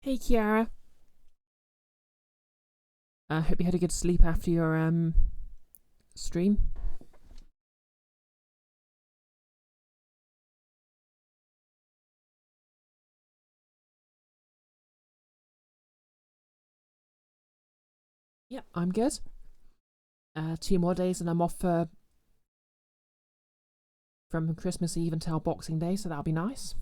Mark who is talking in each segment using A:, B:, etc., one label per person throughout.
A: Hey Kiara, I hope you had a good sleep after your stream. Yep, I'm good. 2 more days and I'm off from Christmas Eve until Boxing Day, so that'll be nice.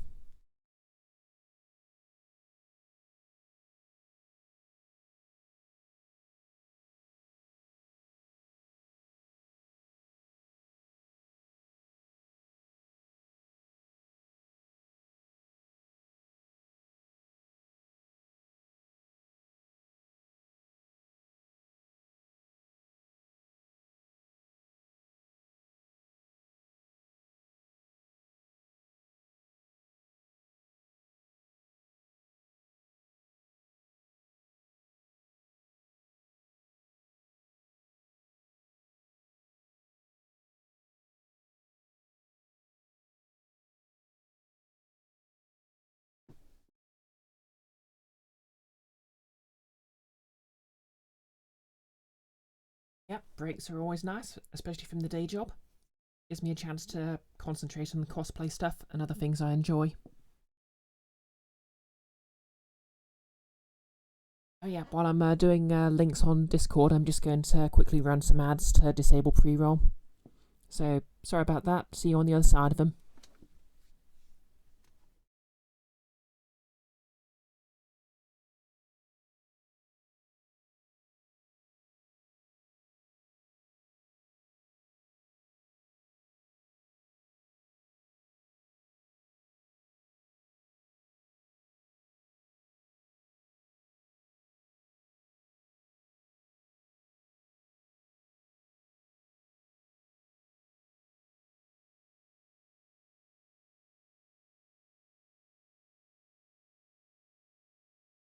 A: Yep, breaks are always nice, especially from the day job. Gives me a chance to concentrate on the cosplay stuff and other things I enjoy. Oh yeah, while I'm doing links on Discord, I'm just going to quickly run some ads to disable pre-roll. So, sorry about that. See you on the other side of them.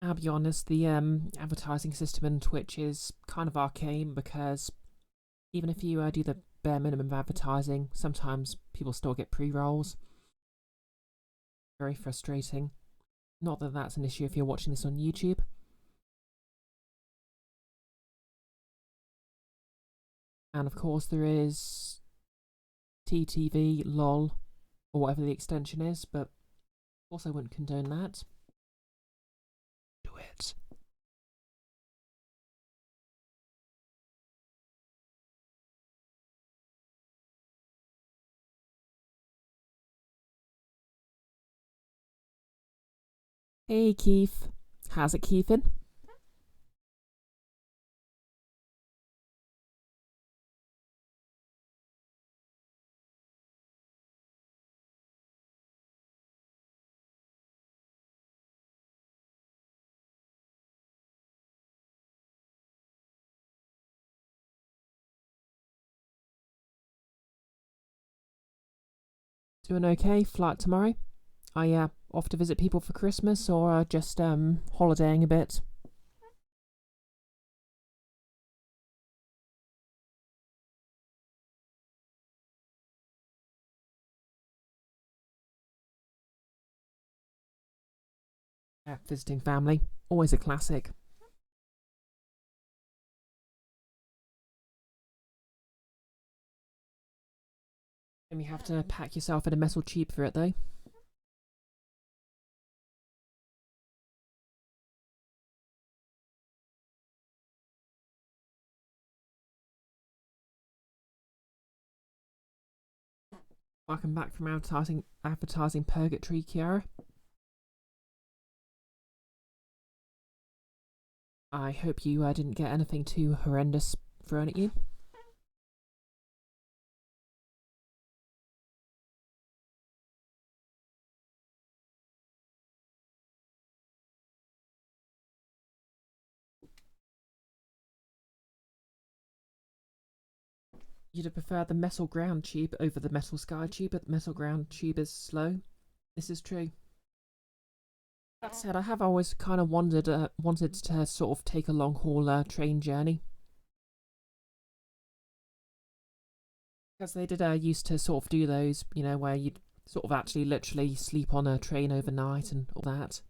A: I'll be honest, the advertising system in Twitch is kind of arcane because even if you do the bare minimum of advertising, sometimes people still get pre-rolls. Very frustrating. Not that that's an issue if you're watching this on YouTube. And of course there is TTV, LOL, or whatever the extension is, but also I wouldn't condone that. Do it. Hey Keith. How's it, Keithin? Doing okay? Flight tomorrow? I off to visit people for Christmas or just holidaying a bit? Visiting family. Always a classic. And you have to pack yourself in a metal tube for it though. Welcome back from advertising purgatory, Kiara. I hope you didn't get anything too horrendous thrown at you. You'd have preferred the metal ground tube over the metal sky tube, but the metal ground tube is slow. This is true. That said, I have always kind of wanted to sort of take a long haul train journey. Because they did used to sort of do those, where you'd sort of actually literally sleep on a train overnight and all that.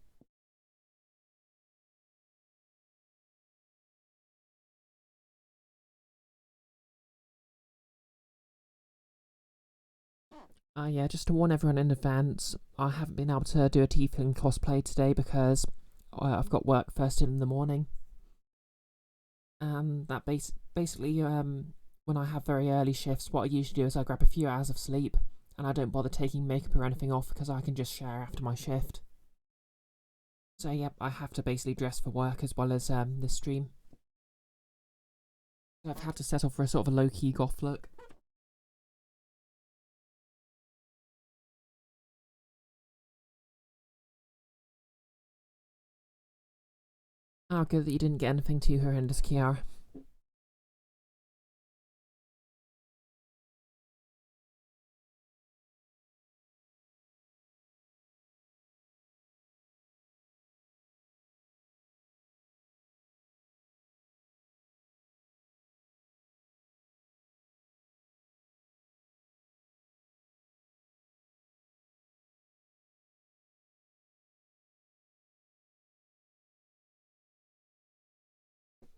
A: Yeah, just to warn everyone in advance, I haven't been able to do a tiefling cosplay today because I've got work first in the morning. That basically, when I have very early shifts, what I usually do is I grab a few hours of sleep, and I don't bother taking makeup or anything off because I can just shower after my shift. So yep, I have to basically dress for work as well as this stream. So I've had to settle for a sort of a low-key goth look. Oh, good that you didn't get anything too horrendous, Kiara.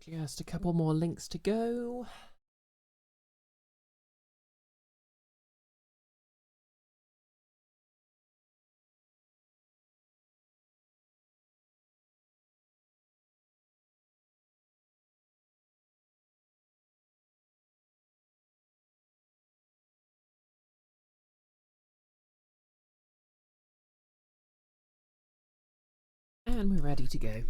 A: Just a couple more links to go. And we're ready to go.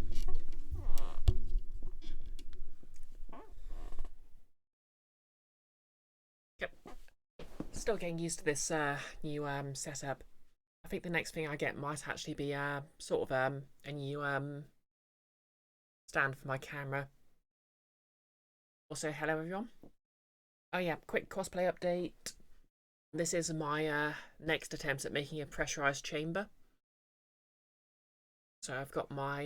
A: Yep. Still getting used to this new setup. I think the next thing I get might actually be sort of a new stand for my camera. Also, hello everyone. Oh yeah, quick cosplay update. This is my next attempt at making a pressurized chamber. So I've got my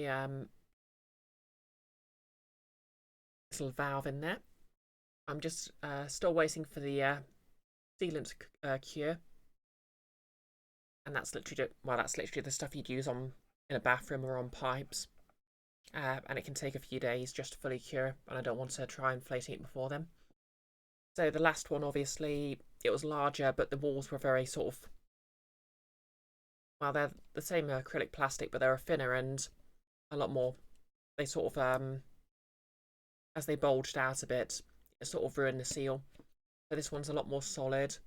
A: little valve in there. I'm just still waiting for the sealant cure, and that's literally the stuff you'd use in a bathroom or on pipes. And it can take a few days just to fully cure, and I don't want to try inflating it before then. So the last one, obviously, it was larger, but the walls were very sort of, well, they're the same acrylic plastic, but they're thinner and a lot more. They sort of, as they bulged out a bit, it sort of ruined the seal. So this one's a lot more solid,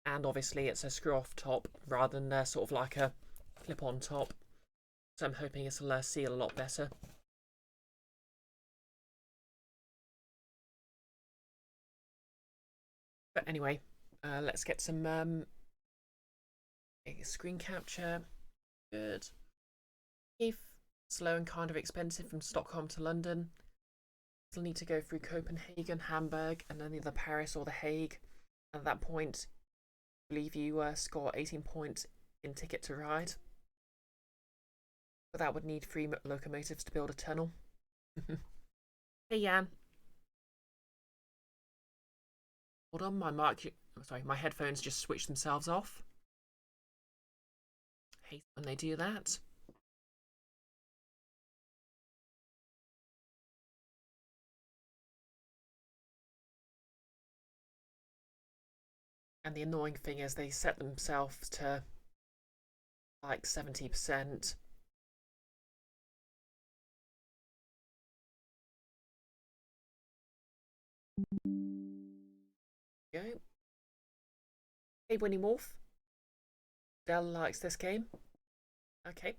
A: and obviously it's a screw-off top rather than sort of like a clip-on top. So I'm hoping it'll seal a lot better. But anyway, let's get some screen capture. Good. Slow and kind of expensive from Stockholm to London. Still need to go through Copenhagen, Hamburg, and then either Paris or The Hague. At that point, I believe you score 18 points in Ticket to Ride. But that would need 3 locomotives to build a tunnel. Hey Jan. Hold on, my headphones just switched themselves off. Hate when they do that. And the annoying thing is they set themselves to like 70%. Go. Hey Winnie Wolf. Dell likes this game. Okay.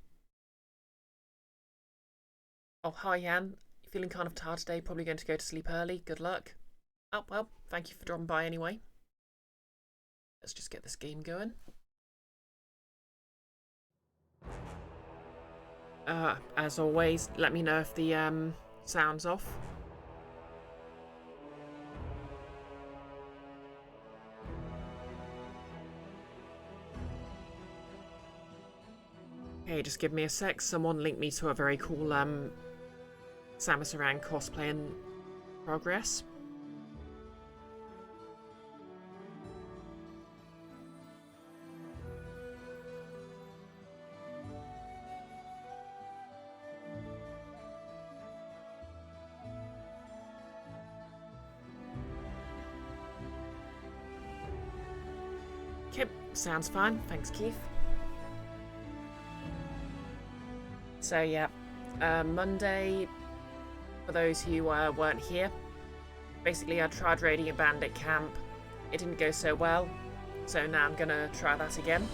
A: Oh, hi Jan. You feeling kind of tired today? Probably going to go to sleep early. Good luck. Oh, well, thank you for dropping by anyway. Let's just get this game going. As always, let me know if the sound's off. Okay, just give me a sec. Someone linked me to a very cool Samus Aran cosplay in progress. Okay, sounds fine. Thanks, Keith. So yeah, Monday, for those who weren't here, basically I tried raiding a bandit camp. It didn't go so well, so now I'm gonna try that again.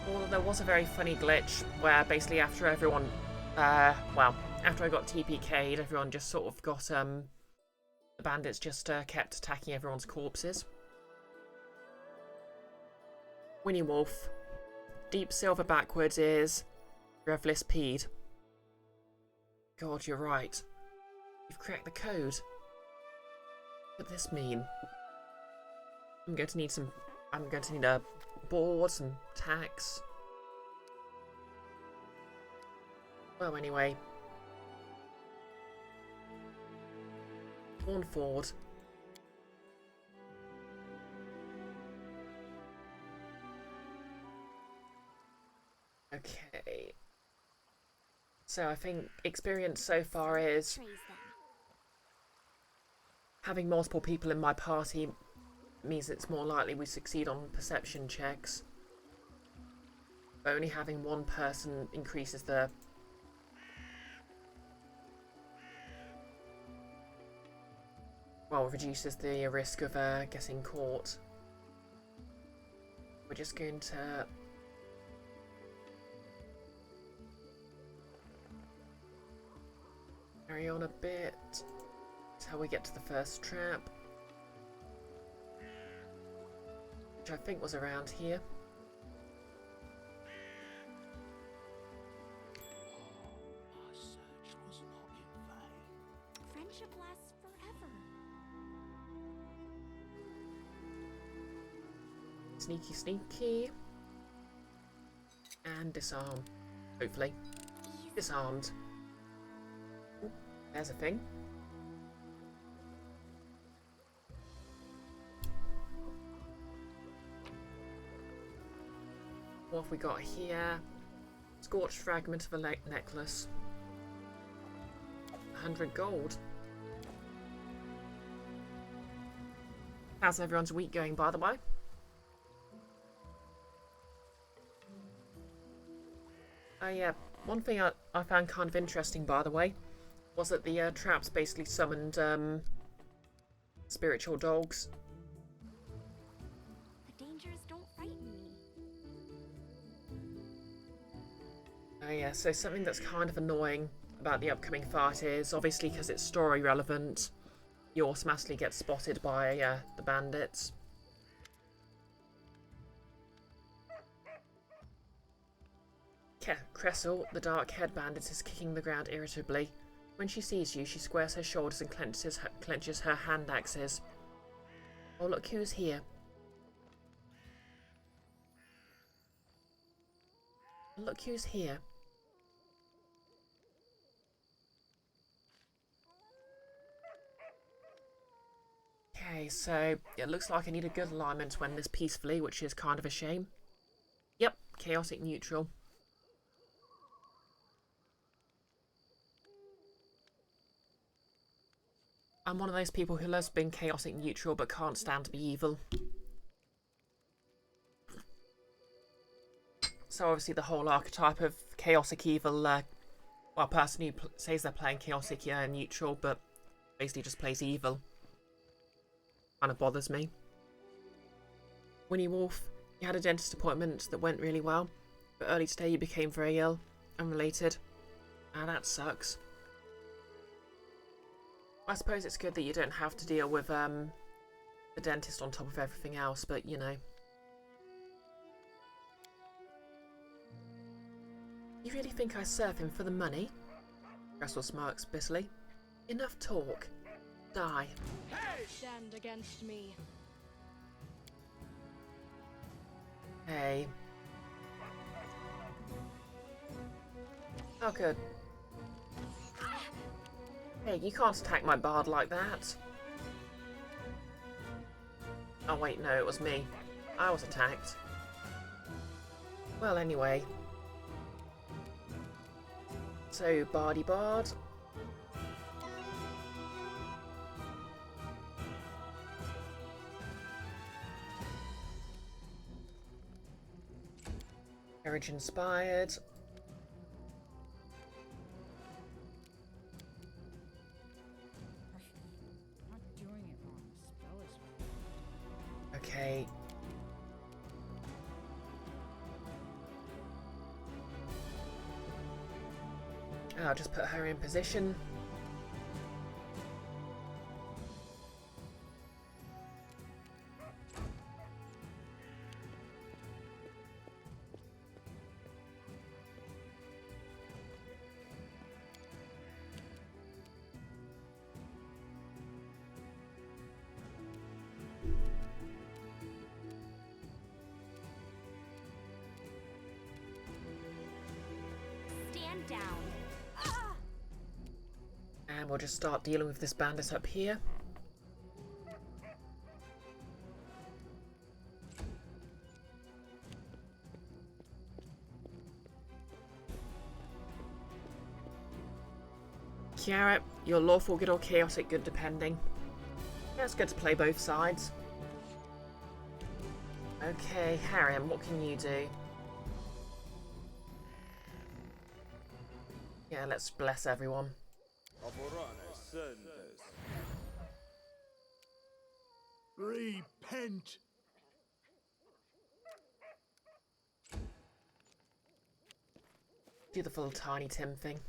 A: Well, there was a very funny glitch where basically after everyone, after I got TPK'd, everyone just sort of got, the bandits just kept attacking everyone's corpses. Winnie Wolf. Deep silver backwards is Revlis Peed. God, you're right. You've cracked the code. What does this mean? I'm going to need a board, some tacks. Well, anyway. One forward. Okay. So I think experience so far is having multiple people in my party means it's more likely we succeed on perception checks. But only having one person increases the... well, reduces the risk of getting caught. We're just going to... carry on a bit until we get to the first trap, which I think was around here.
B: Our search was not in vain.
C: Friendship lasts forever.
A: Sneaky, sneaky. And disarm. Hopefully. Disarmed. Ooh, there's a thing. What have we got here? Scorched fragment of a necklace. 100 gold. How's everyone's week going, by the way? Yeah, one thing I found kind of interesting, by the way, was that the traps basically summoned spiritual dogs.
C: The dangers don't frighten me.
A: Oh yeah, so something that's kind of annoying about the upcoming fight is, obviously because it's story relevant, you automatically get spotted by the bandits. Cressel, the dark-haired bandit, is kicking the ground irritably. When she sees you, she squares her shoulders and clenches her hand axes. Oh, look who's here. Look who's here. Okay, so it looks like I need a good alignment to end this peacefully, which is kind of a shame. Yep, chaotic neutral. I'm one of those people who loves being chaotic neutral but can't stand to be evil. So obviously the whole archetype of chaotic evil, well, a person who says they're playing chaotic neutral but basically just plays evil, kind of bothers me. Winnie Wolf, you had a dentist appointment that went really well, but early today you became very ill. Unrelated. Ah, that sucks. I suppose it's good that you don't have to deal with the dentist on top of everything else, but you know. You really think I serve him for the money? Cressel smirks bitterly. Enough talk. Die.
D: Hey! Stand against me.
A: Hey. Oh, good. Hey, you can't attack my bard like that. Oh wait, no, it was me. I was attacked. Well, anyway. So, bardy bard. Carriage inspired.
E: Not doing it wrong. The spell is
A: Okay. I'll just put her in position.
C: Stand down.
A: And we'll just start dealing with this bandit up here. Kiara, you're lawful good or chaotic good depending. Yeah, it's good to play both sides. Okay, Harem, what can you do? Yeah, let's bless everyone.
B: Repent!
A: Do the full Tiny Tim thing.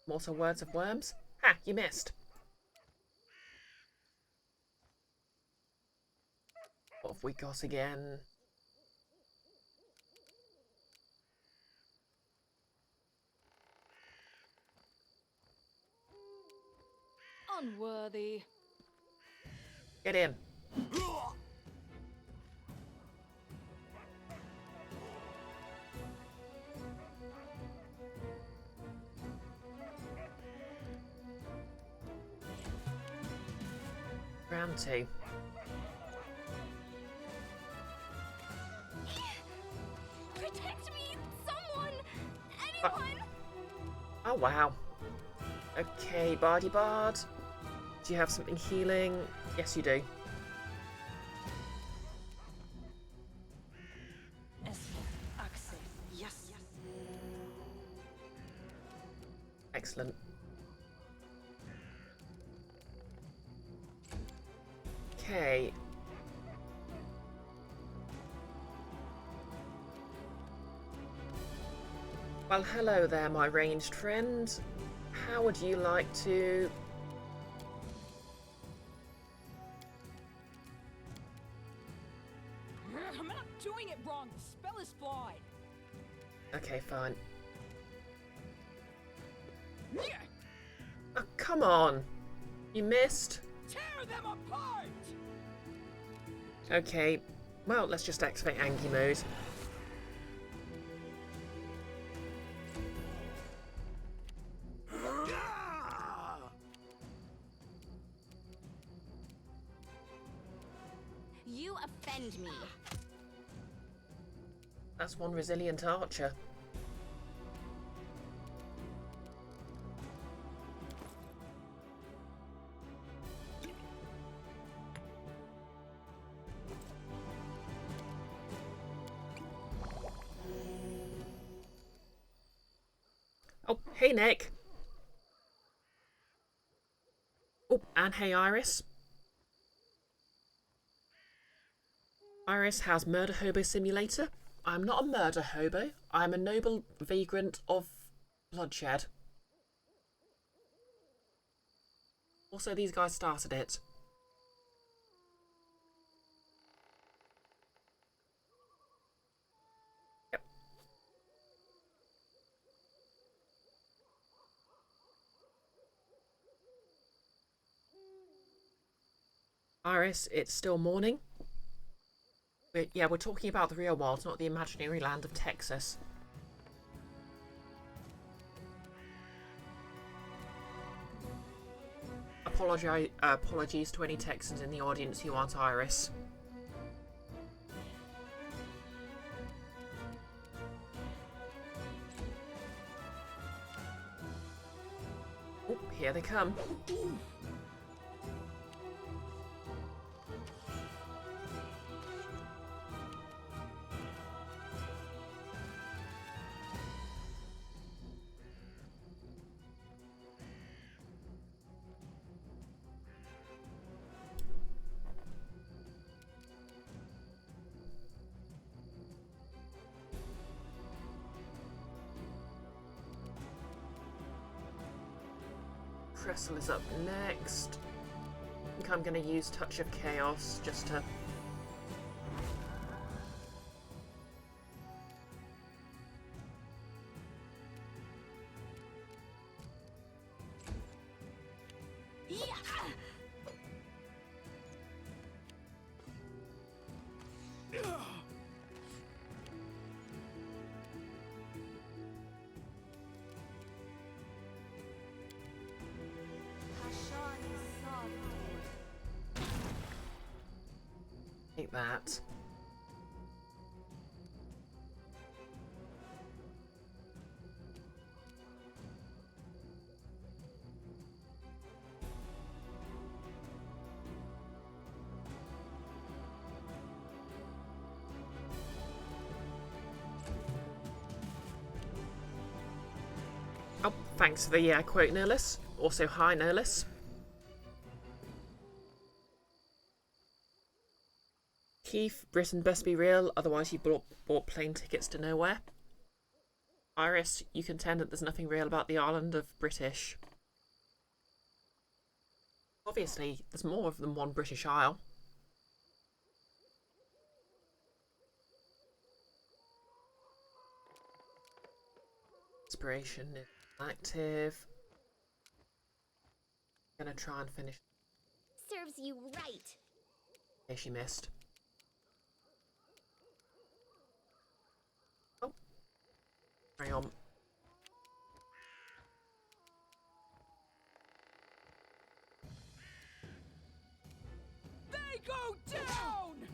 A: Mortal words of worms? Ha! You missed. What have we got again?
D: Unworthy.
A: Get in. Round 2.
C: Protect me! Someone! Anyone!
A: Oh wow. Okay, Bardy Bard. Do you have something healing? Yes, you do. Excellent. Okay. Well, hello there, my ranged friend. How would you like to...
E: I'm not doing it wrong. The spell is flawed.
A: Okay, fine. Oh, come on. You missed.
E: Tear them apart.
A: Okay. Well, let's just activate Angie mode.
C: You offend me.
A: That's one resilient archer. Oh, hey Nick. Oh, and hey Iris. Iris has Murder Hobo Simulator. I'm not a murder hobo. I'm a noble vagrant of bloodshed. Also, these guys started it. Yep. Iris, it's still morning. Yeah, we're talking about the real world, not the imaginary land of Texas. Apologies to any Texans in the audience who aren't Iris. Oh, here they come. Trestle is up next. I think I'm going to use Touch of Chaos just to... Take that. Oh, thanks for the quote, Nihilus. Also, hi, Nihilus. Keith, Britain best be real, otherwise you bought plane tickets to nowhere. Iris, you contend that there's nothing real about the island of British. Obviously, there's more than one British Isle. Inspiration is active. Gonna try and finish.
C: Serves you right.
A: Okay, she missed. Oh. Hang on.
E: They go down!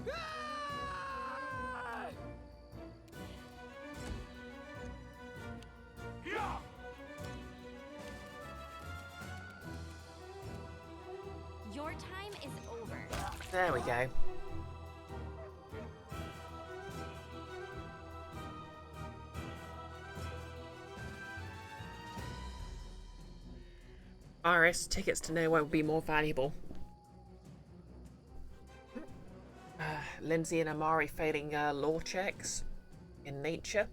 E: Ah!
C: Your time is over.
A: There we go. Iris, tickets to nowhere would be more valuable. Lindsay and Amari failing law checks in nature.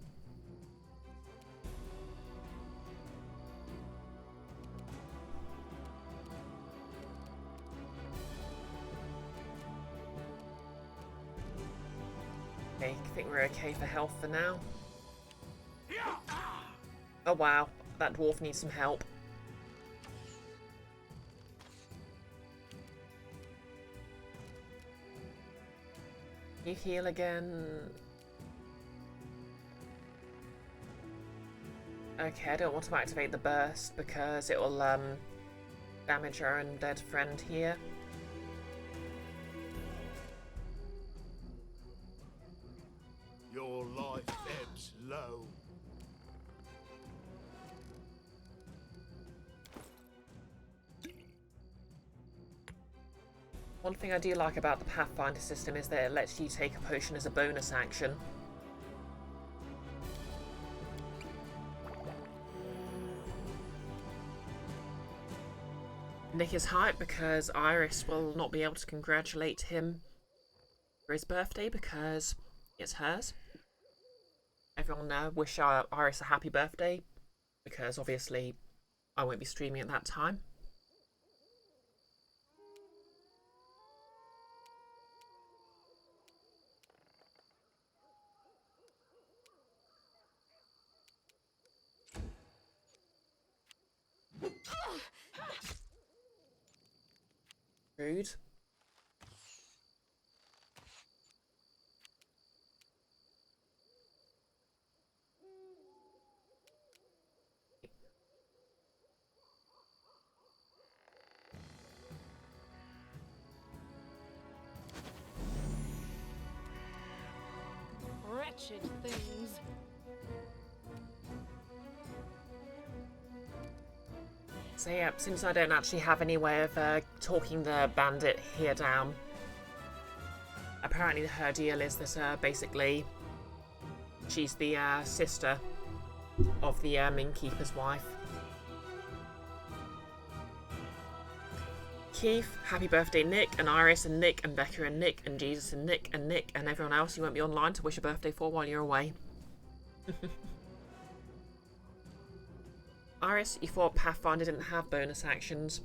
A: Okay, I think we're okay for health for now. Oh wow, that dwarf needs some help. You heal again. Okay, I don't want to activate the burst because it will damage our undead friend here.
B: Your life ebbs low.
A: One thing I do like about the Pathfinder system is that it lets you take a potion as a bonus action. Nick is hyped because Iris will not be able to congratulate him for his birthday because it's hers. Everyone wish Iris a happy birthday because obviously I won't be streaming at that time. Rude.
D: Wretched things.
A: So yeah, since I don't actually have any way of talking the bandit here down, apparently her deal is that basically she's the sister of the innkeeper's wife. Keith, happy birthday Nick, and Iris and Nick and Becca and Nick and Jesus and Nick and everyone else you won't be online to wish a birthday for while you're away. Iris, you thought Pathfinder didn't have bonus actions.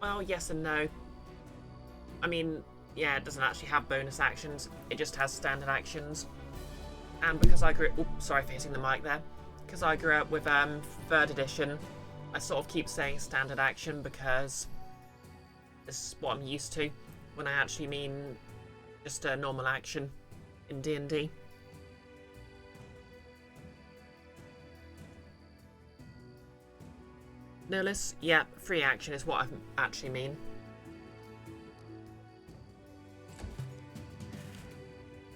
A: Well, yes and no. I mean, yeah, it doesn't actually have bonus actions. It just has standard actions. And because I grew... Oops, sorry for hitting the mic there. Because I grew up with 3rd edition, I sort of keep saying standard action because this is what I'm used to, when I actually mean just a normal action in D&D. Nihilus, yeah, free action is what I actually mean.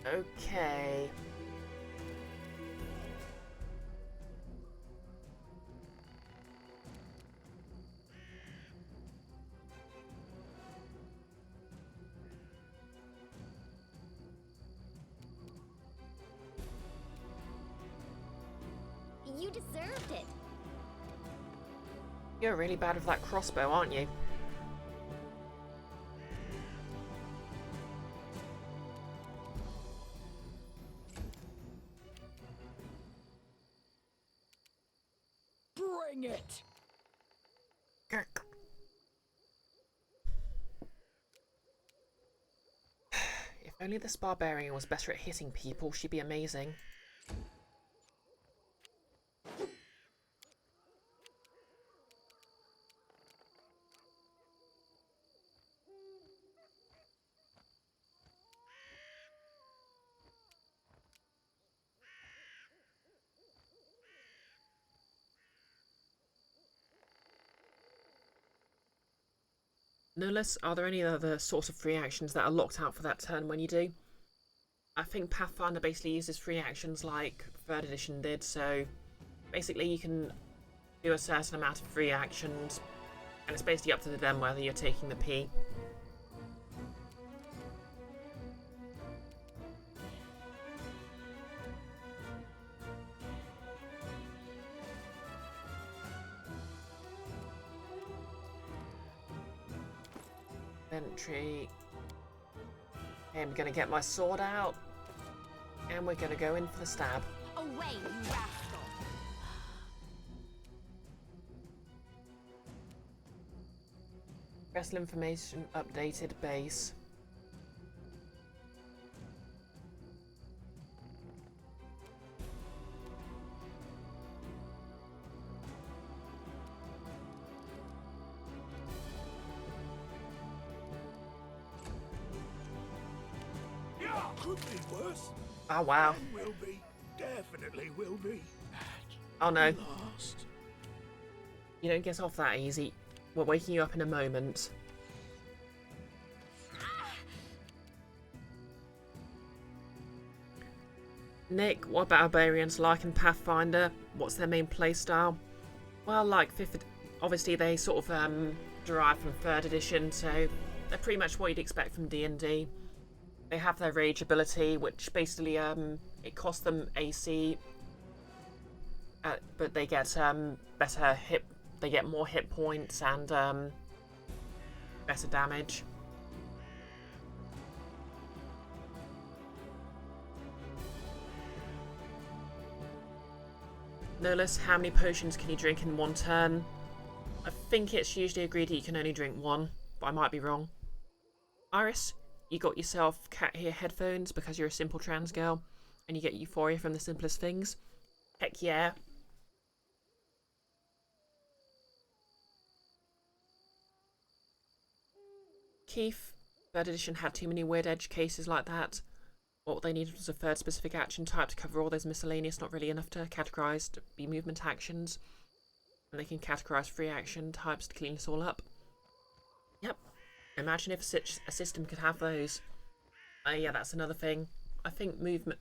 A: Okay.
C: You deserved it.
A: You're really bad with that crossbow, aren't you?
E: Bring it!
A: If only this barbarian was better at hitting people, she'd be amazing. Nihilus, are there any other sorts of free actions that are locked out for that turn when you do? I think Pathfinder basically uses free actions like 3rd edition did, so basically you can do a certain amount of free actions, and it's basically up to them whether you're taking the P. Entry. Okay, I'm gonna get my sword out, and we're gonna go in for the stab.
C: Away, you rascal.
A: Vessel information updated base.
B: Yeah, could be worse.
A: Oh wow.
B: Will be. Definitely will be.
A: Oh no.
B: Last.
A: You don't get off that easy. We're waking you up in a moment. Nick, what about barbarians like in Pathfinder? What's their main playstyle? Well, like 5th, obviously they sort of derive from 3rd edition, so they're pretty much what you'd expect from D&D. They have their rage ability, which basically it costs them AC, but they get better hit. They get more hit points and better damage. Nihilus, how many potions can you drink in one turn? I think it's usually agreed that you can only drink one, but I might be wrong. Iris, you got yourself cat ear headphones because you're a simple trans girl and you get euphoria from the simplest things. Heck yeah. Keith, 3rd edition had too many weird edge cases like that. What they needed was a 3rd specific action type to cover all those miscellaneous, not really enough to categorise to be movement actions. And they can categorise free action types to clean us all up. Yep. Imagine if such a system could have those. Yeah, that's another thing. I think movement...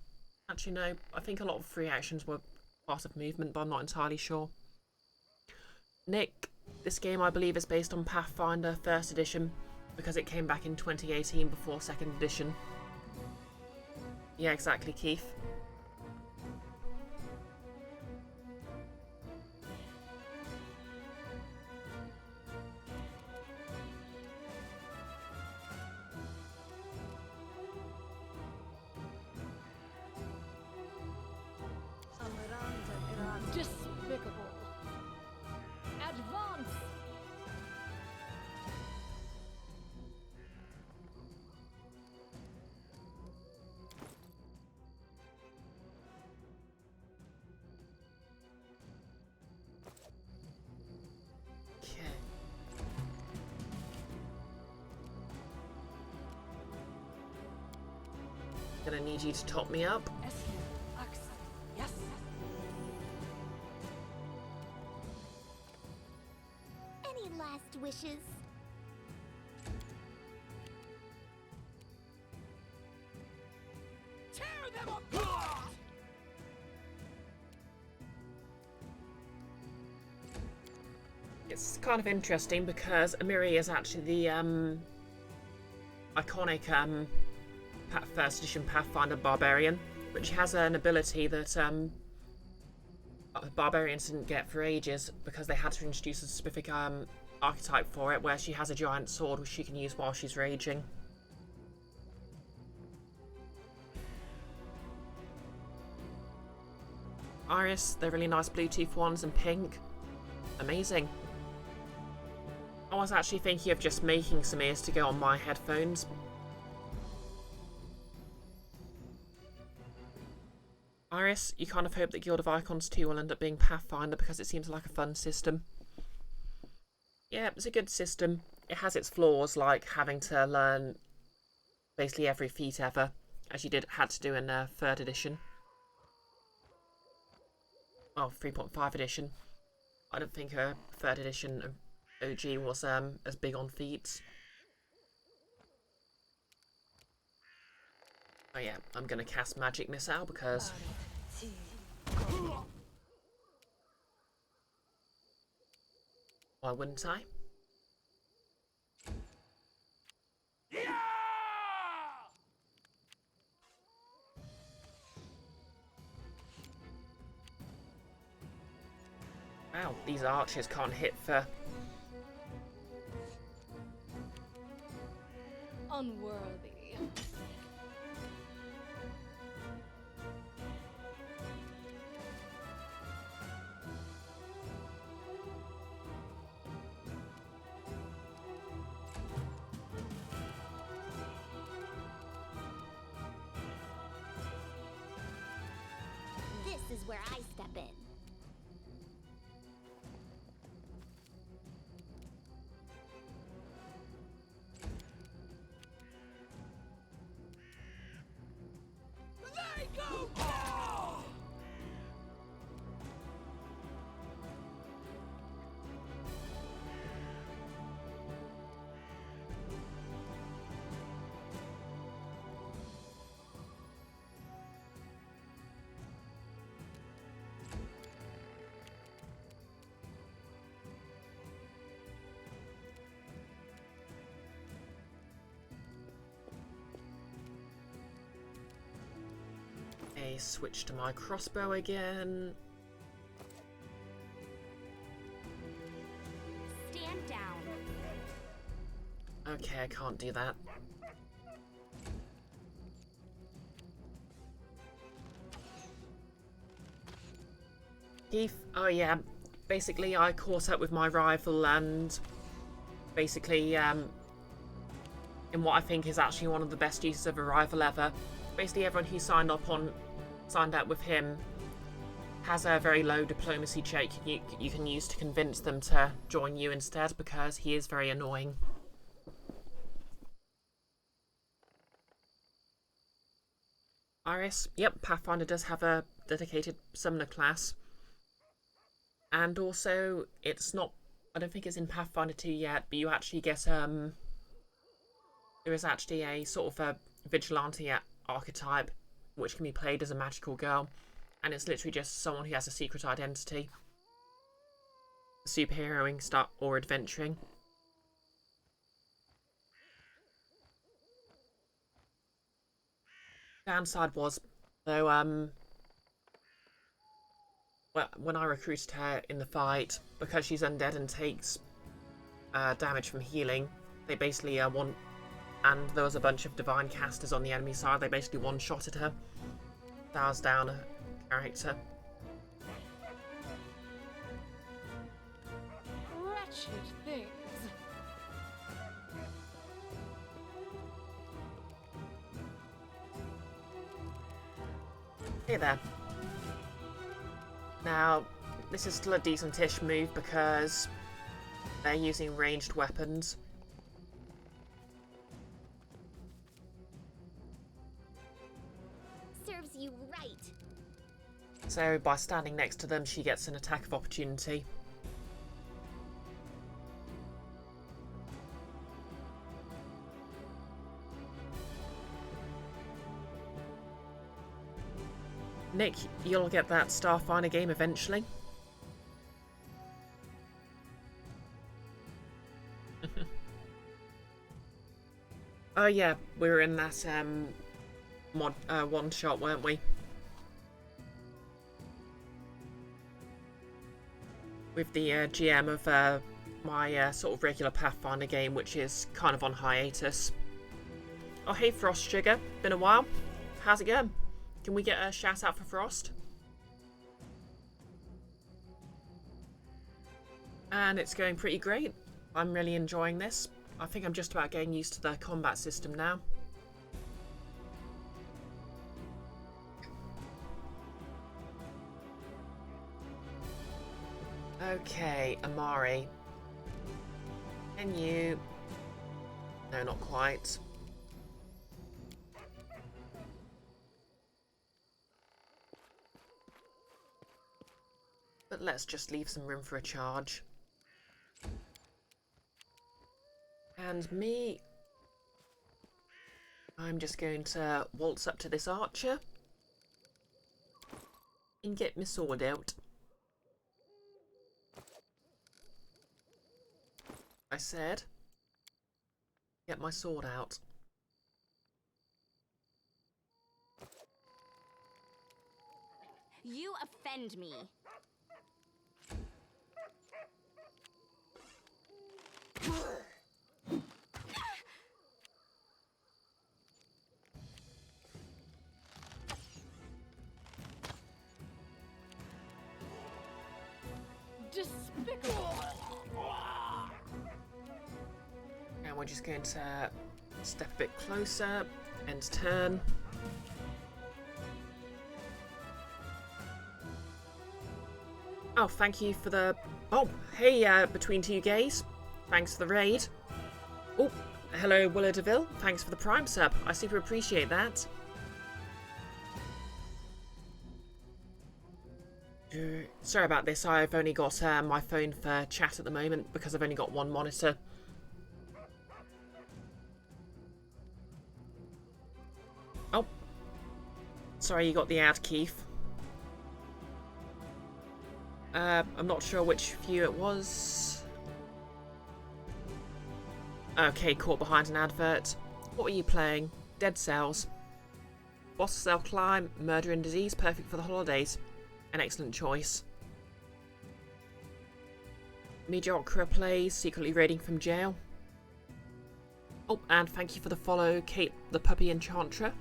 A: Actually, no. I think a lot of free actions were part of movement, but I'm not entirely sure. Nick, this game I believe is based on Pathfinder 1st edition, because it came back in 2018 before 2nd edition. Yeah, exactly, Keith. Gonna need you to top me up.
E: Yes.
C: Any last wishes?
B: Tear them apart!
A: It's kind of interesting because Amiri is actually the iconic first edition Pathfinder barbarian, but she has an ability that barbarians didn't get for ages because they had to introduce a specific archetype for it, where she has a giant sword which she can use while she's raging. Iris, they're really nice Bluetooth ones in pink. Amazing. I was actually thinking of just making some ears to go on my headphones. Iris, you kind of hope that Guild of Icons 2 will end up being Pathfinder because it seems like a fun system. Yeah, it's a good system. It has its flaws, like having to learn basically every feat ever, as you had to do in 3rd edition. Oh, 3.5 edition. I don't think 3rd edition of OG was as big on feats. Oh yeah, I'm gonna cast Magic Missile because... Why wouldn't I?
B: Yeah!
A: Wow, these archers can't hit for...
D: Unworthy.
C: This is where I step in.
B: They go! Oh!
A: A switch to my crossbow again.
C: Stand down.
A: Okay, I can't do that. Keith, oh yeah, basically I caught up with my rival and basically in what I think is actually one of the best uses of a rival ever. Basically everyone who signed up with him has a very low diplomacy check you can use to convince them to join you instead, because he is very annoying. Iris, yep, Pathfinder does have a dedicated summoner class. And also, it's not, I don't think it's in Pathfinder 2 yet, but you actually get, there is actually a sort of a vigilante archetype, which can be played as a magical girl. And it's literally just someone who has a secret identity. Superheroing stuff or adventuring. Downside was, though, well, when I recruited her in the fight, because she's undead and takes damage from healing, they basically and there was a bunch of divine casters on the enemy side, they basically one-shotted her. That was down a character.
D: Wretched things.
A: Hey there. Now, this is still a decent-ish move because they're using ranged weapons.
C: you right.
A: So by standing next to them, she gets an attack of opportunity. Nick, you'll get that Starfinder game eventually. Oh yeah, we were in that mod one shot, weren't we? With the GM of my sort of regular Pathfinder game, which is kind of on hiatus. Oh hey Frost Sugar, been a while. How's it going? Can we get a shout out for Frost? And it's going pretty great. I'm really enjoying this. I think I'm just about getting used to the combat system now. Okay, Amari. And you... No, not quite. But let's just leave some room for a charge. And me... I'm just going to waltz up to this archer and get my sword out. I said, get my sword out.
C: You offend me.
D: Despicable.
A: And we're just going to step a bit closer, end turn. Oh, thank you for the... Oh, hey, Between Two Gays. Thanks for the raid. Oh, hello, Willow DeVille. Thanks for the Prime sub. I super appreciate that. Sorry about this. I've only got my phone for chat at the moment because I've only got one monitor. Oh. Sorry you got the ad, Keith. I'm not sure which view it was. Okay, caught behind an advert. What were you playing? Dead Cells. Boss Cell Climb, Murder and Disease, perfect for the holidays. An excellent choice. Mediocre plays, secretly raiding from jail. Oh, and thank you for the follow, Kate the Puppy Enchantra.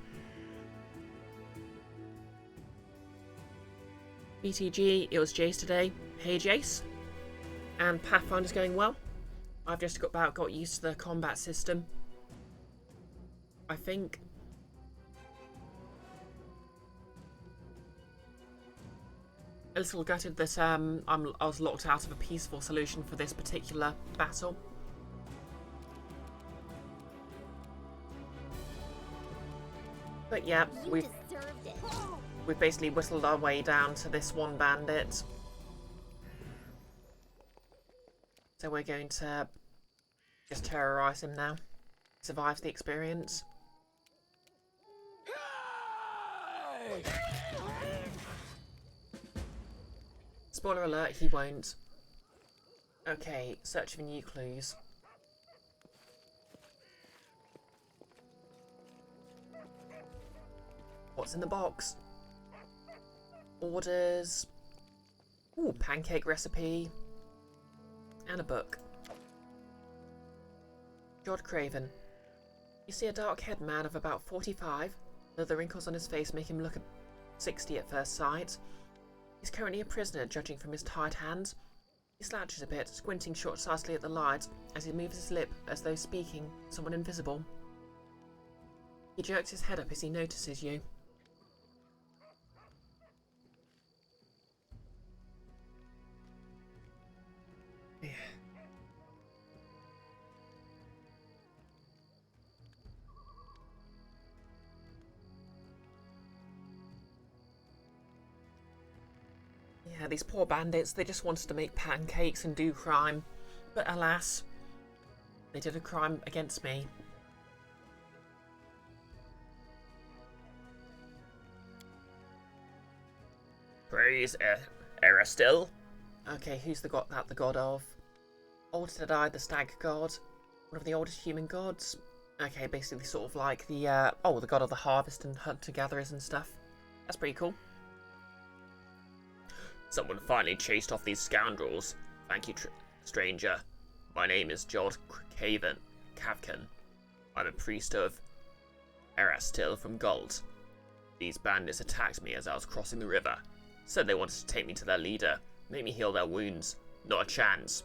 A: BTG, it was Jace today. Hey Jace. And Pathfinder's going well. I've just about got used to the combat system, I think. A little gutted that I was locked out of a peaceful solution for this particular battle. But yeah,
C: You
A: we've
C: deserved it.
A: basically whistled our way down to this one bandit. So we're going to just terrorise him now. Survives the experience.
B: Hey!
A: Spoiler alert, he won't. Okay, search for new clues. What's in the box? Orders. Ooh, pancake recipe. And a book. George Craven. You see a dark-haired man of about 45, though the wrinkles on his face make him look 60 at first sight. He's currently a prisoner, judging from his tied hands. He slouches a bit, squinting short-sightedly at the light as he moves his lip as though speaking someone invisible. He jerks his head up as he notices you. Yeah. Yeah, these poor bandits, they just wanted to make pancakes and do crime. But alas, they did a crime against me. Praise Eristil. Okay, who's the god of? Old Tadai, the stag god. One of the oldest human gods. Okay, basically sort of like the, the god of the harvest and hunter-gatherers and stuff. That's pretty cool. Someone finally chased off these scoundrels. Thank you, stranger. My name is Jod Kavkan. I'm a priest of Erastil from Guld. These bandits attacked me as I was crossing the river. Said they wanted to take me to their leader, make me heal their wounds. Not a chance.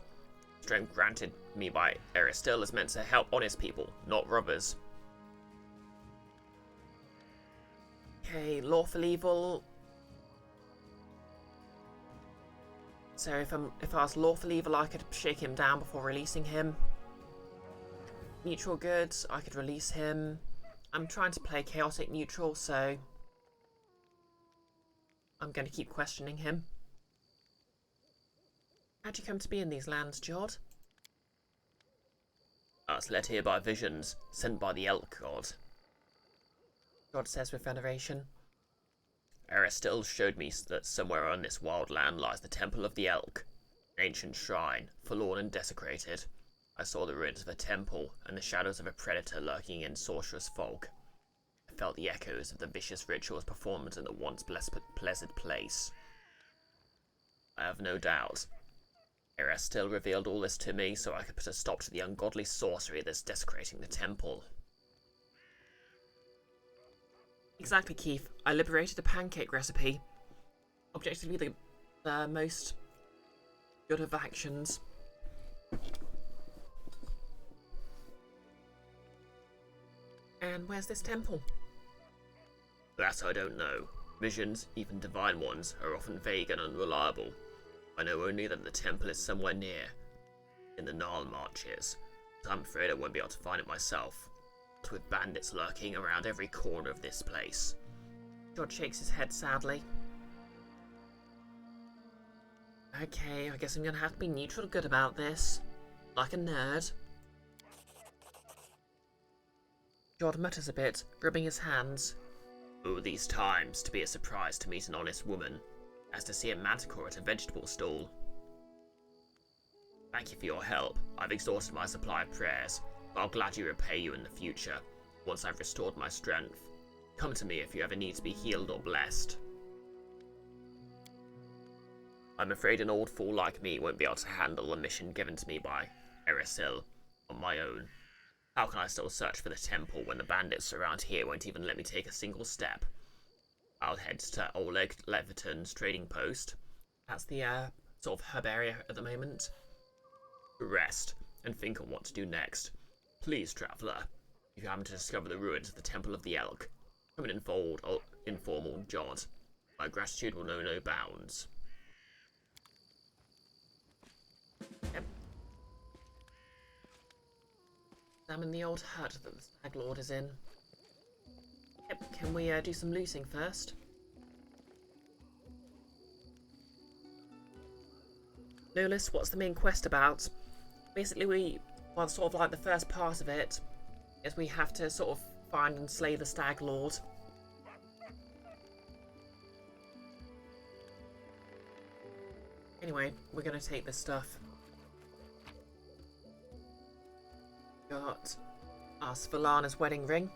A: Strength granted me by Erastil is meant to help honest people, not robbers. Okay, lawful evil. So if I was lawful evil, I could shake him down before releasing him. Neutral good, I could release him. I'm trying to play chaotic neutral, so I'm going to keep questioning him. How'd you come to be in these lands, Jod? I was led here by visions, sent by the elk god. God says with veneration. Eristil showed me that somewhere on this wild land lies the Temple of the Elk, an ancient shrine, forlorn and desecrated. I saw the ruins of a temple and the shadows of a predator lurking in sorcerous fog. I felt the echoes of the vicious rituals performed in the once pleasant place. I have no doubt. Eristil revealed all this to me so I could put a stop to the ungodly sorcery that's desecrating the temple. Exactly, Keith. I liberated a pancake recipe. Objectively the most good of actions. And where's this temple? That I don't know. Visions, even divine ones, are often vague and unreliable. I know only that the temple is somewhere near, in the Nile Marches, but I'm afraid I won't be able to find it myself. With bandits lurking around every corner of this place. George shakes his head sadly. Okay, I guess I'm gonna have to be neutral good about this. Like a nerd. George mutters a bit, rubbing his hands. Oh, these times, to be a surprise to meet an honest woman, as to see a manticore at a vegetable stall. Thank you for your help. I've exhausted my supply of prayers. I'll gladly repay you in the future, once I've restored my strength. Come to me if you ever need to be healed or blessed. I'm afraid an old fool like me won't be able to handle the mission given to me by Eristil on my own. How can I still search for the temple when the bandits around here won't even let me take a single step? I'll head to Oleg Leviton's trading post. That's the sort of hub area at the moment. Rest and think on what to do next. Please, traveller, if you happen to discover the ruins of the Temple of the Elk, come and informal Jod. My gratitude will know no bounds. Yep. Examine the old hut that the Stag Lord is in. Yep, can we do some looting first? Nulis, what's the main quest about? Basically, well, sort of like the first part of it is we have to sort of find and slay the Stag Lord. Anyway, we're going to take this stuff. Got our Svalana's wedding ring.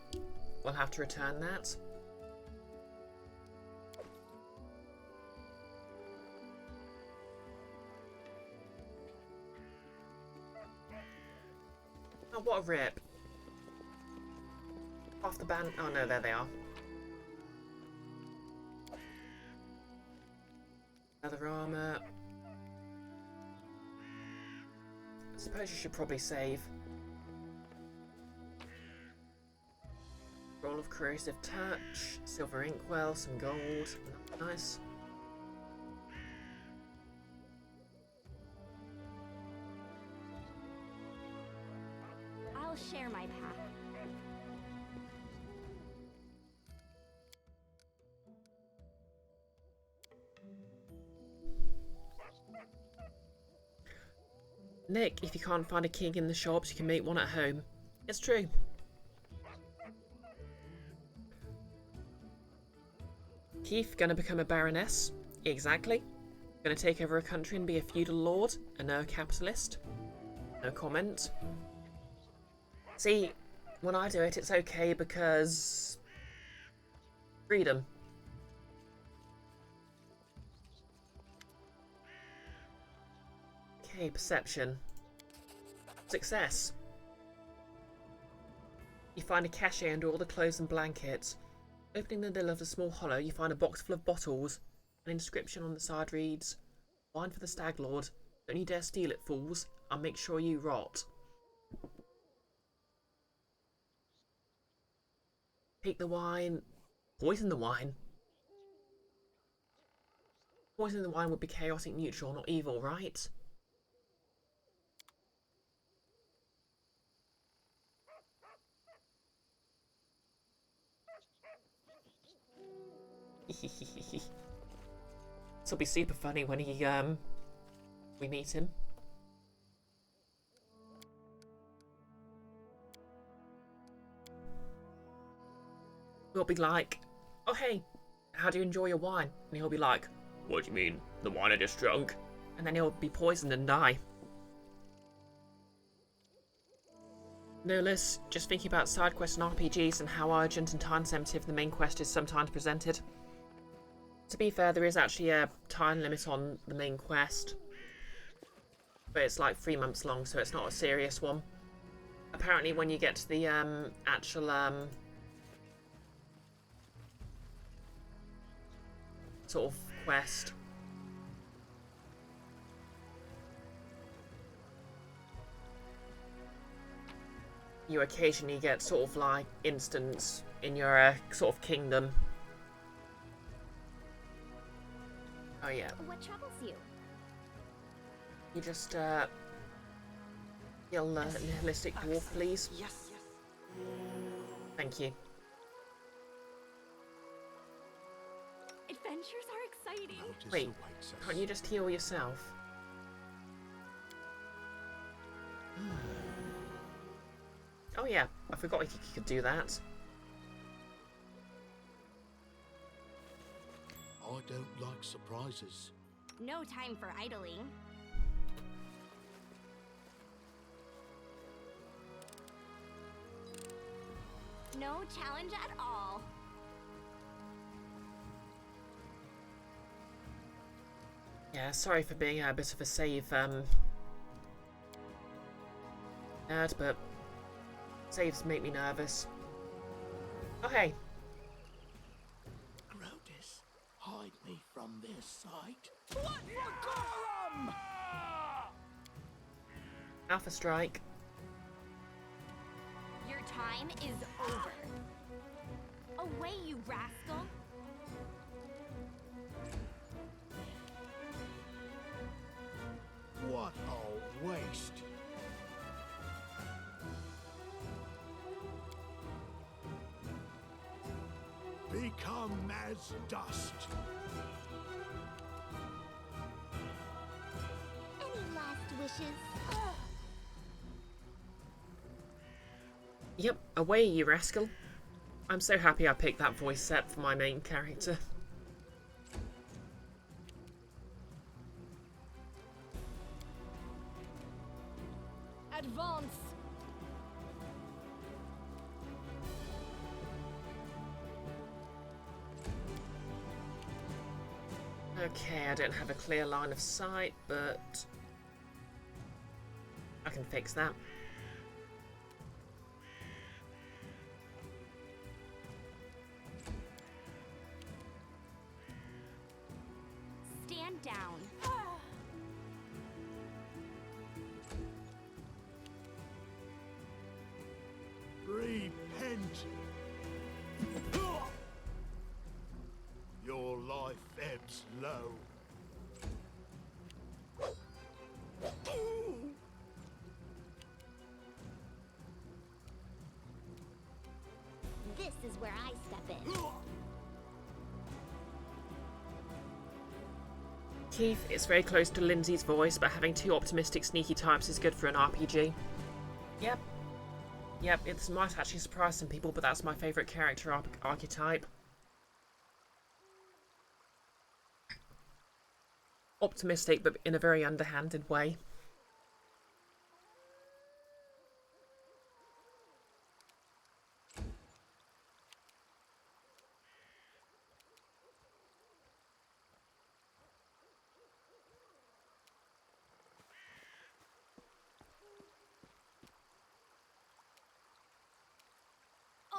A: We'll have to return that. Oh, what a rip. Off the band. Oh no, there they are. Leather armor. I suppose you should probably save. Roll of corrosive touch, silver inkwell, some gold. Nice.
C: I'll share my path.
A: Nick, if you can't find a king in the shops, you can make one at home. It's true. Keith, gonna become a baroness? Exactly. Gonna take over a country and be a feudal lord, and no capitalist? No comment. See, when I do it, it's okay because... freedom. Okay, perception. Success. You find a cache under all the clothes and blankets. Opening the lid of the small hollow, you find a box full of bottles. An inscription on the side reads, "Wine for the Stag Lord. Don't you dare steal it, fools. I'll make sure you rot." Take the wine. Poison the wine. Poisoning the wine would be chaotic neutral, not evil, right? This'll be super funny when we meet him. We'll be like, "Oh hey, how do you enjoy your wine?" And he'll be like, "What do you mean? The wine I just drunk?" And then he'll be poisoned and die. No less, just thinking about side quests and RPGs and how urgent and time sensitive the main quest is sometimes presented. To be fair, there is actually a time limit on the main quest, but it's like 3 months long, so it's not a serious one. Apparently when you get to the actual sort of quest, you occasionally get sort of like instants in your sort of kingdom. Oh yeah.
C: What troubles you?
A: You just kill nihilistic dwarf, please.
B: Yes, yes.
A: Thank you.
C: Adventures are exciting.
A: Wait, can't you just heal yourself? Oh yeah, I forgot you could do that.
B: I don't like surprises.
C: No time for idling. No challenge at all.
A: Yeah, sorry for being a bit of a save nerd, but saves make me nervous. Oh hey.
B: Grotus, hide me from their sight. What for Gorum?
A: Alpha Strike.
C: Your time is over. Away, you rascal.
B: What a waste. Become as dust.
C: Any last wishes?
A: Yep, away you rascal. I'm so happy I picked that voice set for my main character.
D: Advance.
A: Okay, I don't have a clear line of sight, but I can fix that.
C: Stand down.
B: Repent. Your life ebbs low.
C: This is where I step in.
A: Keith, it's very close to Lindsay's voice, but having two optimistic, sneaky types is good for an RPG. Yep. Yep, it might actually surprise some people, but that's my favourite character archetype. Optimistic, but in a very underhanded way.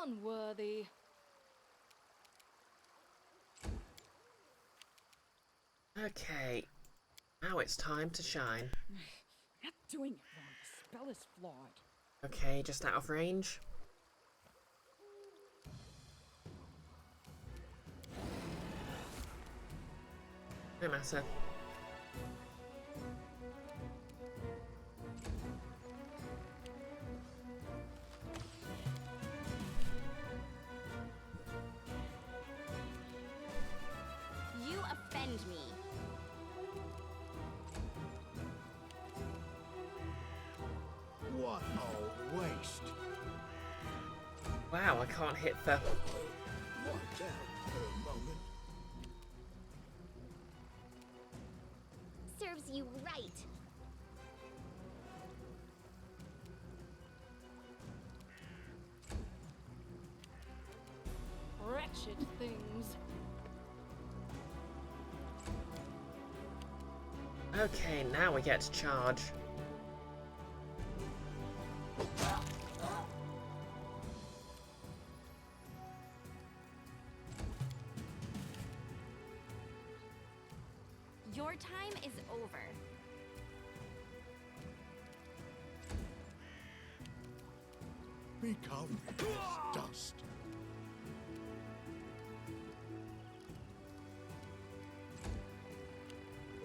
D: Unworthy.
A: Okay, now it's time to shine.
E: Not doing it wrong. The spell is flawed.
A: Okay, just out of range. No matter.
C: You offend me.
B: What a waste.
A: Wow, I can't hit for...
B: What down for a moment.
C: Serves you right.
D: Wretched things.
A: Okay, now we get to charge.
C: Your time is over.
B: Become as dust.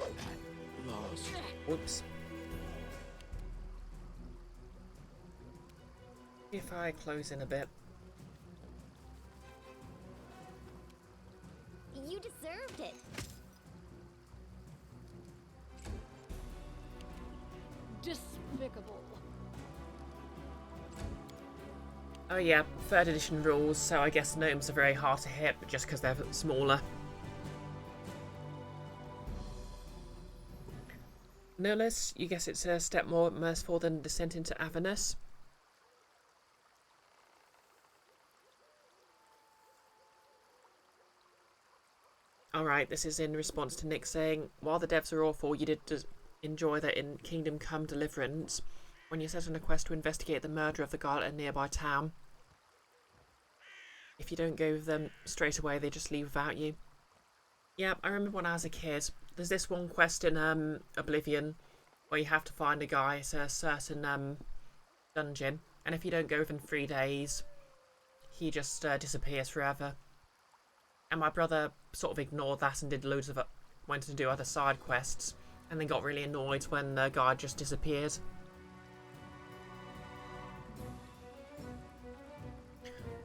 B: At last.
A: Whoops. If I close in a bit.
C: You deserved it.
D: Despicable.
A: Oh yeah, 3rd edition rules, so I guess gnomes are very hard to hit, but just because they're smaller. Nullis, you guess it's a step more merciful than Descent into Avernus. Alright, this is in response to Nick saying, while the devs are awful, you did enjoy that in Kingdom Come Deliverance, when you set on a quest to investigate the murder of the guard at a nearby town. If you don't go with them straight away, they just leave without you. Yeah, I remember when I was a kid, there's this one quest in Oblivion where you have to find a guy at a certain dungeon, and if you don't go within 3 days, he just disappears forever. And my brother sort of ignored that and did loads of went to do other side quests, and then got really annoyed when the guy just disappeared.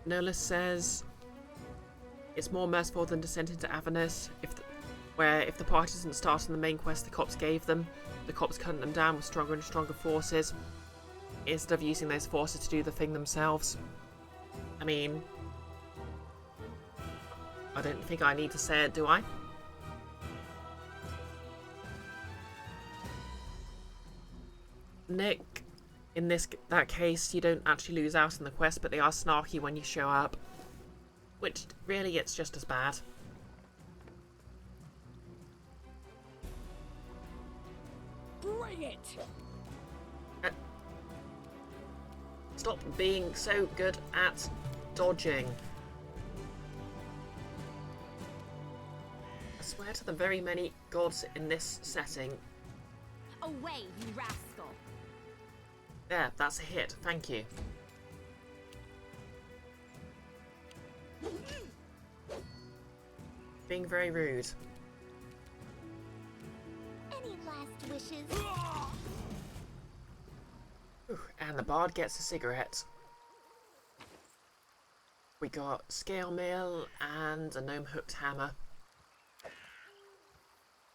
A: Nola says it's more merciful than Descent into Avernus, where if the party doesn't start on the main quest the cops gave them, the cops cut them down with stronger and stronger forces, instead of using those forces to do the thing themselves. I mean, I don't think I need to say it, do I? Nick, in that case, you don't actually lose out on the quest, but they are snarky when you show up. Which, really, it's just as bad.
E: Bring it!
A: Stop being so good at dodging. I swear to the very many gods in this setting.
C: Away, you rascal.
A: There, that's a hit. Thank you. Being very rude.
C: Any last wishes?
A: And the bard gets a cigarette. We got scale mail and a gnome hooked hammer.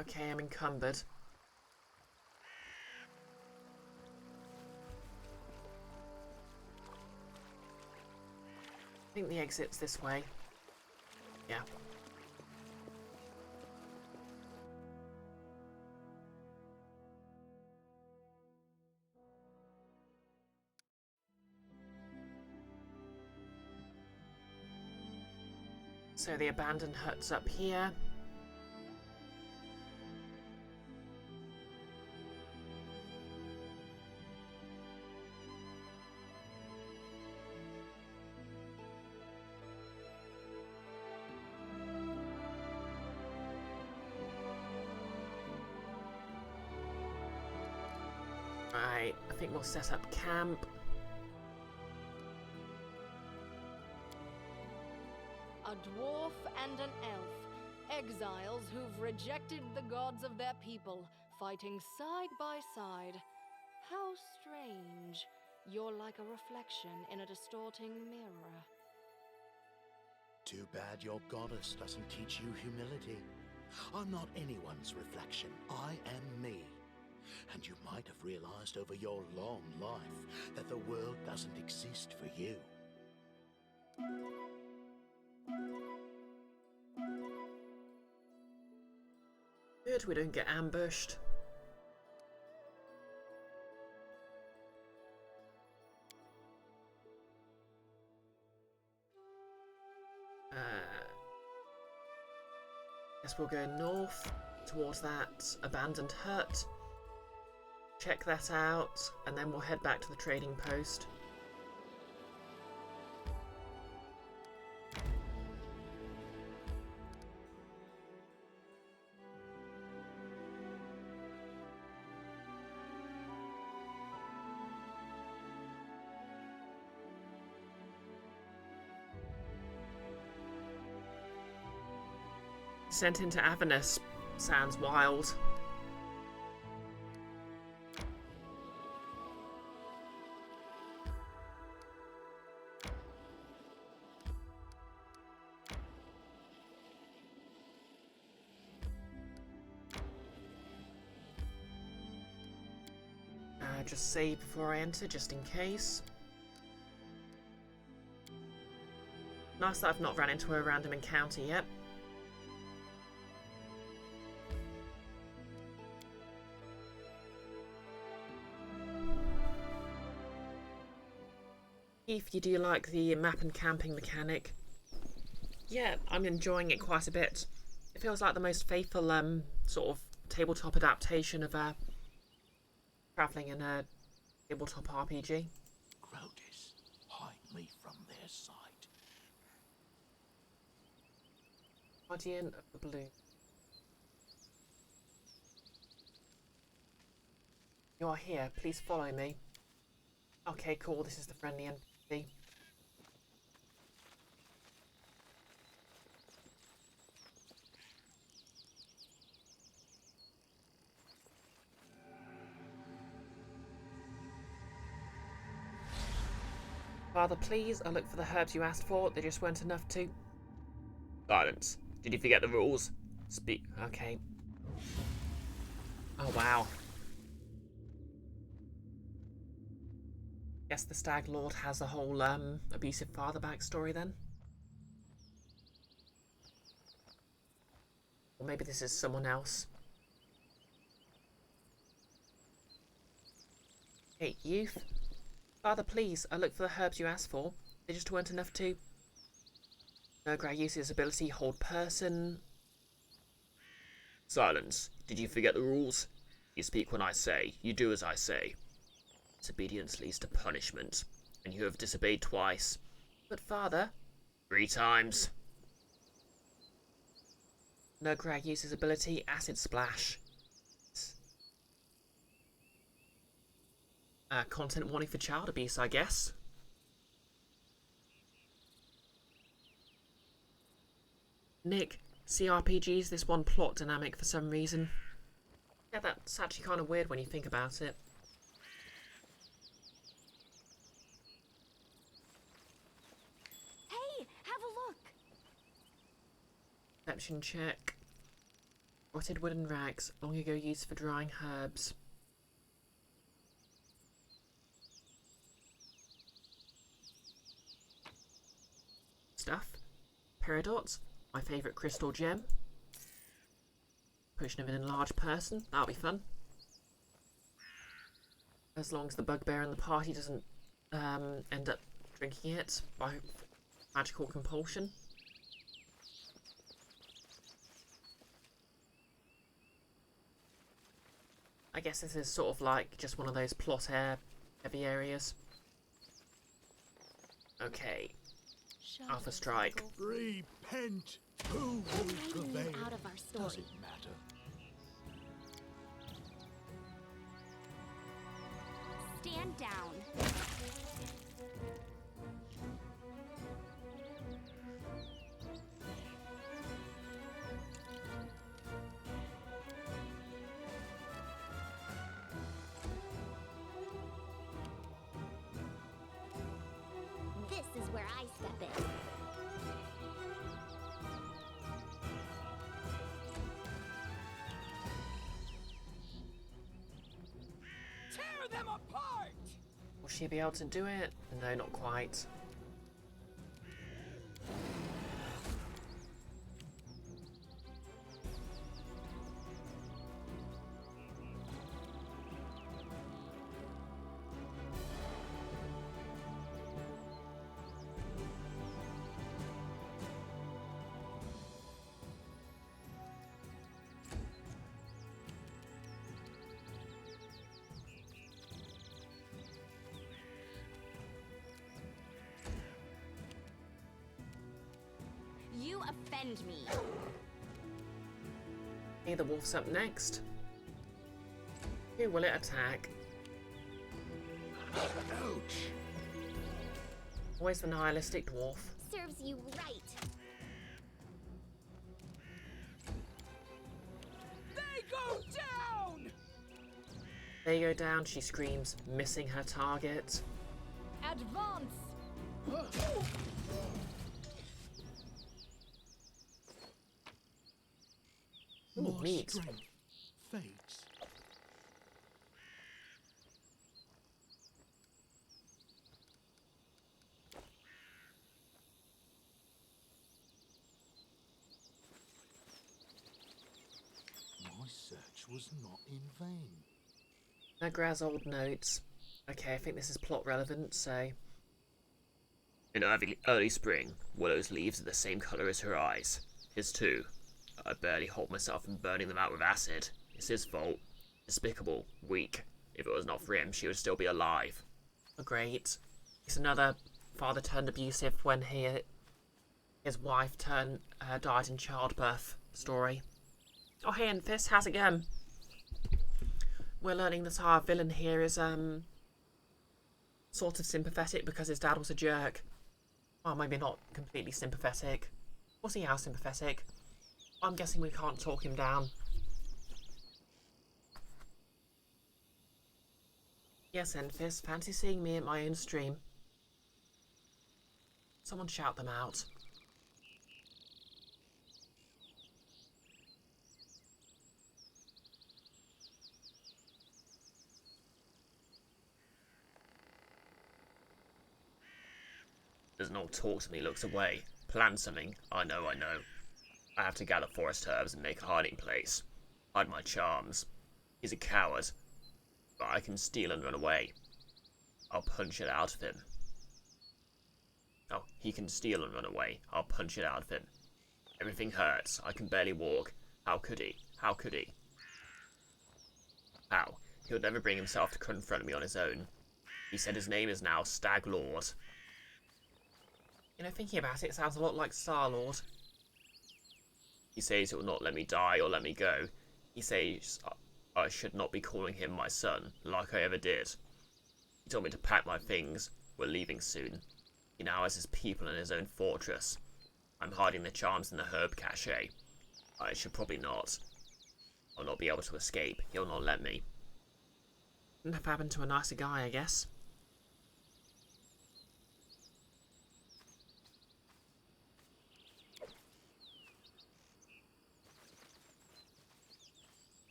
A: Okay, I'm encumbered. I think the exit's this way. Yeah. So the abandoned hut's up here. Right, I think we'll set up camp.
D: A dwarf and an elf, exiles who've rejected the gods of their people, fighting side by side. How strange. You're like a reflection in a distorting mirror.
B: Too bad your goddess doesn't teach you humility. I'm not anyone's reflection. I am me. And you might have realized over your long life that the world doesn't exist for you.
A: Good, we don't get ambushed. Guess we'll go north towards that abandoned hut. Check that out, and then we'll head back to the trading post. Sent into Avernus sounds wild. Just save before I enter, just in case. Nice that I've not run into a random encounter yet. If you do like the map and camping mechanic, yeah, I'm enjoying it quite a bit. It feels like the most faithful sort of tabletop adaptation of travelling in a tabletop RPG.
B: Grotus, hide me from their sight.
A: Guardian of the Blue. You are here. Please follow me. Okay, cool. This is the friendly NPC. Father, please, I looked for the herbs you asked for. They just weren't enough to... Silence. Did you forget the rules? Speak. Okay. Oh, wow. Guess the Stag Lord has a whole, abusive father backstory then? Or maybe this is someone else. Hey, youth. Father, please, I looked for the herbs you asked for. They just weren't enough to... Nurgra uses his ability, hold person. Silence. Did you forget the rules? You speak when I say, you do as I say. Disobedience leads to punishment, and you have disobeyed twice. But father... 3 times. Nurgra uses his ability, acid splash. Content warning for child abuse, I guess. Nick, CRPGs this one plot dynamic for some reason. Yeah, that's actually kind of weird when you think about it.
C: Hey, have a look.
A: Perception check. Rotted wooden rags, long ago used for drying herbs. Stuff. Peridot, my favourite crystal gem. Potion of an enlarged person, that'll be fun. As long as the bugbear in the party doesn't end up drinking it by magical compulsion. I guess this is sort of like just one of those plot heavy areas. Okay. Alpha Strike.
B: Repent! Who will prevail?
C: Out of our story.
B: Does it matter?
C: Stand down. This is where I step in.
F: Tear them apart!
A: Will she be able to do it? No, not quite.
C: You offend me.
A: Okay, the wolf's up next. Who will it attack?
B: Ouch!
A: Always the nihilistic dwarf.
C: Serves you right.
F: They go down!
A: They go down, she screams, missing her target.
D: Advance!
A: Ooh,
B: My
A: meat.
B: strength fades. My search was not in vain.
A: Nagra's old notes. Okay, I think this is plot relevant, so...
G: In early spring, Willow's leaves are the same colour as her eyes. His too. I barely hold myself from burning them out with acid. It's his fault. Despicable. Weak. If it was not for him, she would still be alive.
A: Oh, great. It's another father turned abusive when his wife died in childbirth story. Oh, hey, Enfys, how's it going? We're learning that our villain here is, sort of sympathetic because his dad was a jerk. Well, maybe not completely sympathetic. We'll see how sympathetic. I'm guessing we can't talk him down. Yes, Enfys, fancy seeing me at my own stream. Someone shout them out.
G: Does not talk to me, looks away. Plan something. I know. I have to gather forest herbs and make a hiding place. Hide my charms. He's a coward. But I can steal and run away. I'll punch it out of him. Oh, he can steal and run away. I'll punch it out of him. Everything hurts. I can barely walk. How could he? How could he? How? He would never bring himself to confront me on his own. He said his name is now Stag Lord.
A: You know, thinking about it, it sounds a lot like Star-Lord.
G: He says he will not let me die or let me go. He says I should not be calling him my son, like I ever did. He told me to pack my things. We're leaving soon. He now has his people in his own fortress. I'm hiding the charms in the herb cache. I should probably not. I'll not be able to escape. He'll not let me.
A: Wouldn't have happened to a nicer guy, I guess.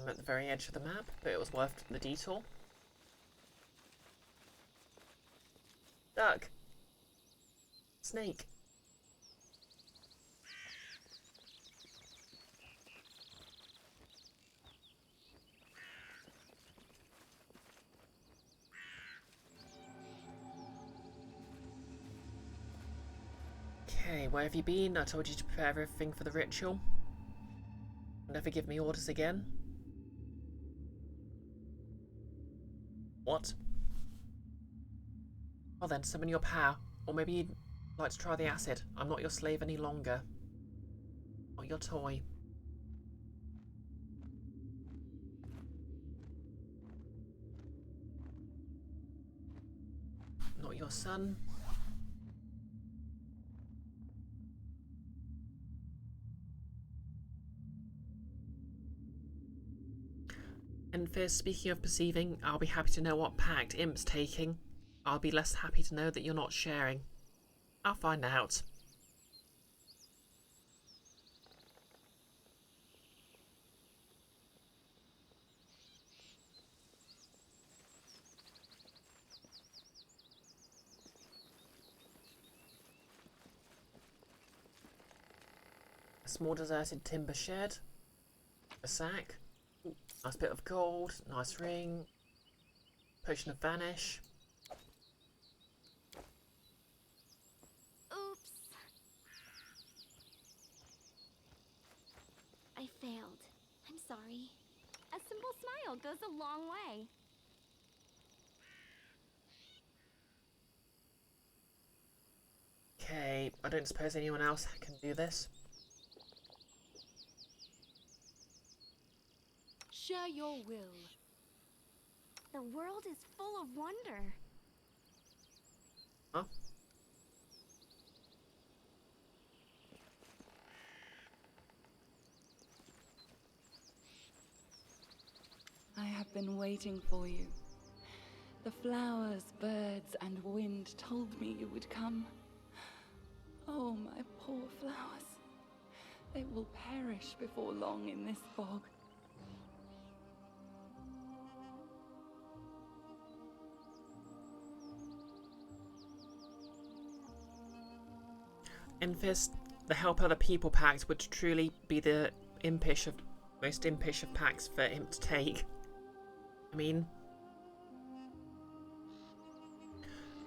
G: I'm at the very edge of the map, but it was worth the detour. Duck! Snake! Okay, where have you been? I told you to prepare everything for the ritual. Never give me orders again. What? Well then, summon your power. Or maybe you'd like to try the acid. I'm not your slave any longer. Not your toy. Not your son. And Fizz, speaking of perceiving, I'll be happy to know what pact Imp's taking. I'll be less happy to know that you're not sharing. I'll find out. A small deserted timber shed. A sack. Ooh, nice bit of gold. Nice ring. Potion of vanish.
C: Oops. I failed. I'm sorry. A simple smile goes a long way.
G: Okay, I don't suppose anyone else can do this.
D: Share your will.
C: The world is full of wonder.
G: Huh?
E: I have been waiting for you. The flowers, birds, and wind told me you would come. Oh, my poor flowers. They will perish before long in this fog.
G: Enfys, the Help Other People pact would truly be the most impish of pacts for him to take. I mean,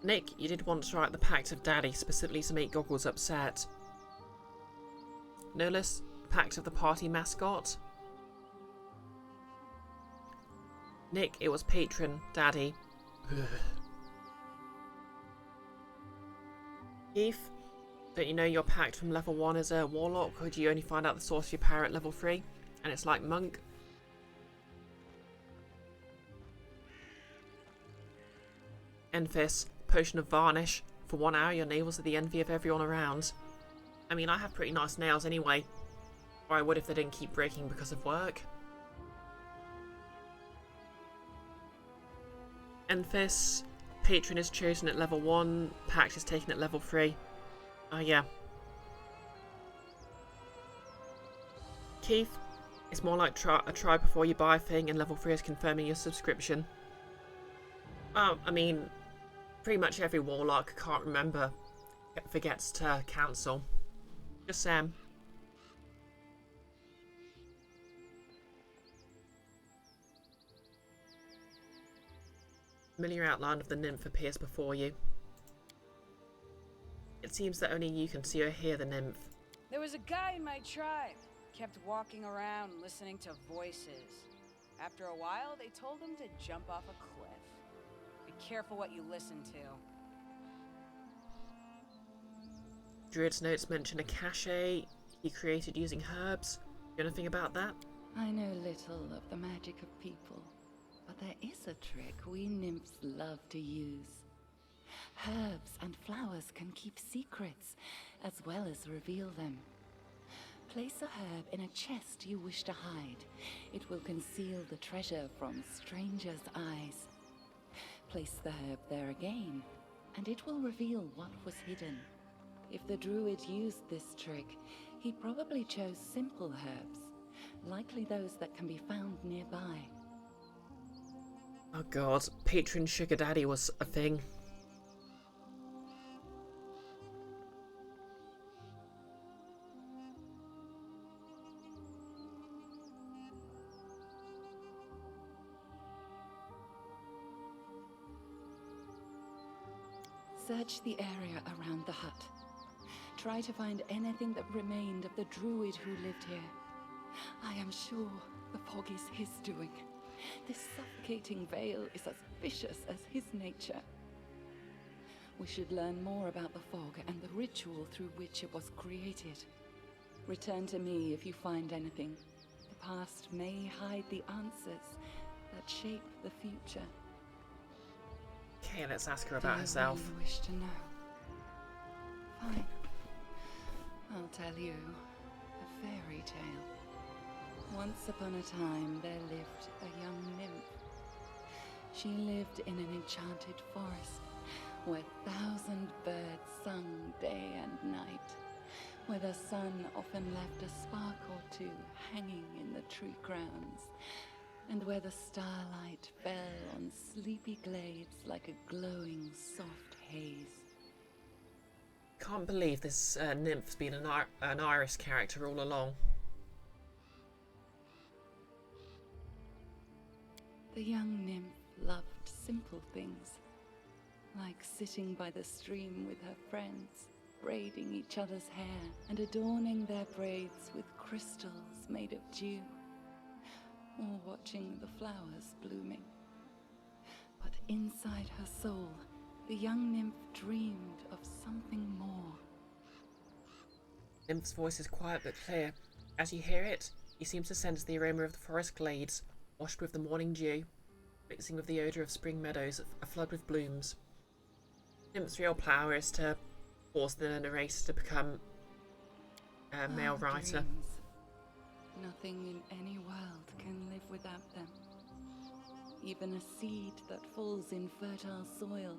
G: Nick, you did once write the Pact of Daddy specifically to make Goggles upset. No less Pact of the Party mascot. Nick, it was Patron Daddy. Keith, don't you know your pact from level 1 as a warlock, or do you only find out the source of your power at level 3? And it's like monk. Enfys, Potion of Varnish. For 1 hour, your nails are the envy of everyone around. I mean, I have pretty nice nails anyway. Or I would if they didn't keep breaking because of work. Enfys, Patron is chosen at level 1, Pact is taken at level 3. Oh yeah. Keith, it's more like a try before you buy thing, and level 3 is confirming your subscription. Oh, I mean, pretty much every warlock, can't remember, forgets to cancel. Just Sam. Familiar outline of the nymph appears before you. It seems that only you can see or hear the nymph.
F: There was a guy in my tribe. Kept walking around listening to voices. After a while, they told him to jump off a cliff. Be careful what you listen to.
G: Druid's notes mention a cache he created using herbs. You know anything about that?
E: I know little of the magic of people, but there is a trick we nymphs love to use. Herbs and flowers can keep secrets, as well as reveal them. Place a herb in a chest you wish to hide. It will conceal the treasure from strangers' eyes. Place the herb there again, and it will reveal what was hidden. If the druid used this trick, he probably chose simple herbs. likely those that can be found nearby.
A: Oh god, patron sugar daddy was a thing.
E: Search the area around the hut. Try to find anything that remained of the druid who lived here. I am sure the fog is his doing. This suffocating veil is as vicious as his nature. We should learn more about the fog and the ritual through which it was created. Return to me if you find anything. The past may hide the answers that shape the future.
A: Okay, let's ask her about
E: Do
A: herself.
E: you really wish to know? Fine. I'll tell you a fairy tale. Once upon a time, there lived a young nymph. She lived in an enchanted forest, where 1,000 birds sung day and night, where the sun often left a spark or two hanging in the tree crowns, and where the starlight fell on sleepy glades like a glowing soft haze.
A: Can't believe this nymph's been an Iris character all along.
E: The young nymph loved simple things, like sitting by the stream with her friends, braiding each other's hair and adorning their braids with crystals made of dew, or watching the flowers blooming. But inside her soul, the young nymph dreamed of something more.
A: Nymph's voice is quiet but clear. As you hear it, you seem to sense the aroma of the forest glades, washed with the morning dew, mixing with the odour of spring meadows aflood with blooms. Nymph's real power is to force the narrator to become a male writer.
E: Dreams. Nothing in any world can live without them. Even a seed that falls in fertile soil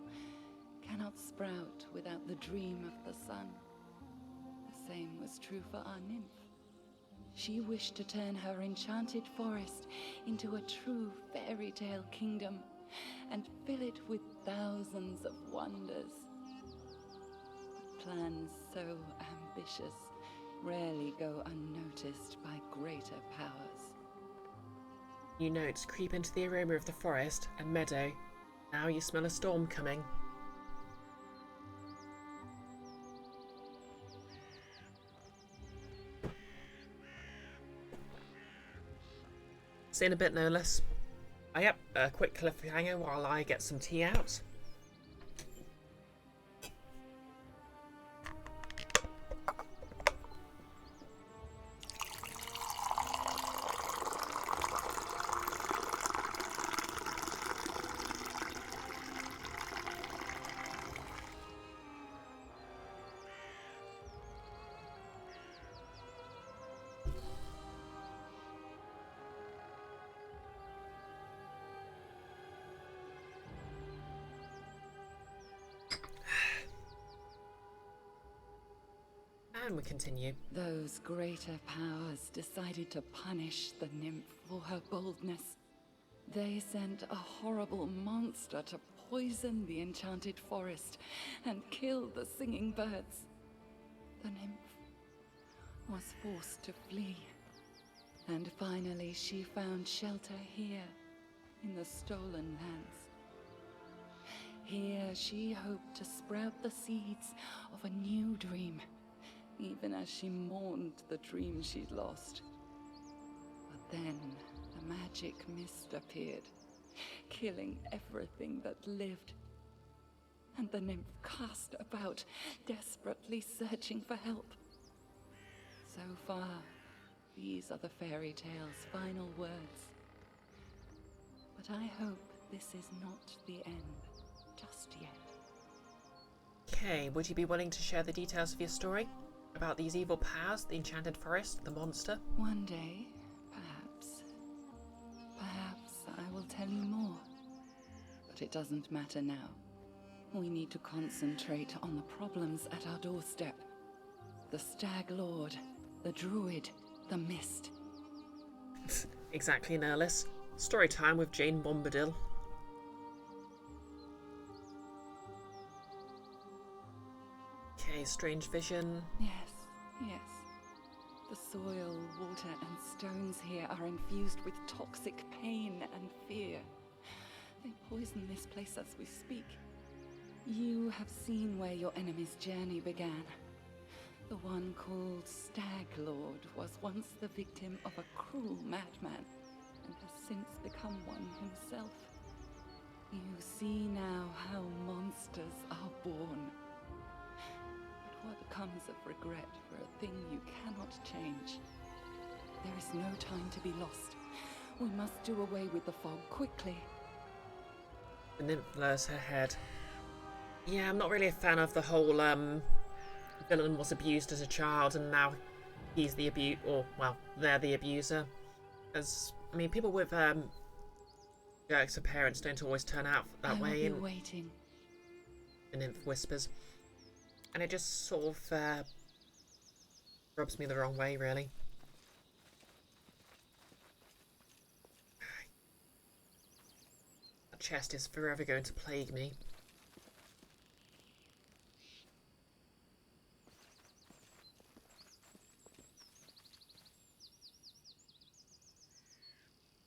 E: cannot sprout without the dream of the sun. The same was true for our nymph. She wished to turn her enchanted forest into a true fairy tale kingdom and fill it with thousands of wonders. Plans so ambitious rarely go unnoticed by greater powers.
A: New notes creep into the aroma of the forest and meadow. Now you smell a storm coming. See you in a bit, no less. Oh, yep, a quick cliffhanger while I get some tea out. And we continue.
E: Those greater powers decided to punish the nymph for her boldness. They sent a horrible monster to poison the enchanted forest and kill the singing birds. The nymph was forced to flee, and finally she found shelter here in the stolen lands. Here she hoped to sprout the seeds of a new dream, even as she mourned the dream she'd lost. But then the magic mist appeared, killing everything that lived. And the nymph cast about, desperately searching for help. So far, these are the fairy tale's final words. But I hope this is not the end just yet.
A: Okay, would you be willing to share the details of your story? About these evil powers, the enchanted forest, the monster?
E: One day, perhaps. Perhaps I will tell you more. But it doesn't matter now. We need to concentrate on the problems at our doorstep. The Stag Lord, the Druid, the Mist.
A: Exactly, Nerlis. Story time with Jane Bombadil. Okay, strange vision.
E: Yes, yes. The soil, water, and stones here are infused with toxic pain and fear. They poison this place as we speak. You have seen where your enemy's journey began. The one called Stag Lord was once the victim of a cruel madman, and has since become one himself. You see now how monsters are born. But what comes of regret for a thing you cannot change? There is no time to be lost. We must do away with the fog quickly.
A: The nymph lowers her head. Yeah, I'm not really a fan of the whole, villain was abused as a child and now he's the they're the abuser. As, I mean, people with, jerks of parents don't always turn out that way.
E: I will be waiting.
A: The nymph whispers. And it just sort of, rubs me the wrong way, really. That chest is forever going to plague me.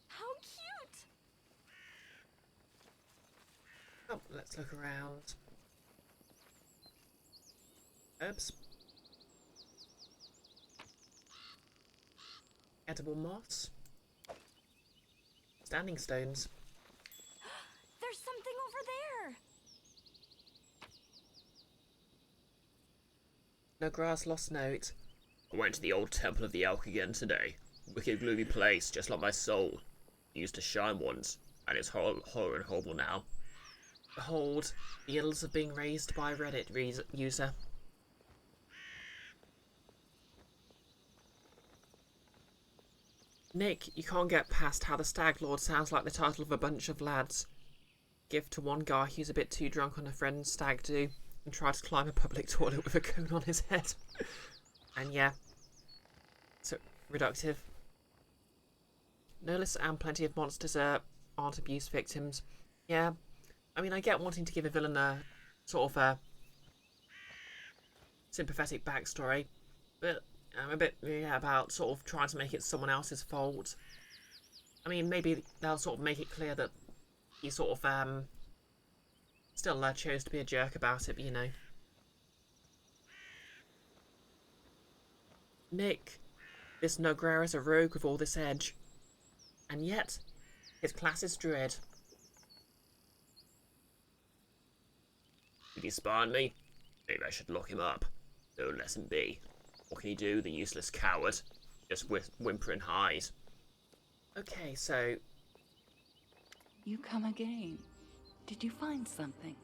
C: How cute!
A: Oh, let's look around. Herbs. Edible moss. Standing stones.
C: There's something over there!
A: No grass, lost note.
G: I went to the old Temple of the Elk again today. Wicked gloomy place, just like my soul. It used to shine once, and it's hollow and horrible now.
A: Behold, the ills of being raised by a Reddit user. Nick, you can't get past how the Stag Lord sounds like the title of a bunch of lads. Give to one guy who's a bit too drunk on a friend's stag do, and try to climb a public toilet with a cone on his head. And yeah, so reductive. Nerlis and plenty of monsters aren't abuse victims. Yeah, I mean, I get wanting to give a villain a sort of a sympathetic backstory, but I'm a bit about sort of trying to make it someone else's fault. I mean, maybe they'll sort of make it clear that he sort of still chose to be a jerk about it, but you know. Nick, this Noguera is a rogue with all this edge, and yet his class is Druid.
G: Did he spy on me? Maybe I should lock him up. Don't let him be. What can he do, the useless coward? Just whimper and hide.
A: Okay, so
E: You come again. Did you find something?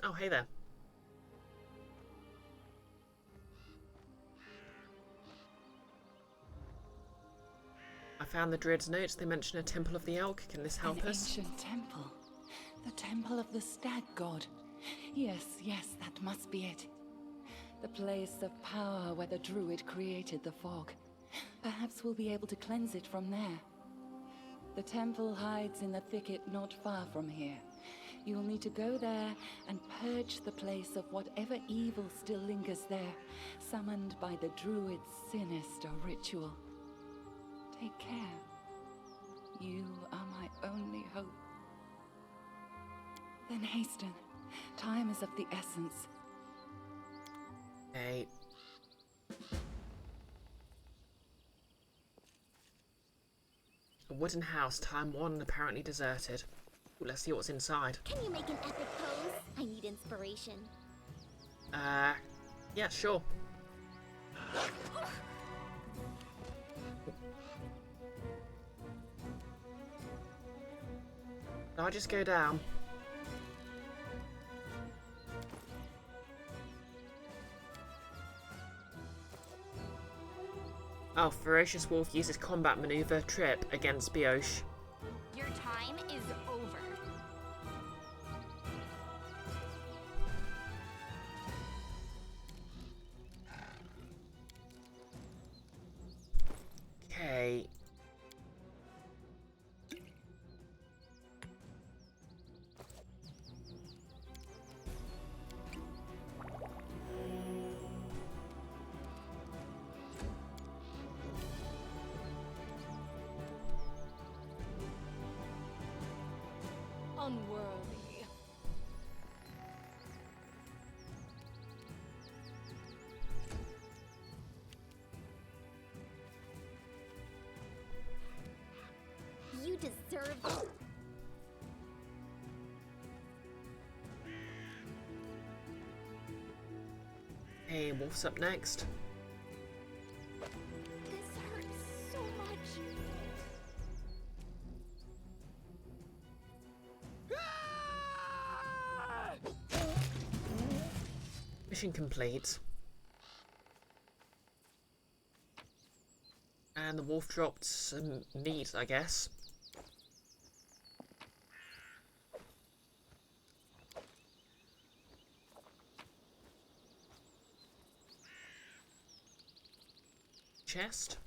A: oh, hey there. I found the Druid's notes. They mention a Temple of the Elk. Can this help
E: An
A: us?
E: ancient temple. The temple of the stag god. Yes, that must be it. The place of power where the druid created the fog. Perhaps we'll be able to cleanse it from there. The temple hides in the thicket not far from here. You'll need to go there and purge the place of whatever evil still lingers there, summoned by the druid's sinister ritual. Take care. You are my only hope. Then hasten. Time is of the essence.
A: Okay. A wooden house, time 1, apparently deserted. Ooh, let's see what's inside.
C: Can you make an epic pose? I need inspiration.
A: Yeah, sure. Can I just go down? Oh, Ferocious Wolf uses combat maneuver trip against Brioche.
C: Your time is over.
A: Okay.
D: unworthy.
C: You deserve it.
A: Hey, Wolf's up next.
C: This hurts so much.
A: Mission complete. And the wolf dropped some meat, I guess. Chest.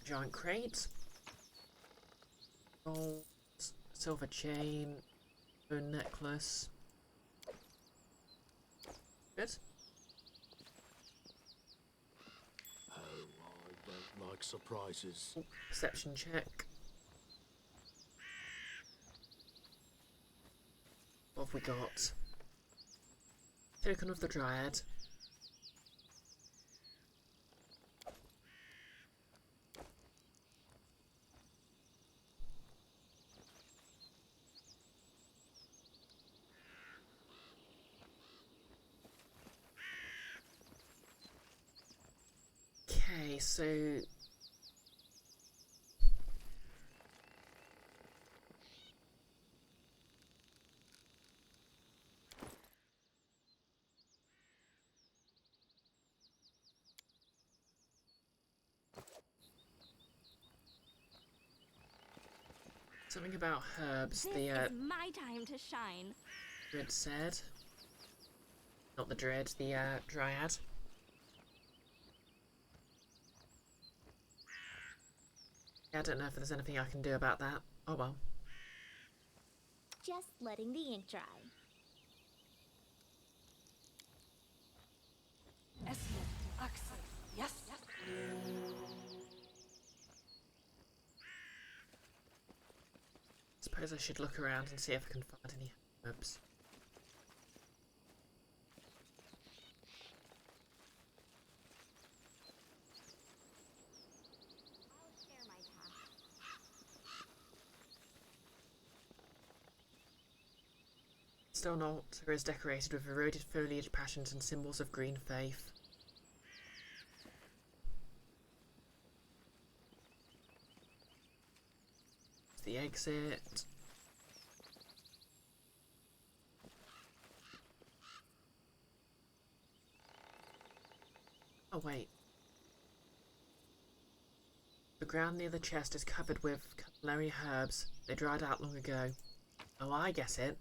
A: Giant crate. Gold, silver chain, bone necklace. Good.
B: Oh, I don't like surprises.
A: Perception check. What have we got? Token of the Dryad. Okay, so something about herbs.
C: This
A: The
C: is my time to shine.
A: Druid said, not the Druid, the Dryad. Yeah, I don't know if there's anything I can do about that. Oh well.
C: Just letting the ink dry.
D: Yes.
A: Suppose I should look around and see if I can find any herbs.
C: I'll share my task.
A: Stone altar is decorated with eroded foliage, passions, and symbols of green faith. The exit. Oh wait. The ground near the chest is covered with culinary herbs. They dried out long ago. Oh, I guess it.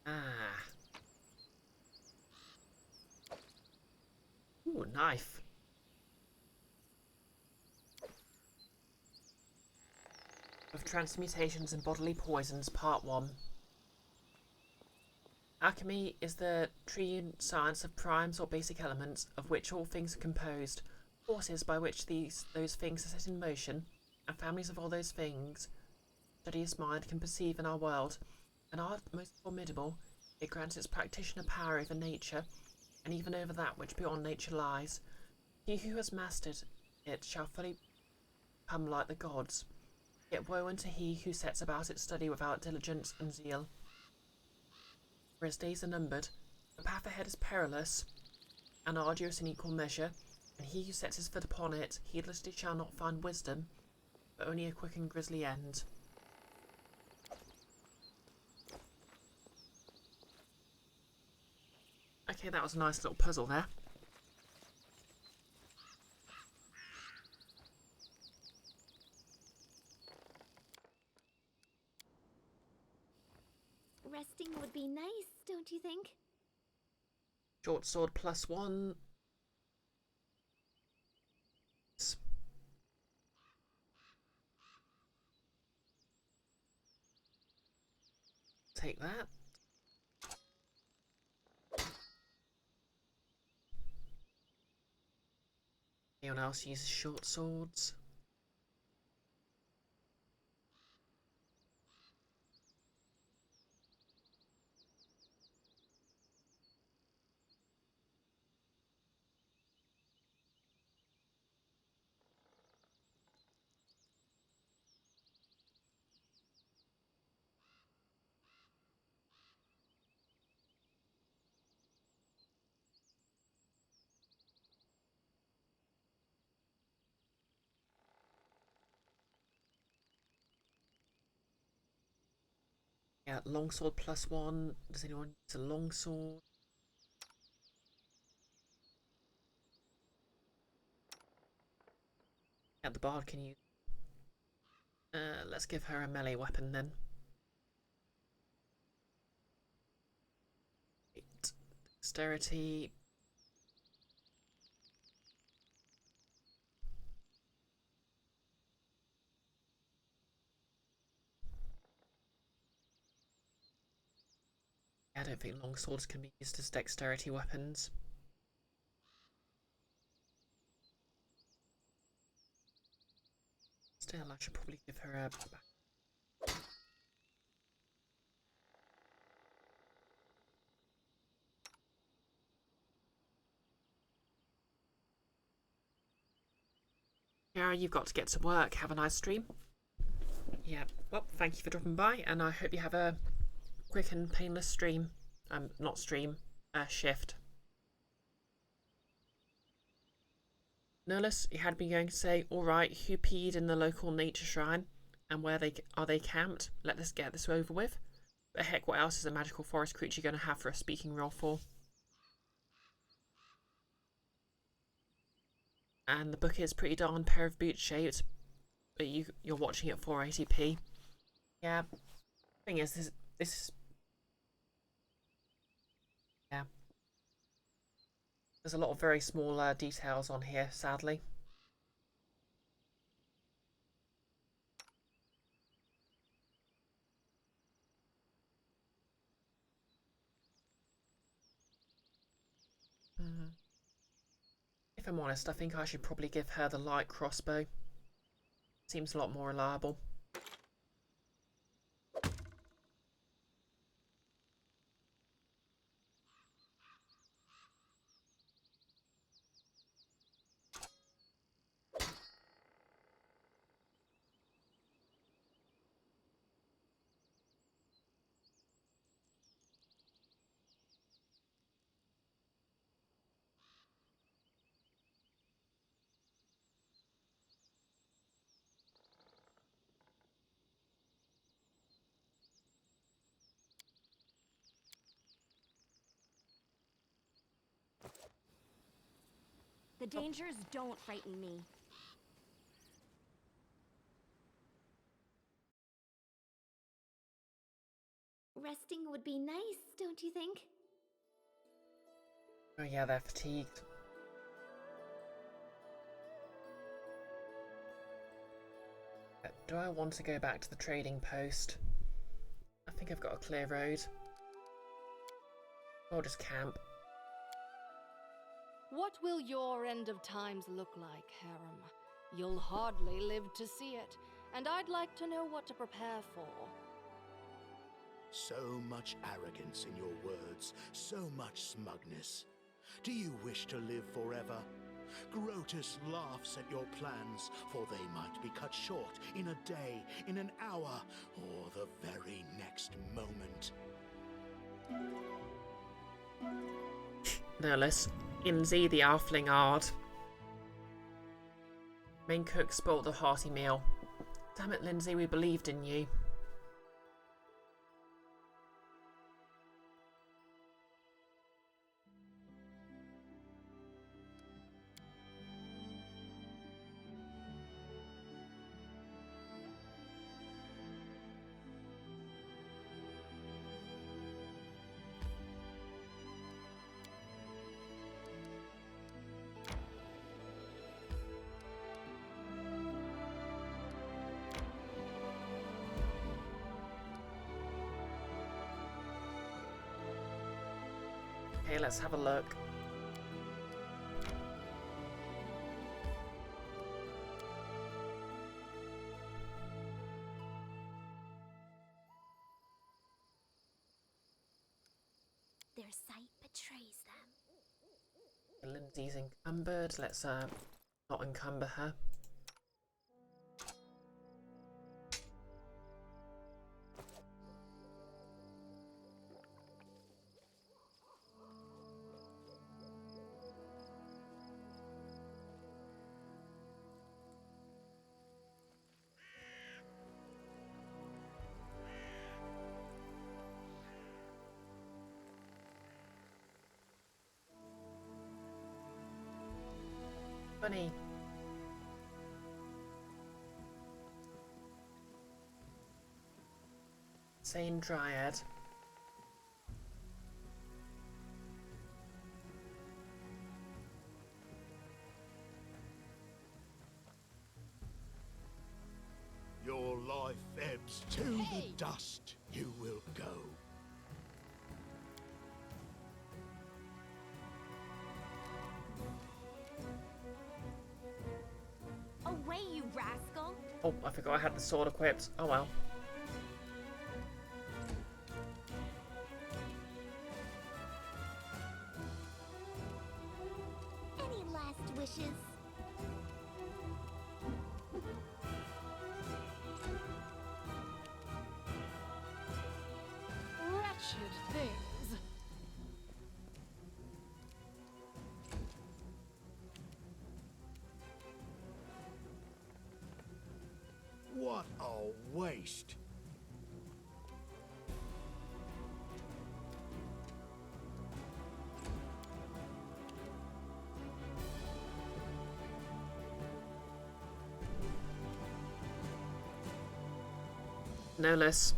A: Ah. Ooh, knife. Of Transmutations and Bodily Poisons, Part 1. Alchemy is the triune science of primes or basic elements, of which all things are composed, forces by which those things are set in motion, and families of all those things studious mind can perceive in our world. An art most formidable, it grants its practitioner power over nature, and even over that which beyond nature lies. He who has mastered it shall fully become like the gods. Yet woe unto he who sets about its study without diligence and zeal. For his days are numbered. The path ahead is perilous and arduous in equal measure, and he who sets his foot upon it heedlessly shall not find wisdom, but only a quick and grisly end. Okay, that was a nice little puzzle there.
C: Resting would be nice, don't you think?
A: Short sword +1. Take that. Anyone else uses short swords? Yeah, longsword +1. Does anyone use a longsword? Yeah, the bard can use. Let's give her a melee weapon then. Dexterity. I don't think longswords can be used as dexterity weapons. Still, I should probably give her a... Yeah, you've got to get to work. Have a nice stream. Yeah, well, thank you for dropping by, and I hope you have a quick and painless stream. Not stream, shift. Nullis, you had me going to say, alright, who peed in the local nature shrine? And where are they camped? Let us get this over with. But heck, what else is a magical forest creature going to have for a speaking role for? And the book is pretty darn pair of boots shaped, but you're watching it 480p. Yeah, thing is, this is... Yeah. There's a lot of very small details on here, sadly. If I'm honest, I think I should probably give her the light crossbow. Seems a lot more reliable.
C: The dangers don't frighten me. Resting would be nice, don't you think?
A: Oh yeah, they're fatigued. Do I want to go back to the trading post? I think I've got a clear road. I'll just camp.
D: What will your end of times look like, Harem? You'll hardly live to see it, and I'd like to know what to prepare for.
B: So much arrogance in your words, so much smugness. Do you wish to live forever? Grotus laughs at your plans, for they might be cut short in a day, in an hour, or the very next moment.
A: No less. Lindsay, the Alfling Ard. Main cook spoilt the hearty meal. Damn it, Lindsay, we believed in you. Okay, let's have a look.
C: Their sight betrays them.
A: Lindsay's encumbered. Let's not encumber her. Bunny. Insane Dryad.
B: Your life ebbs to the dust. You will go.
C: Away, you rascal!
A: Oh, I forgot I had the sword equipped. Oh well.
C: Any last wishes?
D: Wretched things.
B: What a waste.
A: No less.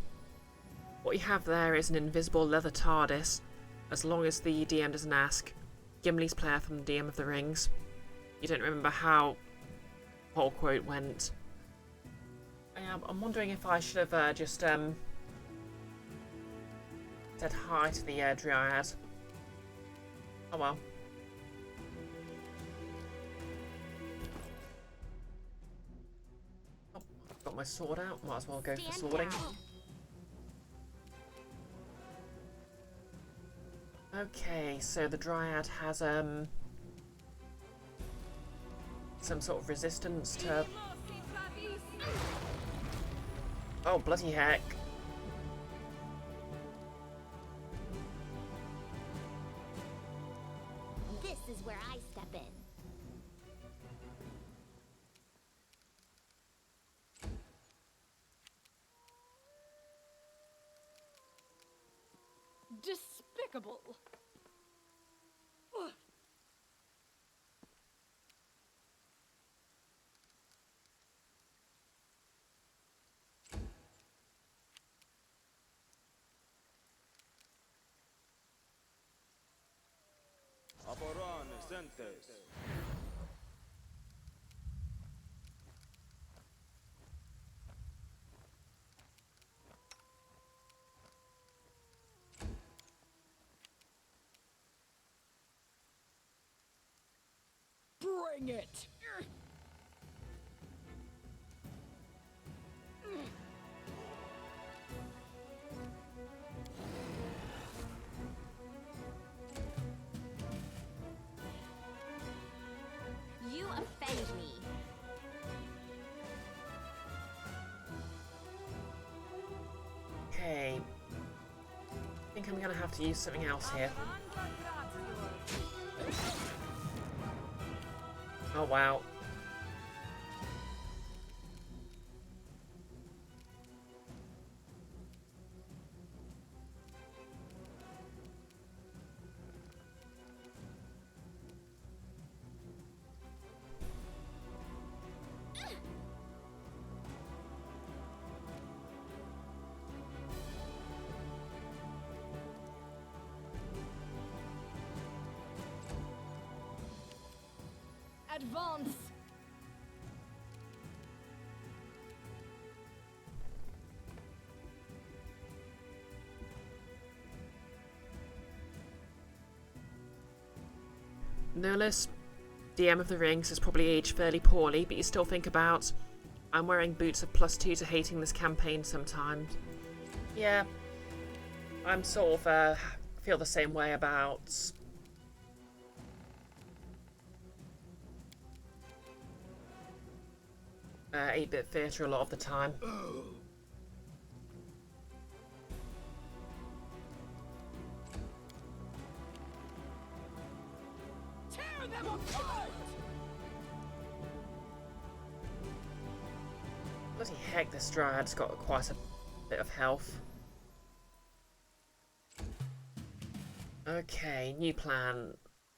A: What you have there is an invisible leather TARDIS, as long as the DM doesn't ask. Gimli's player from the DM of the Rings. You don't remember how whole quote went. I'm wondering if I should have just said hi to the Dryad. Oh well. Oh, got my sword out. Might as well go for swording. Okay, so the Dryad has some sort of resistance to. Oh, bloody heck.
C: This is where I step in.
D: Despicable. Ugh. Bring it!
C: You offend me.
A: Okay. I think think I'm gonna have to use something else here. Oh wow.
D: Advance!
A: Nolus, DM of the Rings, has probably aged fairly poorly, but you still think about, I'm wearing boots of +2 to hating this campaign sometimes. Yeah, I'm sort of, feel the same way about 8-bit theatre a lot of the time.
F: Tear them apart!
A: Bloody heck, this Dryad's got quite a bit of health. Okay, new plan.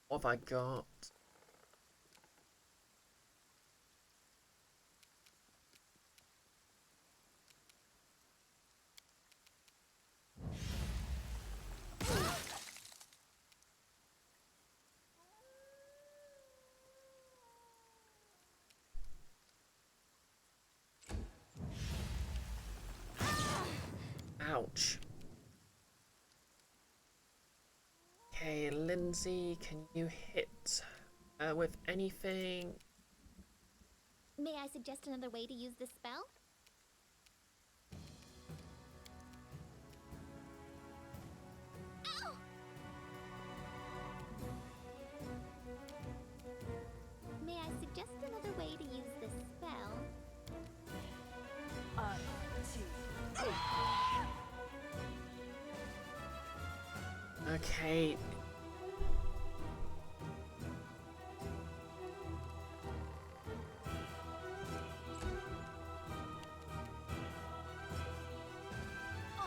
A: What have I got? Ouch. Okay, Lindsay, can you hit with anything?
C: May I suggest another way to use this spell? Ow! May I suggest another way to use this spell?
A: Okay.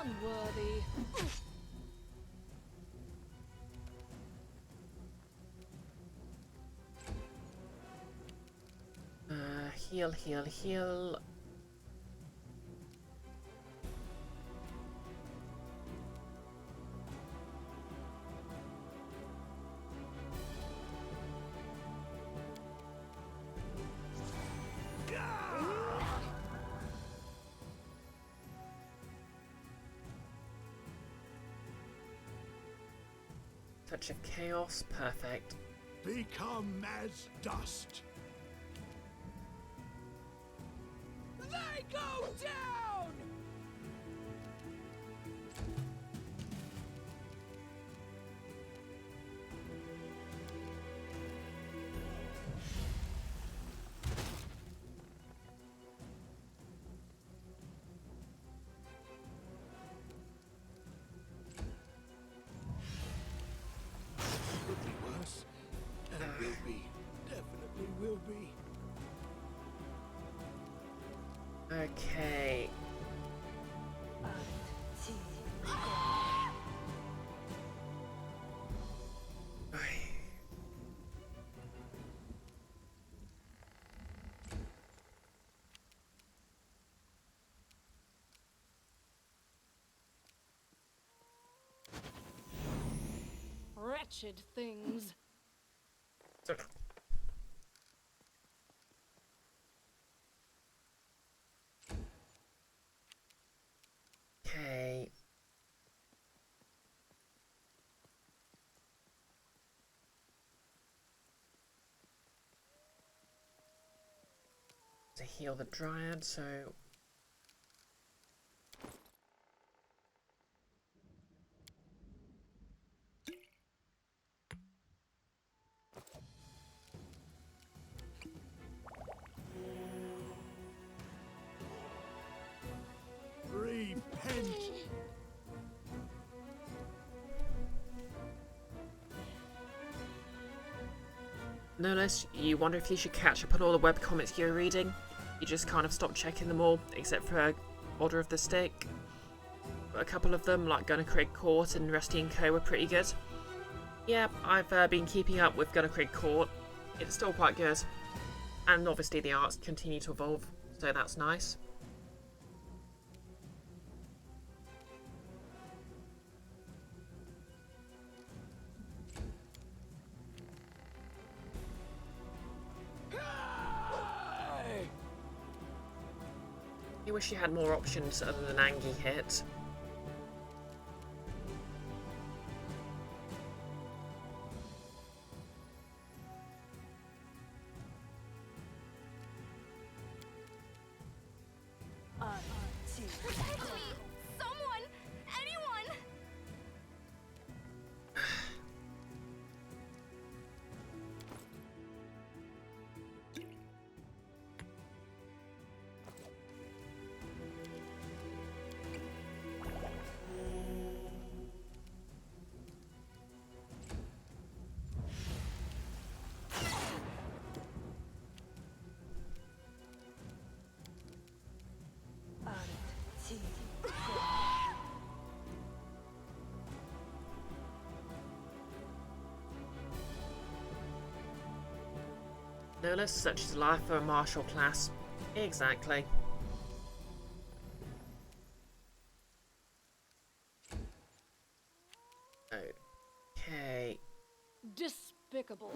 D: Unworthy.
A: Heal, heal, heal. Touch of chaos, perfect.
B: Become as dust.
F: They go down!
B: Could be worse. And it will be. Definitely will be.
A: Okay.
D: Wretched things.
A: Okay. To heal the Dryad, so
B: Repent.
A: No less, you wonder if you should catch up on all the webcomics you were reading? You just kind of stopped checking them all, except for Order of the Stick. But a couple of them, like Gunner Craig Court and Rusty & Co, were pretty good. Yeah, I've been keeping up with Gunner Craig Court. It's still quite good. And obviously the arts continue to evolve, so that's nice. You wish you had more options other than Angie hit.
C: Protect me! Someone! Anyone!
A: No less, such is life for a martial class. Exactly. Okay.
D: Despicable.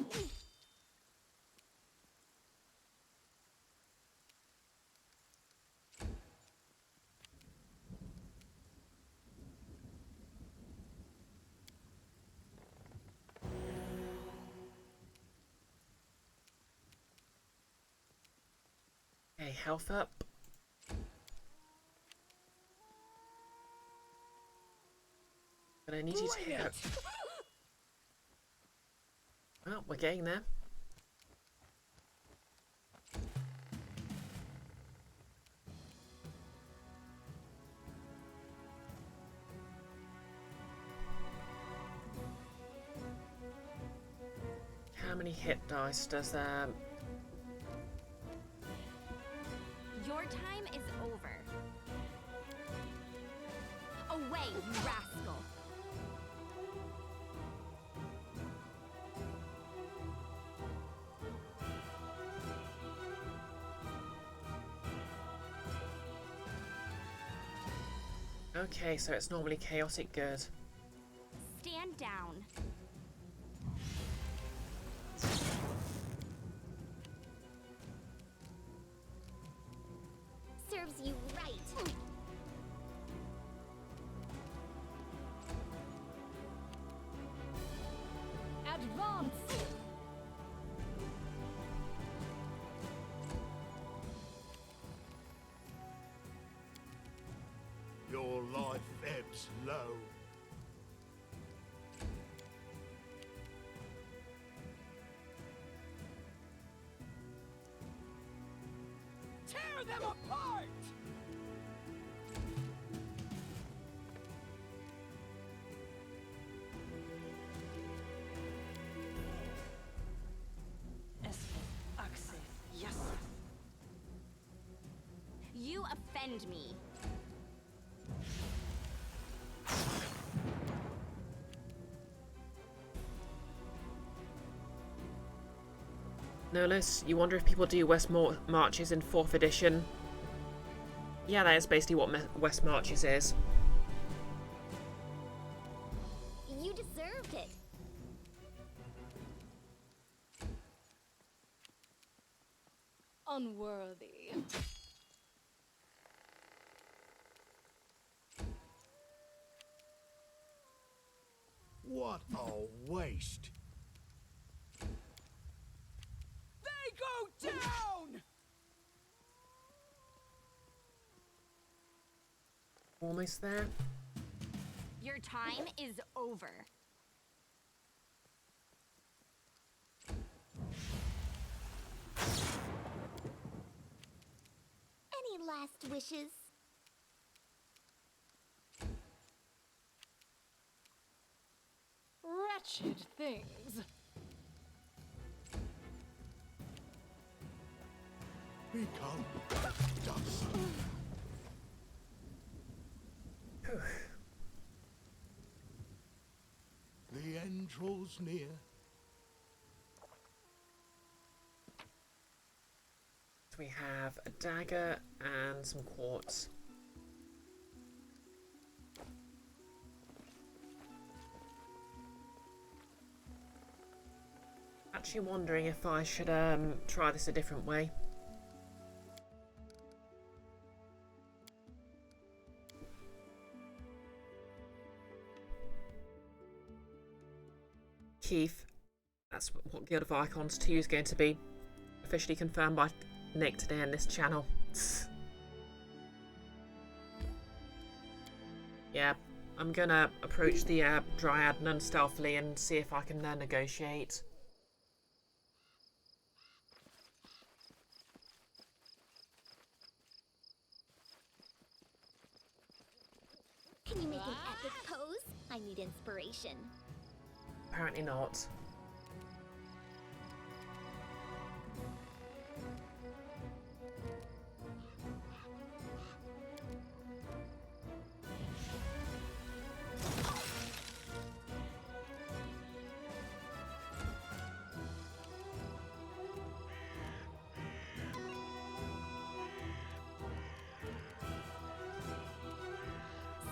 A: Okay, health up. But I need you to hit up. Well, we're getting there. How many hit dice does
C: Your time is over. Away, you rascal!
A: Okay, so it's normally chaotic good.
C: Stand down. Serves you right.
D: Advance!
B: Your life ebbs low.
F: Tear them apart!
C: You offend me.
A: No less, you wonder if people do West Marches in 4th edition. Yeah, that is basically what West Marches is.
C: You deserved it.
D: Unworthy.
B: What a waste.
F: They go down!
A: Almost there.
C: Your time is over. Any last wishes?
D: Wretched things.
B: become dust. The end draws near.
A: We have a dagger and some quartz. Actually wondering if I should try this a different way. Keith, that's what Guild of Icons 2 is going to be. Officially confirmed by Nick today on this channel. Yeah, I'm gonna approach the Dryad nun stealthily and see if I can negotiate.
C: Can you make an epic pose? I need inspiration.
A: Apparently not.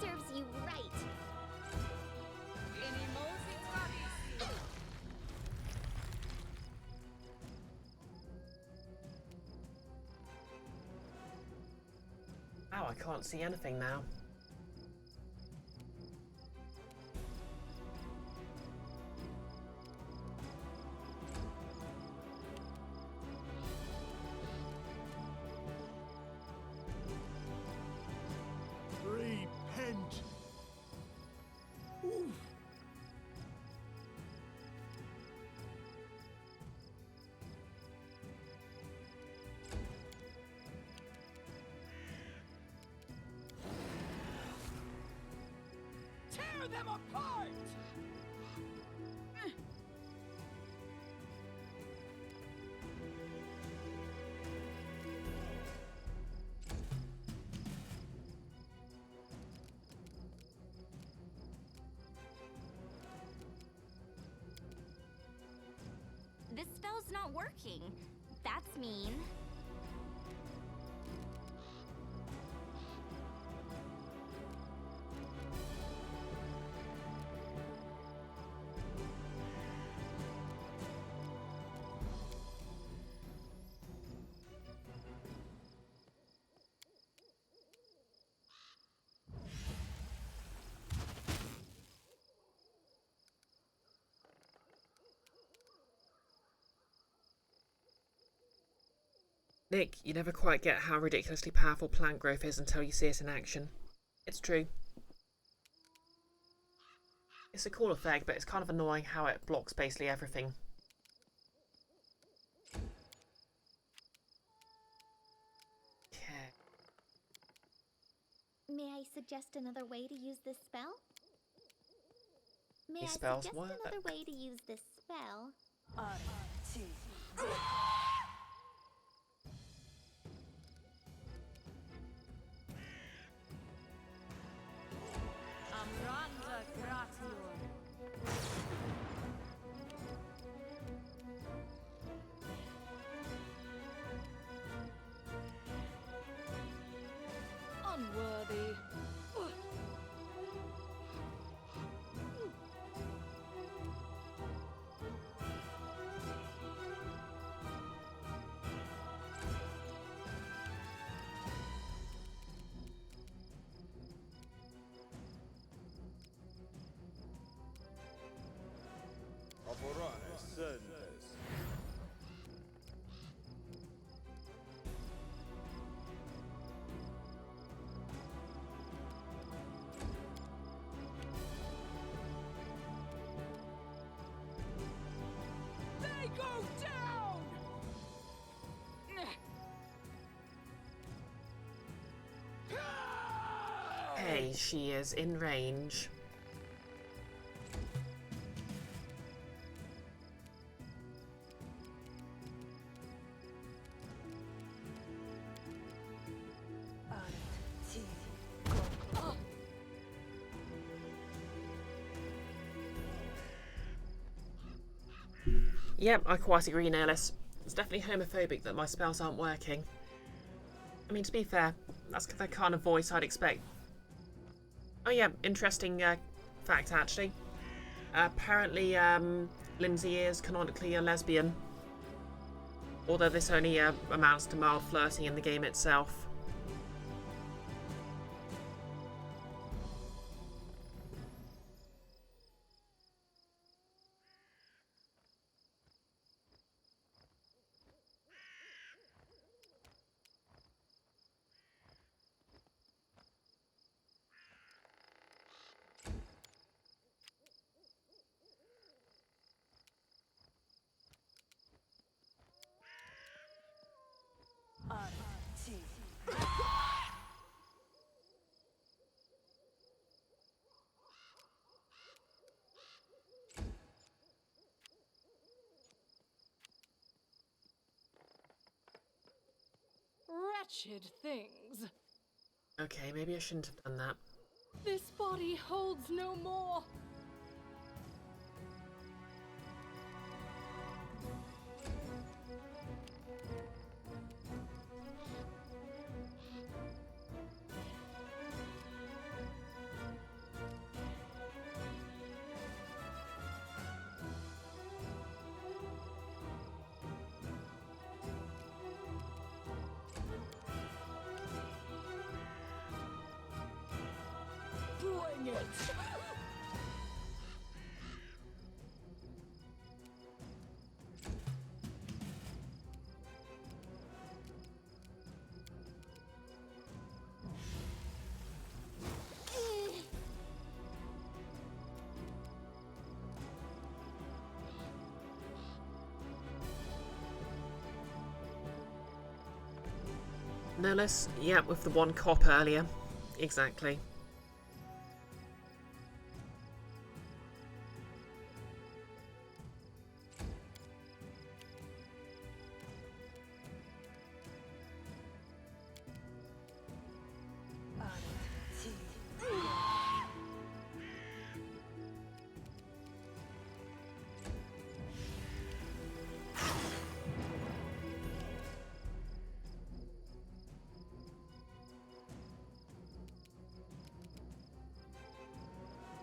C: Serves you right.
A: Ow, I can't see anything now.
B: Repent. Oof.
F: Tear them apart!
C: This spell's not working. That's mean.
A: Nick, you never quite get how ridiculously powerful plant growth is until you see it in action. It's true. It's a cool effect, but it's kind of annoying how it blocks basically everything. Okay.
C: May I suggest another way to use this spell? May
A: These
C: I
A: spells
C: suggest
A: work.
C: another way to use this spell?
F: Amranda Gratior.
D: Unworthy.
F: They go down!
A: Hey, she is in range. Yep, I quite agree, Nihilus. It's definitely homophobic that my spells aren't working. I mean, to be fair, that's the kind of voice I'd expect. Oh yeah, interesting fact, actually. Apparently, Lindsay is canonically a lesbian. Although this only amounts to mild flirting in the game itself.
D: Wretched things.
A: Okay, maybe I shouldn't have done that.
D: This body holds no more. Bring it!
A: Nihilus? Yep, with the one cop earlier. Exactly.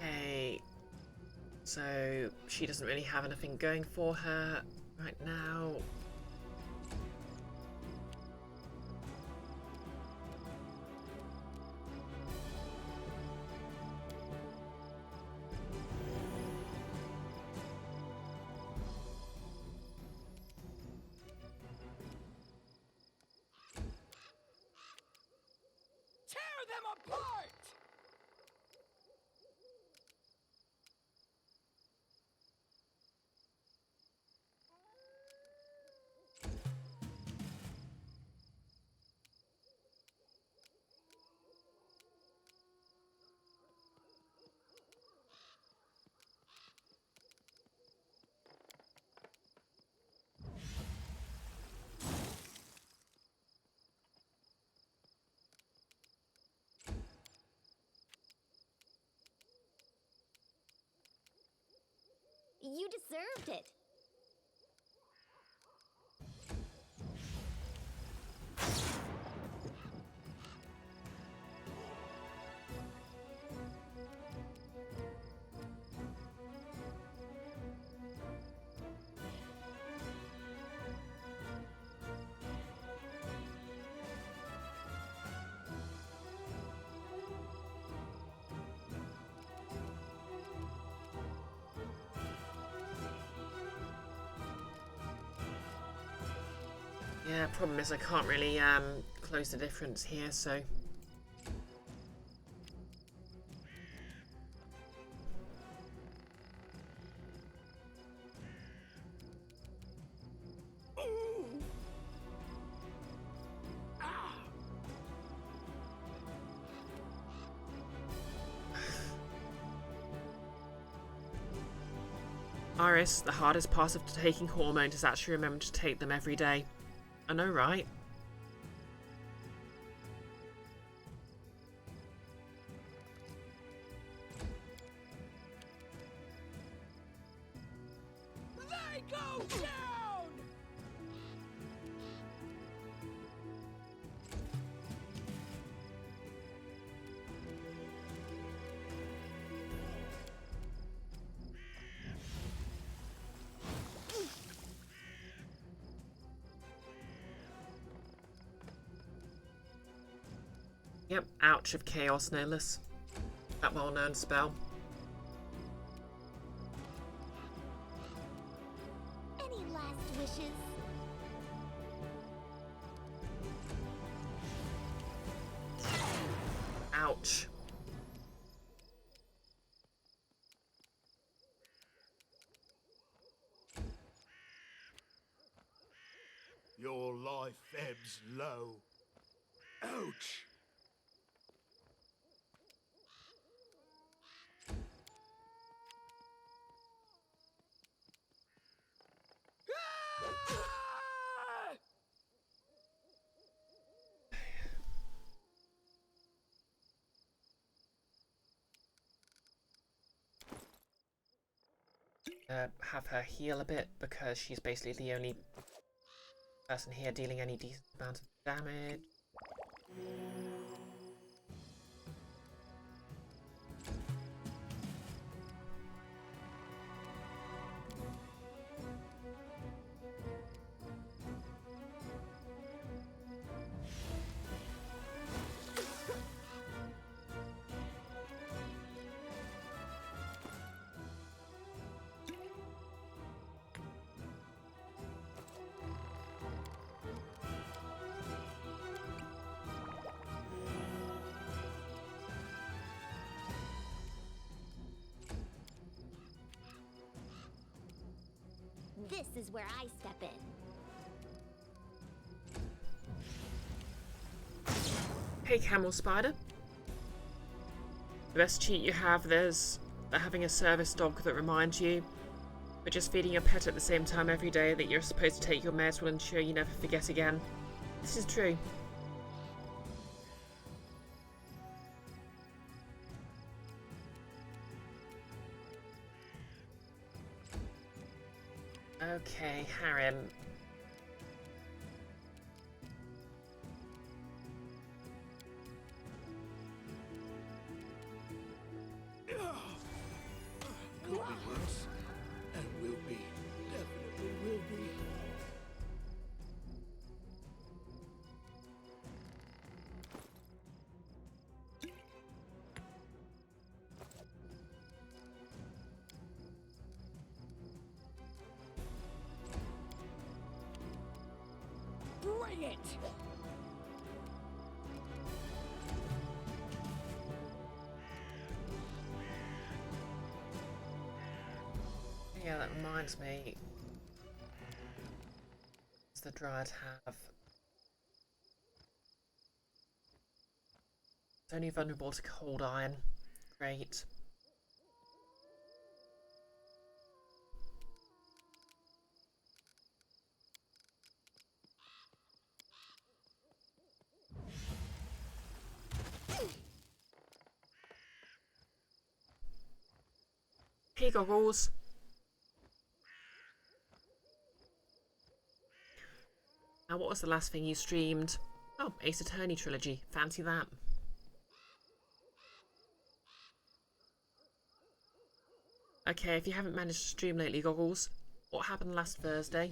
A: Okay. So, she doesn't really have anything going for her right now.
F: Tear them apart!
C: You deserved it.
A: Yeah, problem is I can't really close the difference here, so... Iris, the hardest part of taking hormones is actually remembering to take them every day. I know, right?
F: They Go down!
A: Yep, ouch of chaos, no less. That well-known spell.
C: Any last wishes?
A: Ouch.
B: Your life ebbs low. Ouch!
A: Have her heal a bit because she's basically the only person here dealing any decent amount of damage.
C: This is where I step in.
A: Hey, Camel Spider. The best cheat you have, there's having a service dog that reminds you, but just feeding your pet at the same time every day that you're supposed to take your meds will ensure you never forget again. This is true. Okay, Harem.
B: Could be worse. And will be. Definitely will be.
F: Bring it!
A: Yeah, that reminds me. Does the Dryad have? It's only vulnerable to cold iron. Great. Hey, Goggles. Now, what was the last thing you streamed? Oh, Ace Attorney trilogy. Fancy that. Okay, if you haven't managed to stream lately, Goggles, what happened last Thursday?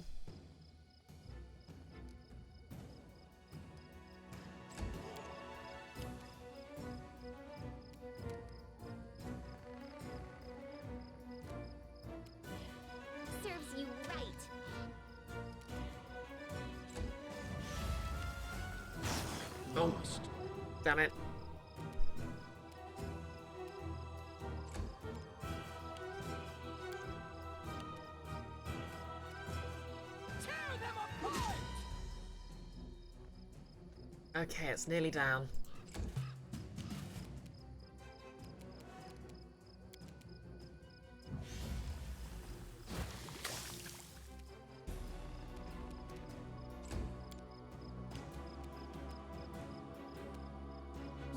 C: Serves you right.
A: Oh, damn it.
F: Tear them apart!
A: Okay, it's nearly down.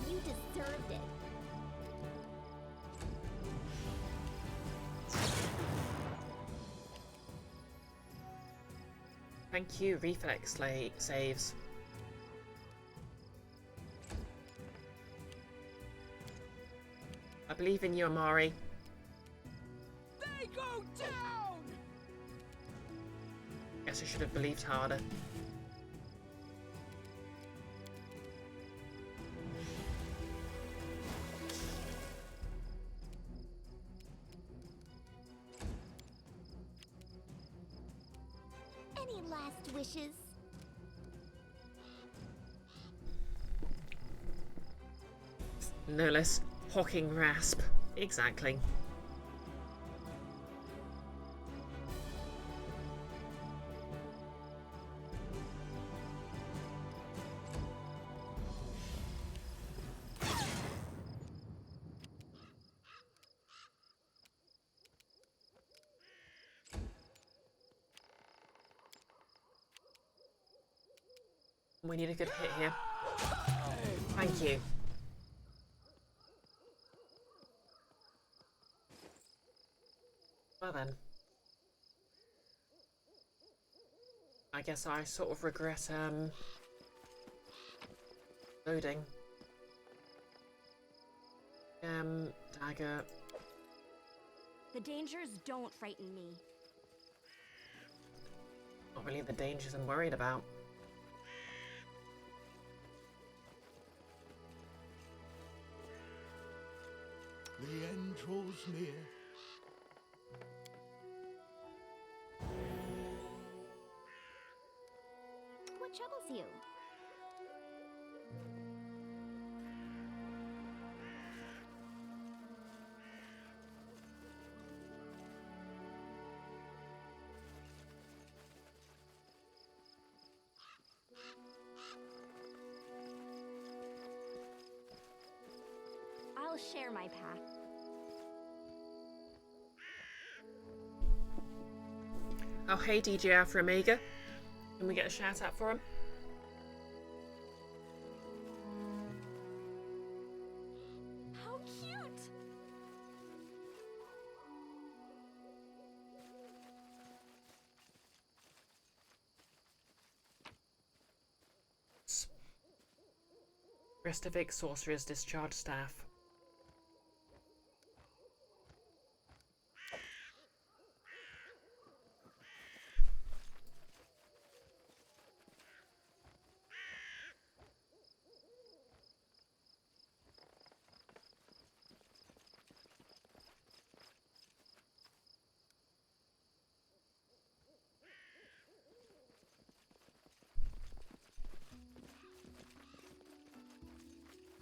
C: You deserved it.
A: Thank you, reflex saves. I believe in you, Amari.
F: They go down!
A: Guess I should have believed harder.
C: Any last wishes?
A: No less hawking rasp. Exactly. We need a good hit here. Thank you. Well then. I guess I sort of regret, loading. Dagger.
C: The dangers don't frighten me.
A: Not really the dangers I'm worried about.
B: The end draws near.
C: What troubles you? I'll share my path.
A: Oh, hey, DJ Alpha Omega. Can we get a shout out for him?
C: How cute!
A: Restovic Sorcerer's Discharge Staff.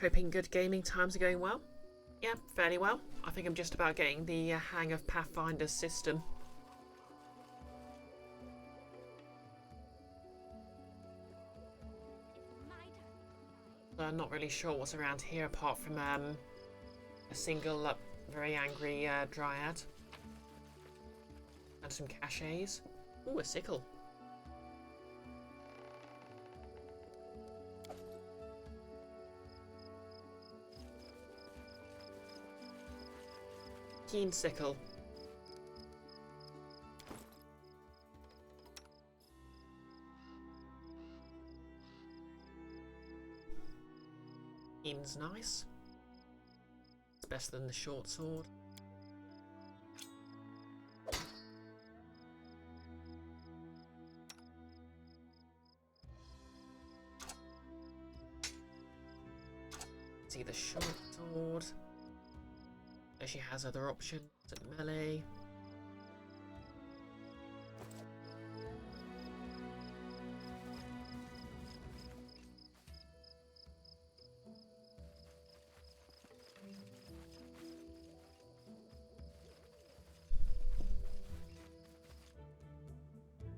A: Hoping good gaming times are going well. Yeah, fairly well. I think I'm just about getting the hang of Pathfinder's system. I'm not really sure what's around here apart from a single very angry dryad. And some cachets. Ooh, a sickle. Keen sickle. Keen's nice. It's better than the short sword. See the short sword. So she has other options at melee.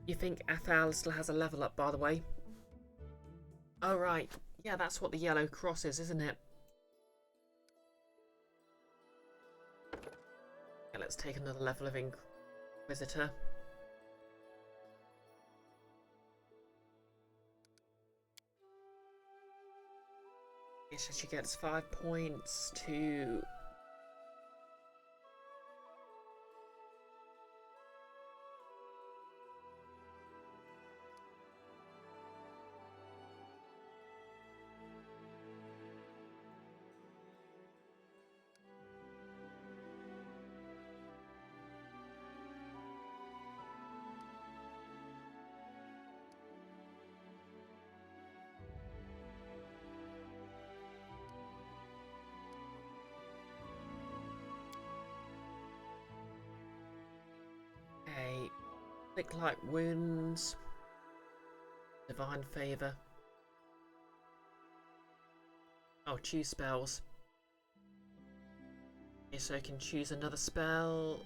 A: You think Athal still has a level up, by the way? Oh right, yeah, that's what the yellow cross is, isn't it? Yeah, let's take another level of Inquisitor. So she gets 5 points to...
G: Thick like wounds. Divine favor. Oh, choose spells. Okay, so I can choose another spell.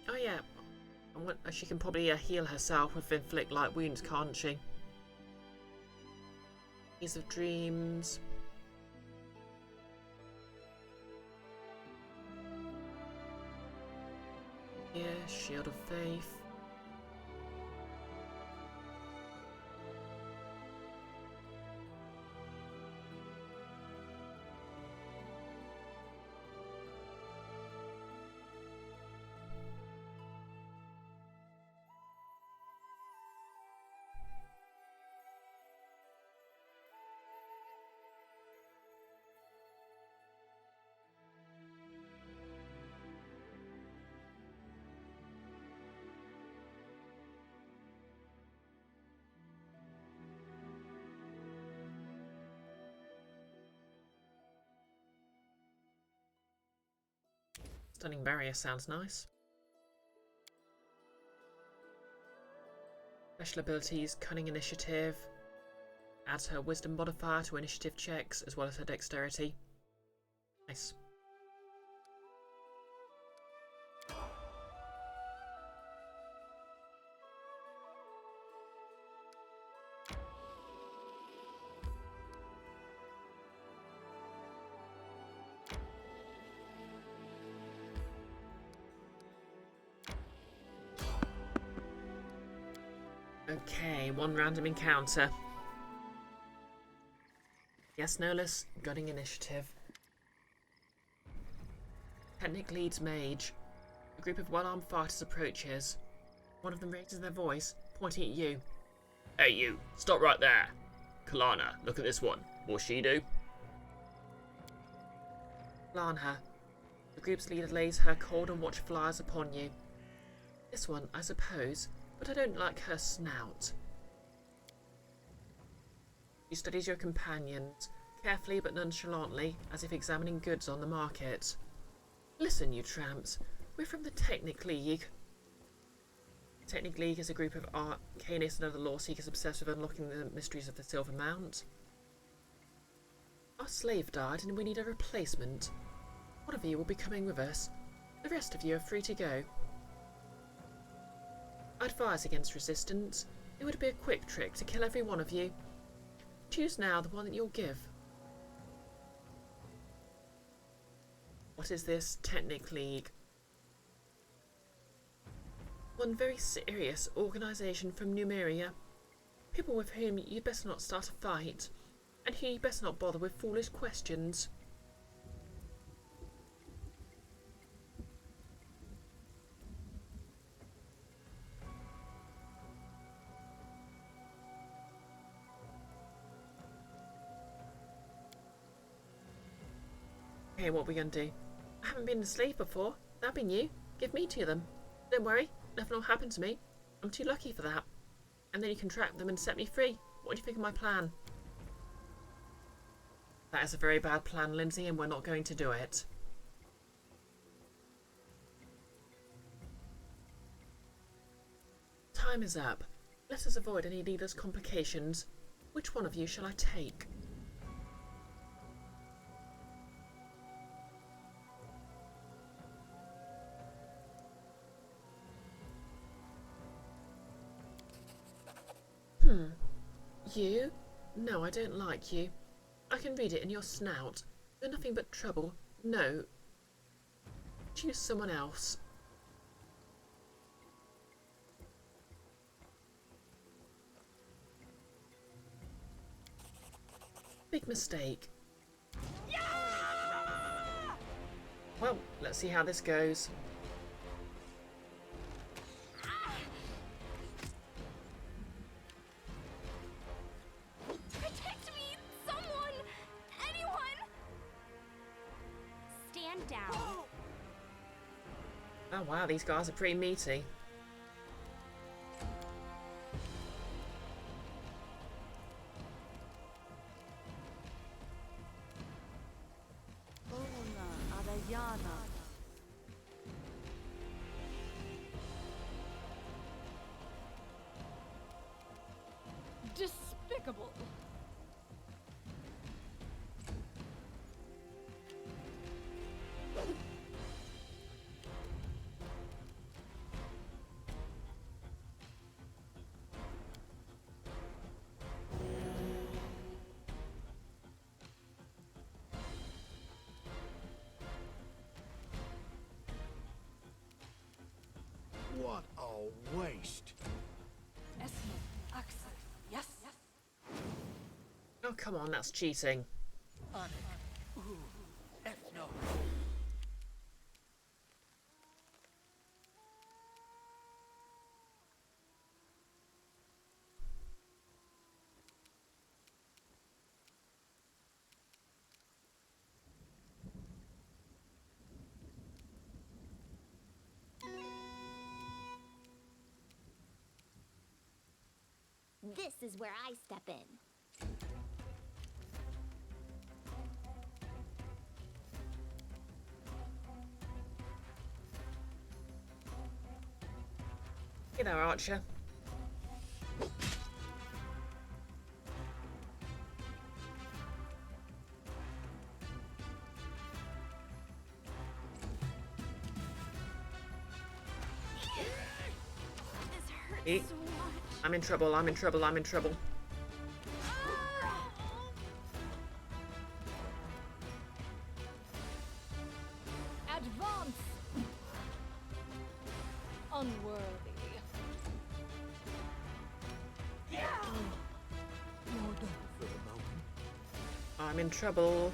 G: Oh yeah, she can probably heal herself with inflict light wounds, can't she? Ease of Dreams. Yeah, Shield of Faith. Stunning Barrier sounds nice. Special abilities, Cunning Initiative. Adds her Wisdom modifier to initiative checks as well as her Dexterity. Nice. Okay, one random encounter. Yes, no less, Gunning Initiative. Technic leads Mage. A group of well-armed fighters approaches. One of them raises their voice, pointing at you. Hey you, stop right there. Kalana, look at this one. What'll she do? Lanha. The group's leader lays her cold and watchful eyes upon you. This one, I suppose, but I don't like her snout. She studies your companions, carefully but nonchalantly, as if examining goods on the market. Listen, you tramps, we're from the Technic League. The Technic League is a group of arcanists and other law seekers obsessed with unlocking the mysteries of the Silver Mount. Our slave died and we need a replacement. One of you will be coming with us. The rest of you are free to go. I advise against resistance. It would be a quick trick to kill every one of you. Choose now the one that you'll give. What is this Technic League? One very serious organisation from Numeria. People with whom you'd better not start a fight, and who you'd better not bother with foolish questions. Okay, what are we gonna do? I haven't been a slave before. That'd be new. Give me to them. Don't worry, nothing will happen to me. I'm too lucky for that. And then you can trap them and set me free. What do you think of my plan? That is a very bad plan, Lindsay, and we're not going to do it. Time is up. Let us avoid any needless complications. Which one of you shall I take? You? No, I don't like you. I can read it in your snout. You're nothing but trouble. No. Choose someone else. Big mistake. Yeah! Well, let's see how this goes.
C: Protect me! Someone! Anyone! Stand down.
G: Oh wow, these guys are pretty meaty.
B: What a waste.
F: Yes.
G: Oh, come on, that's cheating.
C: This is where I step in.
G: You know, Archer.
C: This hurts
G: Eat.
C: so much.
G: I'm in trouble, I'm in trouble, I'm in trouble.
D: Advance! Unworthy.
G: I'm in trouble.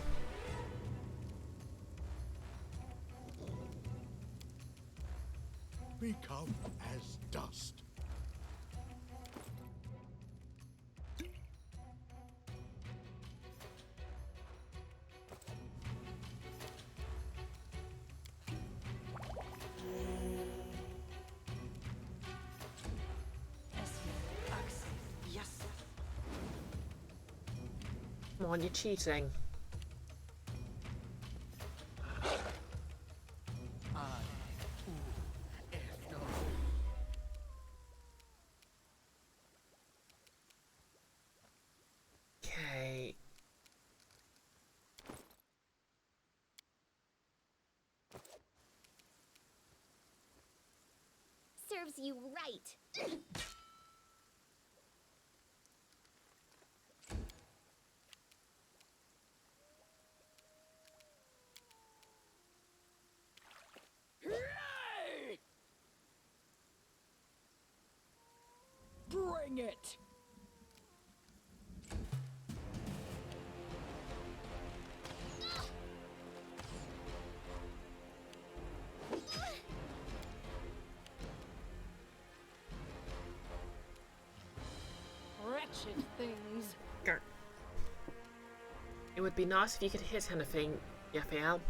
B: Become as dust.
F: Yes.
G: Come on, you're cheating. Okay.
C: Serves you right.
F: Bring it!
D: Wretched things.
G: Grr. It would be nice if you could hit anything, Raphael.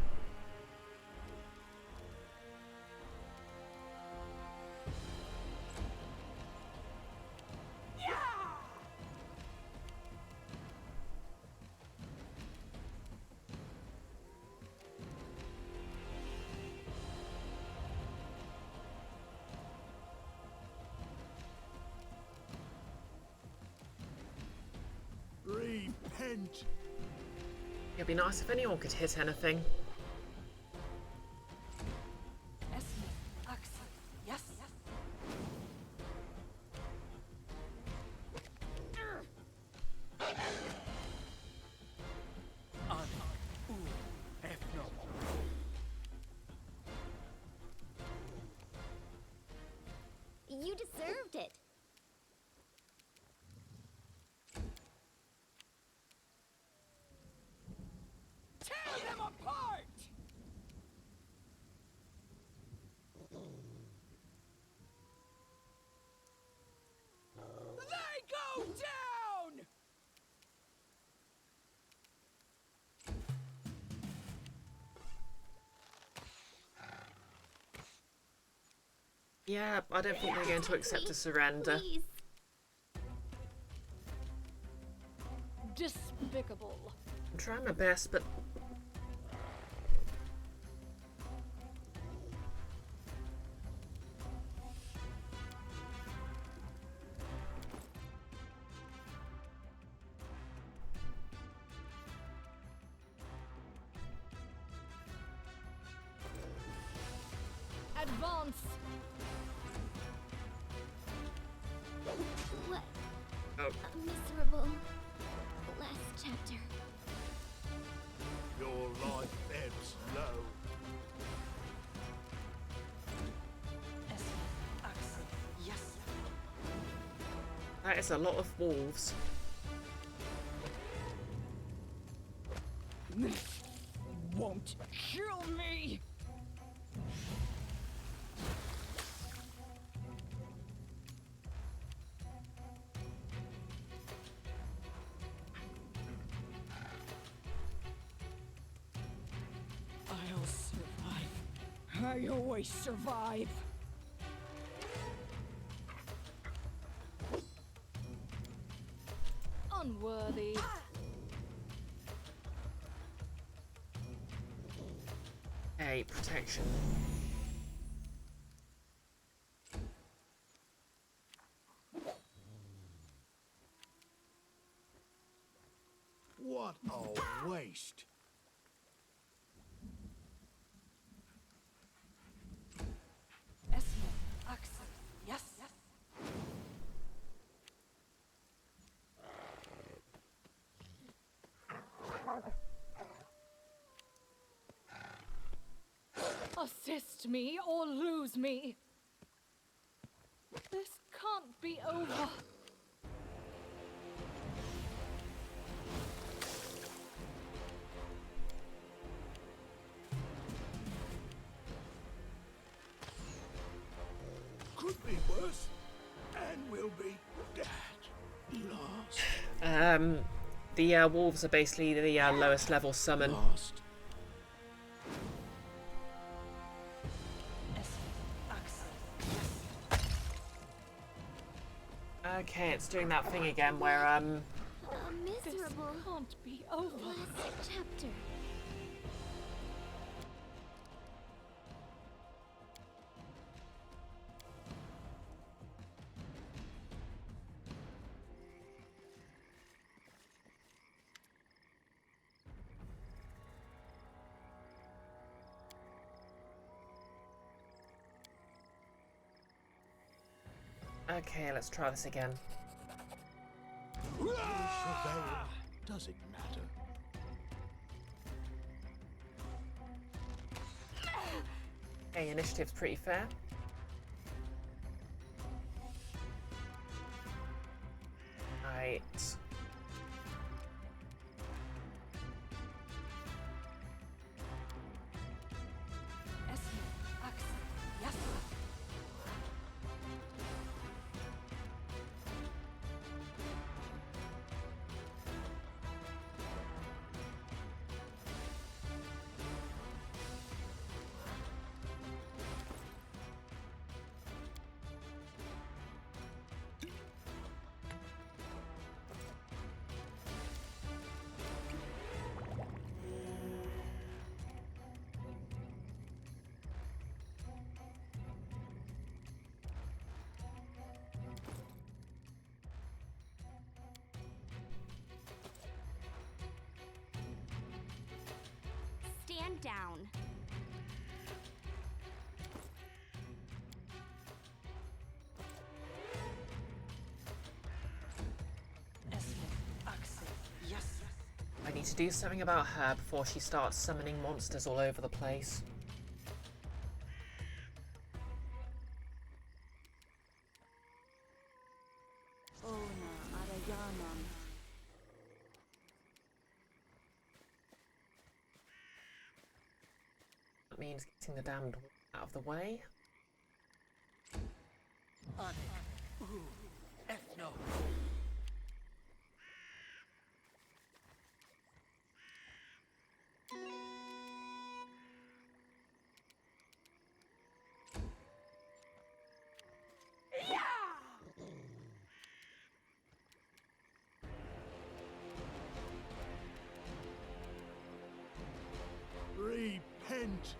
B: Repent.
G: It'd be nice if anyone could hit anything.
F: Yes.
C: You deserved it.
F: Tear them apart! They go down!
G: Yeah, I don't think they're going to accept a surrender.
C: Please.
D: Despicable.
G: I'm trying my best, but
D: Advance!
C: What
G: oh,
C: a miserable last chapter.
B: Your life ebbs low.
G: That is a lot of wolves.
F: This won't kill me! I'll survive. I always survive.
D: Unworthy.
G: Hey, protection.
B: What a waste!
F: Yes.
D: Assist me or lose me. This can't be over.
B: Could be worse, and will be dead. Lost.
G: The wolves are basically the lowest level summon.
B: Lost.
G: Okay, it's doing that thing again where
C: A
D: This
C: miserable
D: can't be over.
C: last chapter.
G: Okay, let's try this again.
B: Does it matter?
G: Okay, initiative's pretty fair. Right.
C: Stand down.
G: I need to do something about her before she starts summoning monsters all over the place. That means getting the damned out of the way.
B: Repent.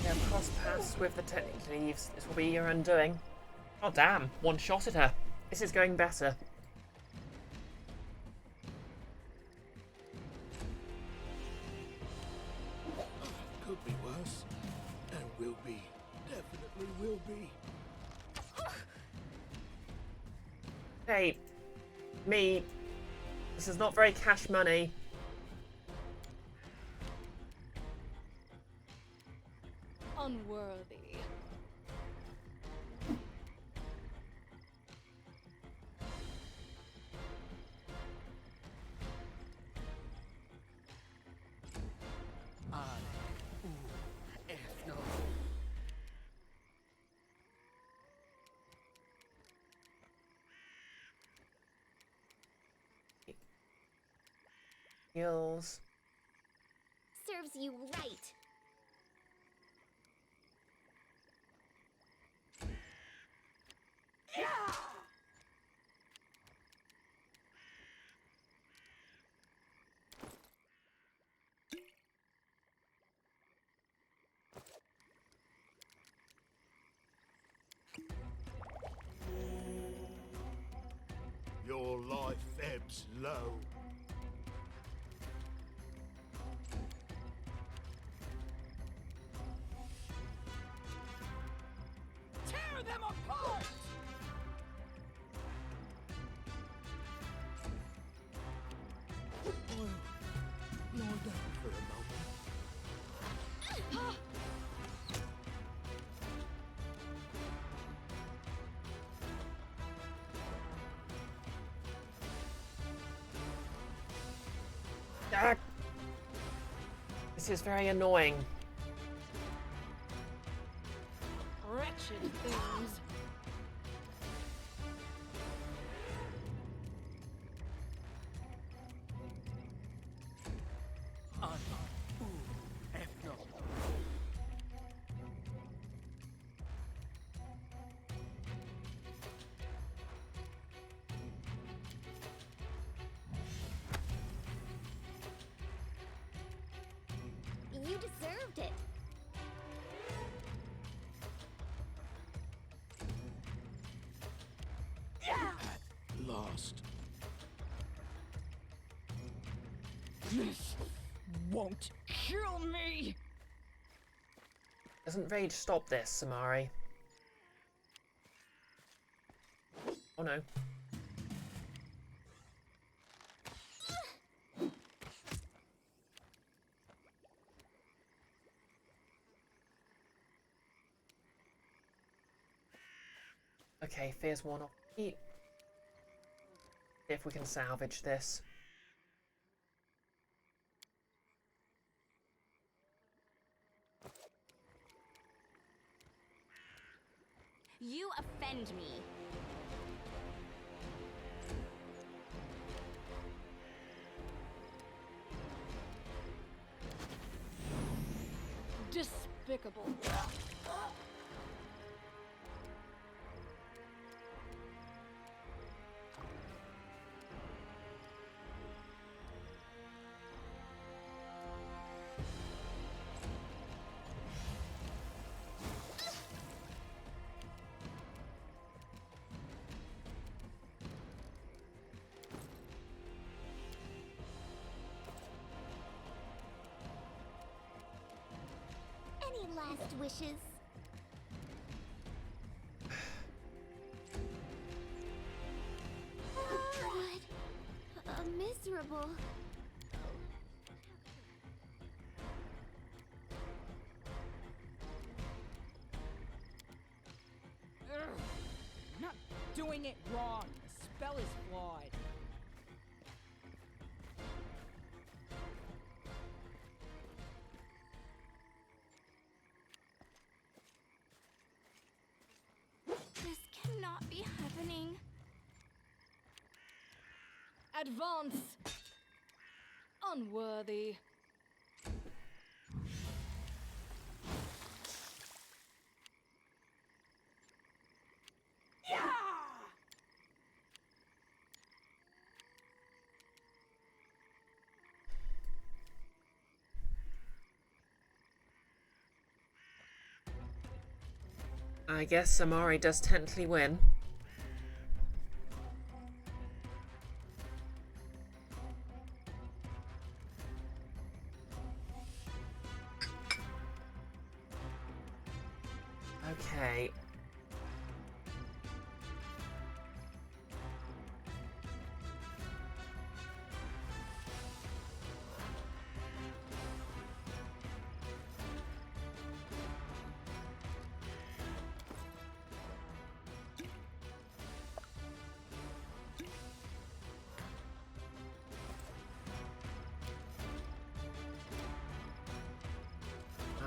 G: Yeah, cross paths with the Leaves. This will be your undoing. Oh damn, one-shotted her. This is going better.
B: Could be worse, and will be. Definitely will be.
G: Hey, me. This is not very cash money.
D: Unworthy.
B: No.
G: Skills.
C: Serves you right.
B: Your life ebbs low.
F: Tear them apart!
B: Lie down for a moment.
G: Ah! This is very annoying.
D: Wretched things.
C: You deserved it.
B: At last.
F: This won't kill me!
G: Doesn't rage stop this, Samari? Oh no. Okay, fear's worn off. See if we can salvage this.
C: You offend me.
D: Despicable.
C: Any last wishes? God. Miserable.
F: I'm not doing it wrong. The spell is flawed.
C: This cannot be happening.
D: Advance. Unworthy.
G: I guess Samari does technically win. Okay.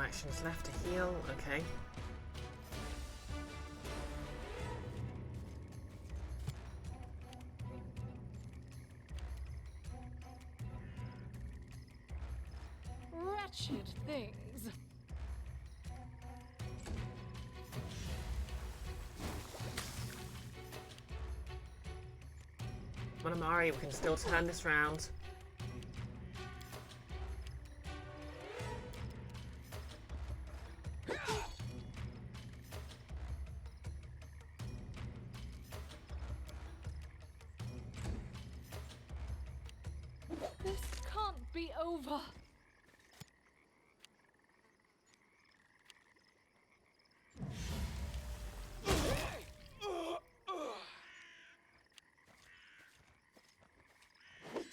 A: actions left to heal. Okay.
D: Wretched things.
A: Come on, Amari, we can still turn this round.
D: This can't be over.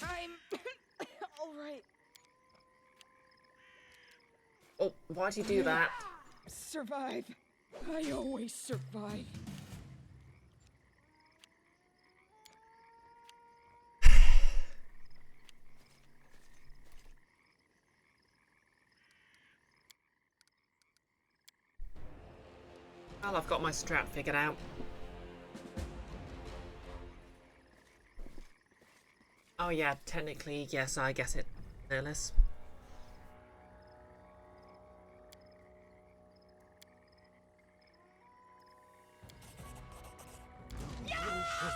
F: I'm all right.
A: Oh, why'd you do that?
F: Survive. I always survive.
A: Well, I've got my strat figured out. Oh yeah, technically, yes, I guess it. Fearless.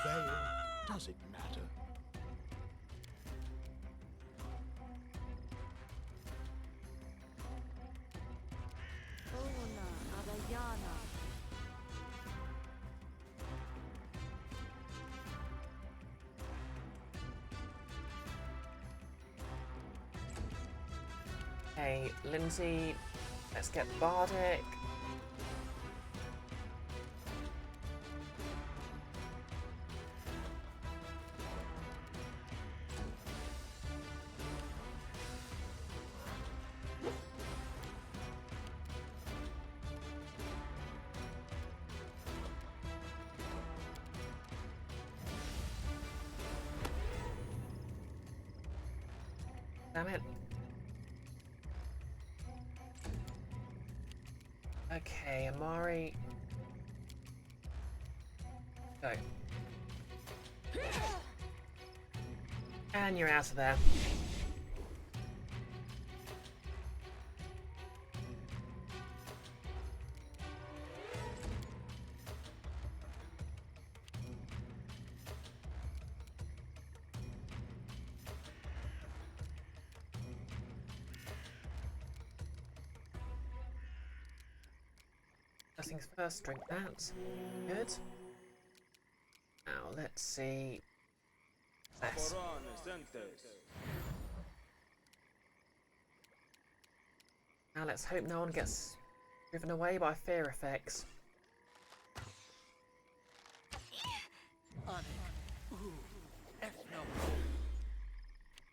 B: Prevail. Does it matter?
A: Okay, Lindsay, let's get Bardic. Damn it. Okay, Amari. Go. And you're out of there. First things first, drink that. Good. Now let's see. This. Now let's hope no one gets driven away by fear effects.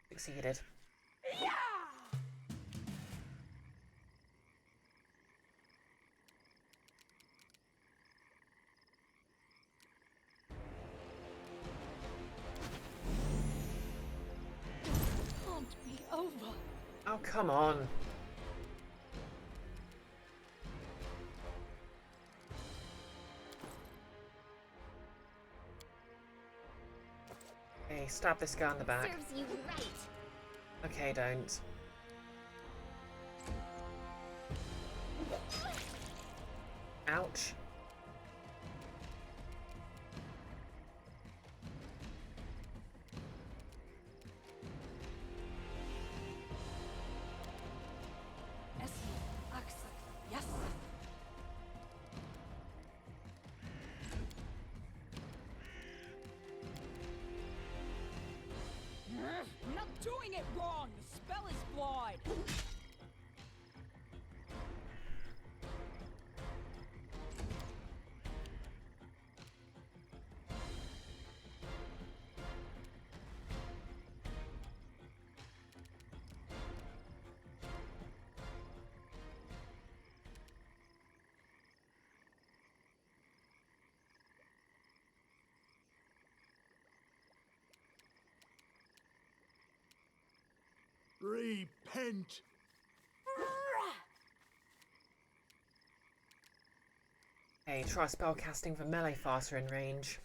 A: Succeeded.
D: Can't be over.
A: Oh, come on. Okay, stab this guy in the back.
C: Serves you right.
A: Okay, don't. Ouch.
D: Yes.
F: I'm not doing it wrong. The spell is flawed.
B: Repent!
A: Hey, try spellcasting for melee faster in range.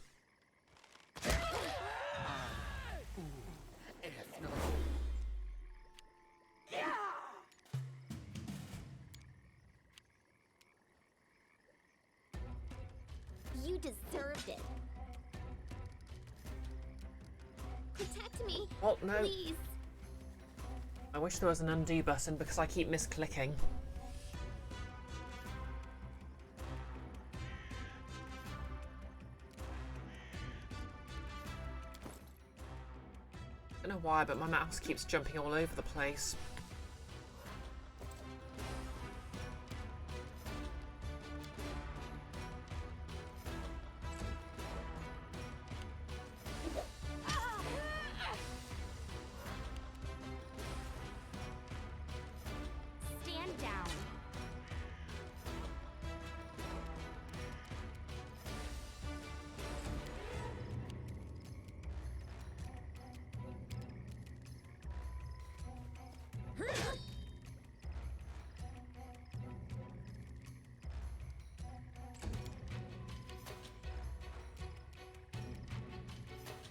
C: You deserved it. Protect me,
A: Oh, no.
C: please.
A: I wish there was an undo button because I keep misclicking. I don't know why, but my mouse keeps jumping all over the place.
C: Stand down.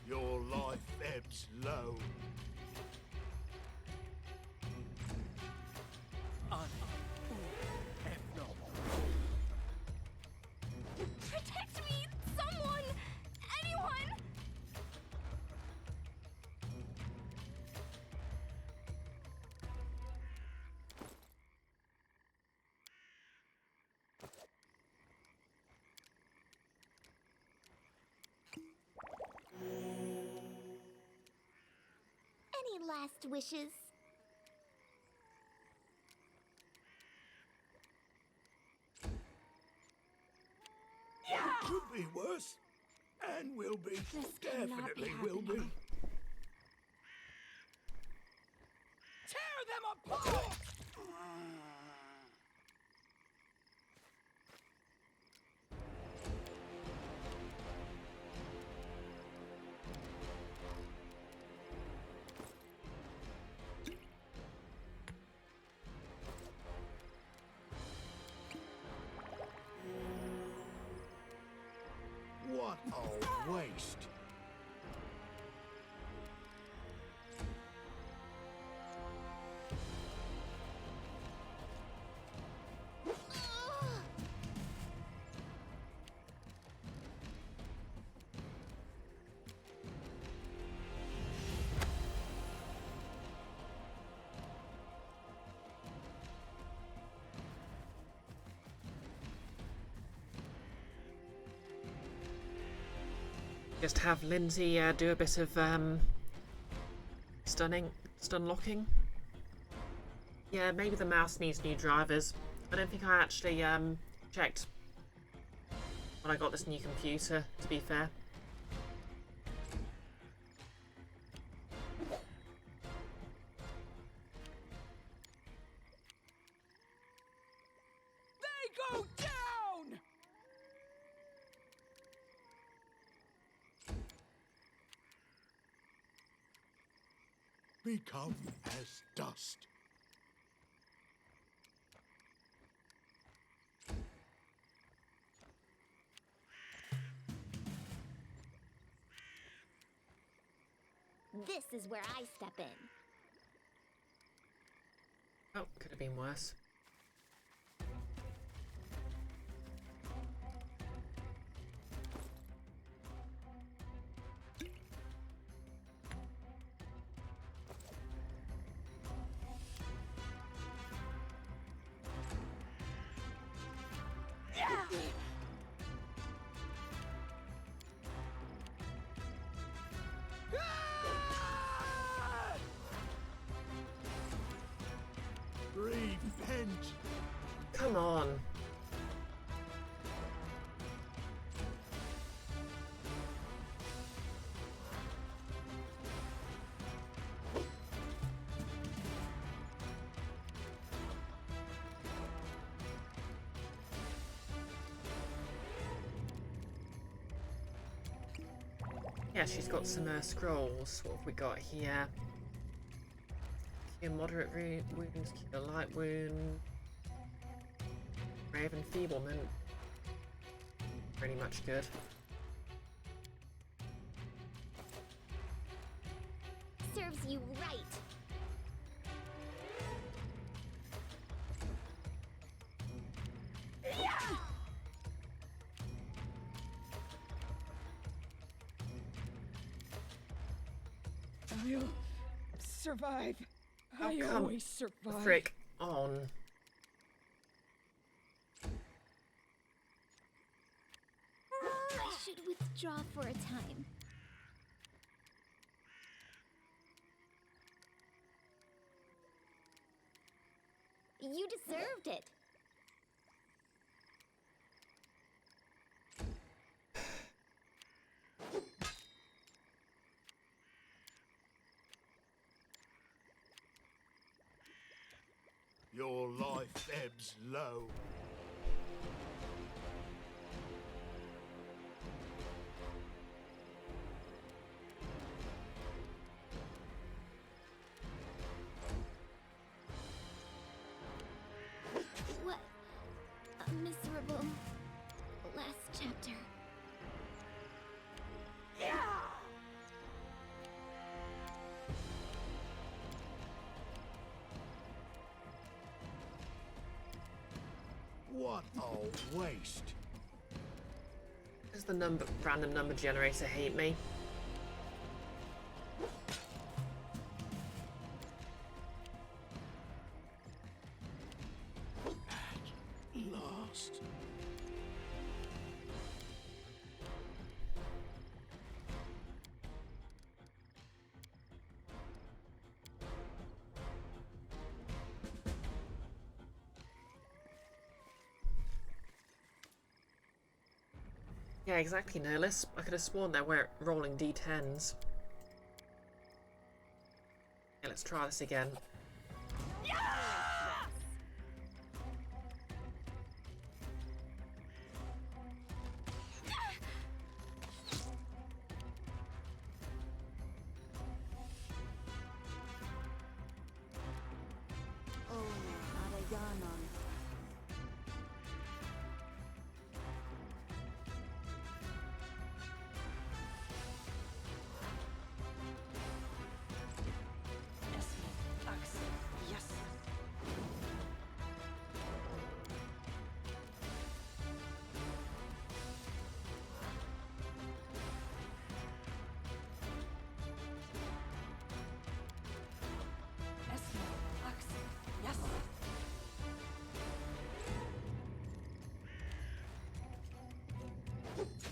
B: Your life ebbs low.
C: Protect me, someone! Anyone! Any last wishes?
B: Could be worse. And will be.
C: This cannot be
B: Definitely will be.
C: happening.
F: Tear them apart!
B: What a waste.
A: Just have Lindsay do a bit of stun locking. Yeah, maybe the mouse needs new drivers. I don't think I actually checked when I got this new computer, to be fair.
F: They go down!
B: Become as dust.
C: This is where I step in.
A: Oh, could have been worse.
B: Repent.
A: Come on. Yeah, she's got some scrolls. What have we got here? Cure moderate wounds, cure light wound, grave enfeeblement. pretty much good.
C: Serves you right.
F: I'll survive. I
A: come
F: always survive.
A: Frick on.
C: I should withdraw for a time. You deserved it.
B: Your life ebbs low.
C: What a miserable last chapter.
B: What a waste.
A: Does the random number generator hate me?
B: Last.
A: Yeah, exactly, Nerlis. I could have sworn they were rolling d10s. Yeah, let's try this again.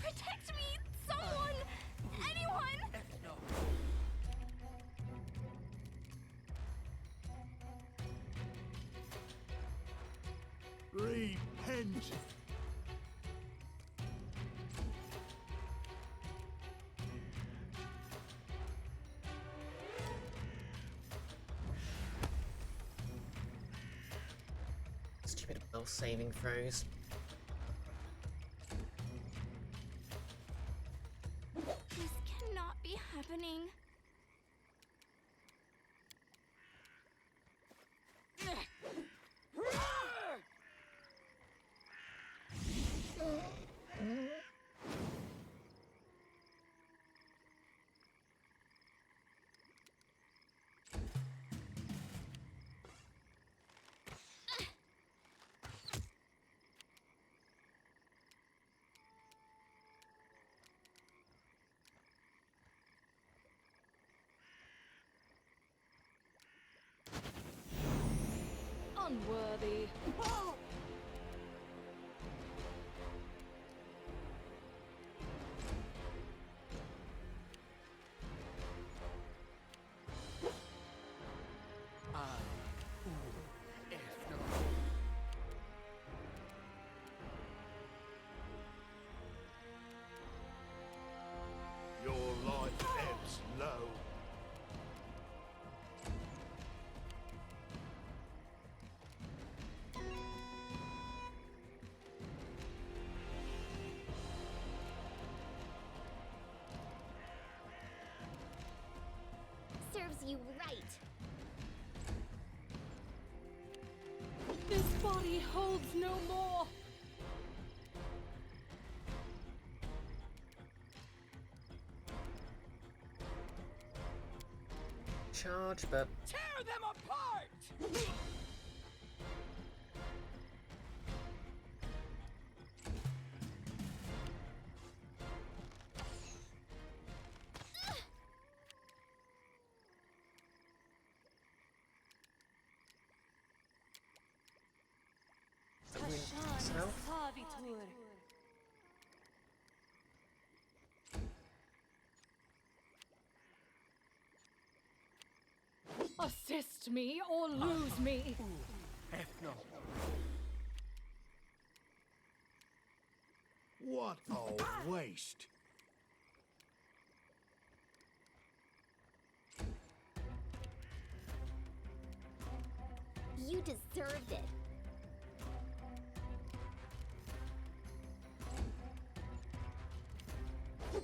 C: Protect me! Someone! Anyone!
B: Repent.
A: Stupid will saving throws.
C: This cannot be happening.
D: Unworthy.
B: Your life ebbs low.
C: Serves you right.
D: This body holds no more.
G: charge, but
F: Tear them apart!
G: himself.
D: Assist me or lose me.
B: What a waste!
C: You deserved it.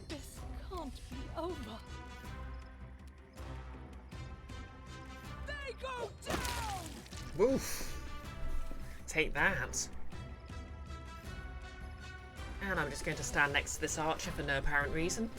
D: This can't be over.
F: They go down!
G: Woof! Take that. And I'm just going to stand next to this archer for no apparent reason.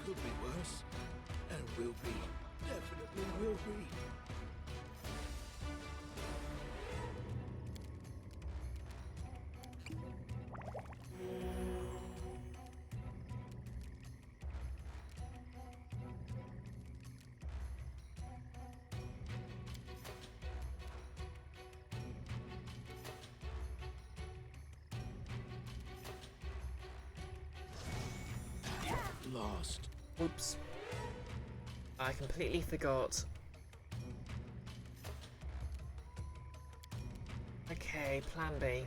B: Could be worse. And will be. Definitely will be. Lost.
G: Oops. I completely forgot. Okay, plan B.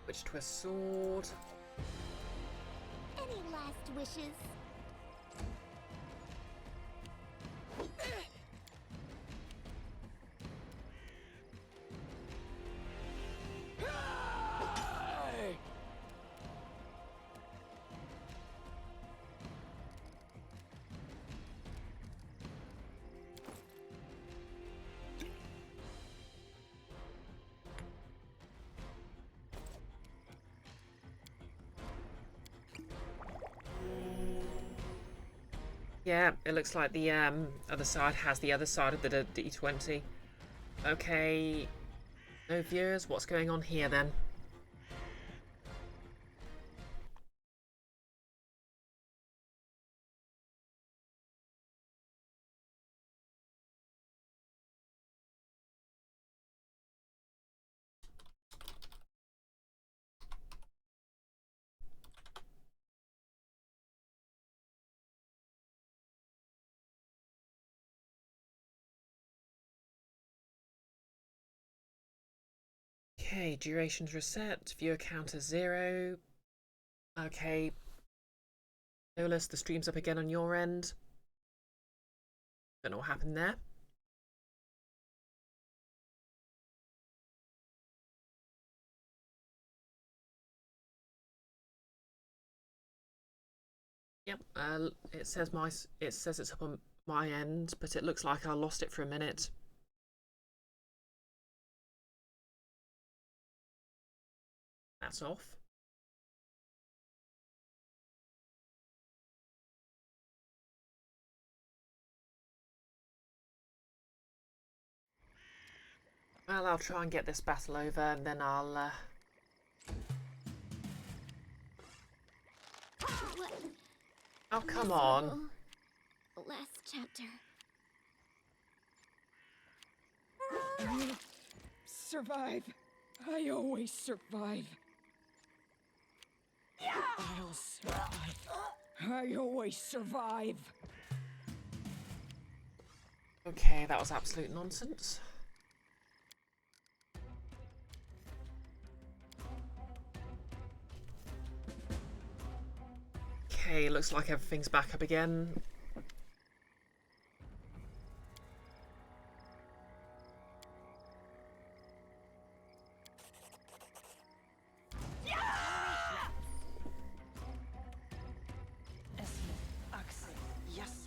G: Switch to a sword.
C: Any last wishes?
G: Yeah, it looks like the other side has the other side of the D20. Okay, no viewers, what's going on here then? Okay, duration's reset, viewer counter 0. Okay, Nolas, the stream's up again on your end. Don't know what happened there. Yep, it says it's up on my end, but it looks like I lost it for a minute. That's off.
A: Well, I'll try and get this battle over, and then I'll, Oh, come on.
C: Last chapter.
F: Survive. I always survive. I'll survive. I always survive.
A: Okay, that was absolute nonsense. Okay, looks like everything's back up again.
F: Yes.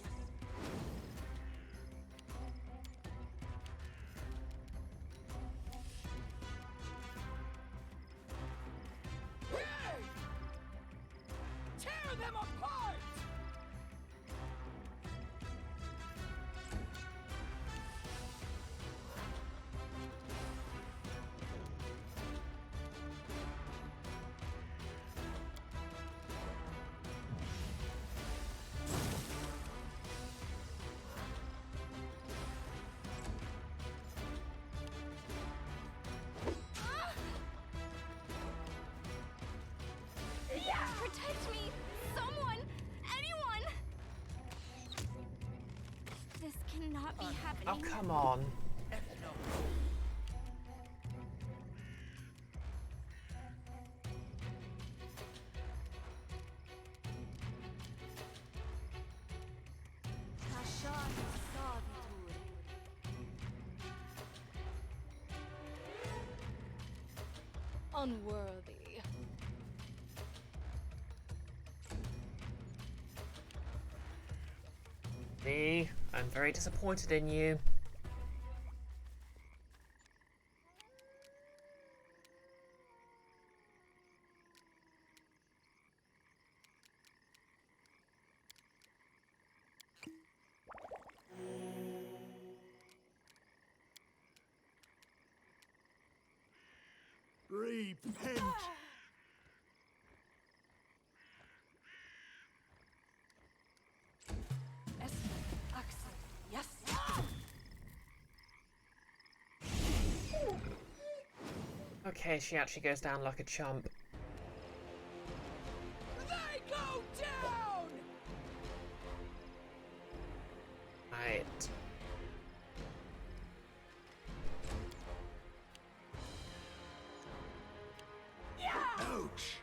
F: Tear them apart!
C: Protect me! Someone! Anyone! This cannot be happening.
A: Oh, come on.
D: Unworthy.
A: Me, I'm very disappointed in you.
B: Repent!
F: Yes.
A: Okay, she actually goes down like a chump.
F: They go down!
A: Right.
B: Ouch!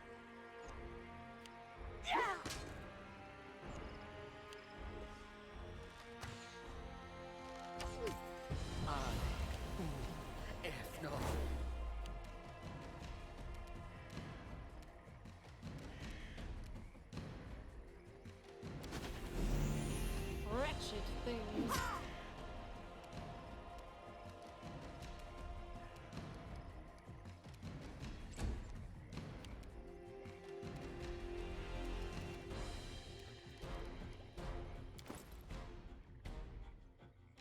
B: If not.
D: Wretched things.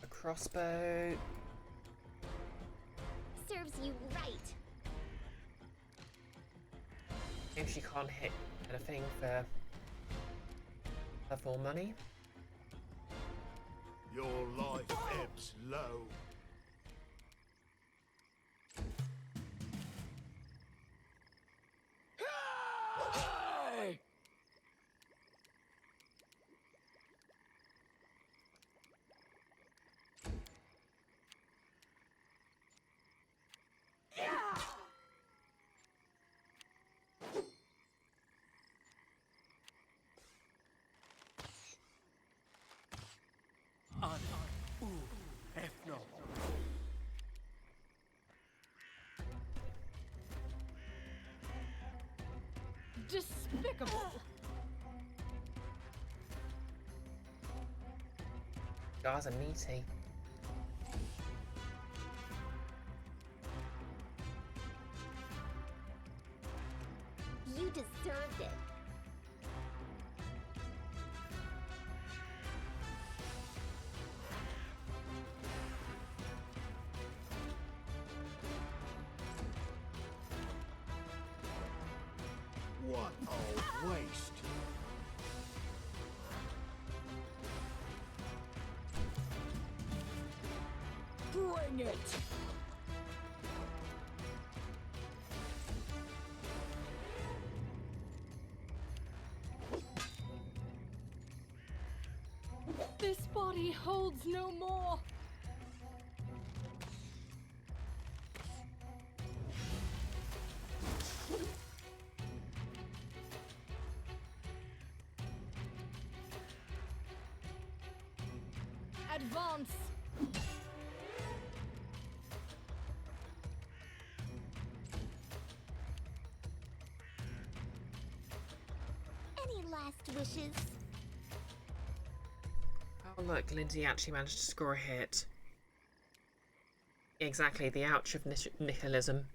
A: A crossbow.
C: Serves you right.
A: Maybe she can't hit anything for her full money.
B: Your life ebbs low.
F: Hey!
B: If not.
D: Despicable.
A: Guys are meaty.
C: You deserved it.
B: waste.
F: Bring it!
D: This body holds no more. Advance.
C: Any last wishes?
A: Oh look, Lindsay actually managed to score a hit. Exactly, the ouch of nihilism.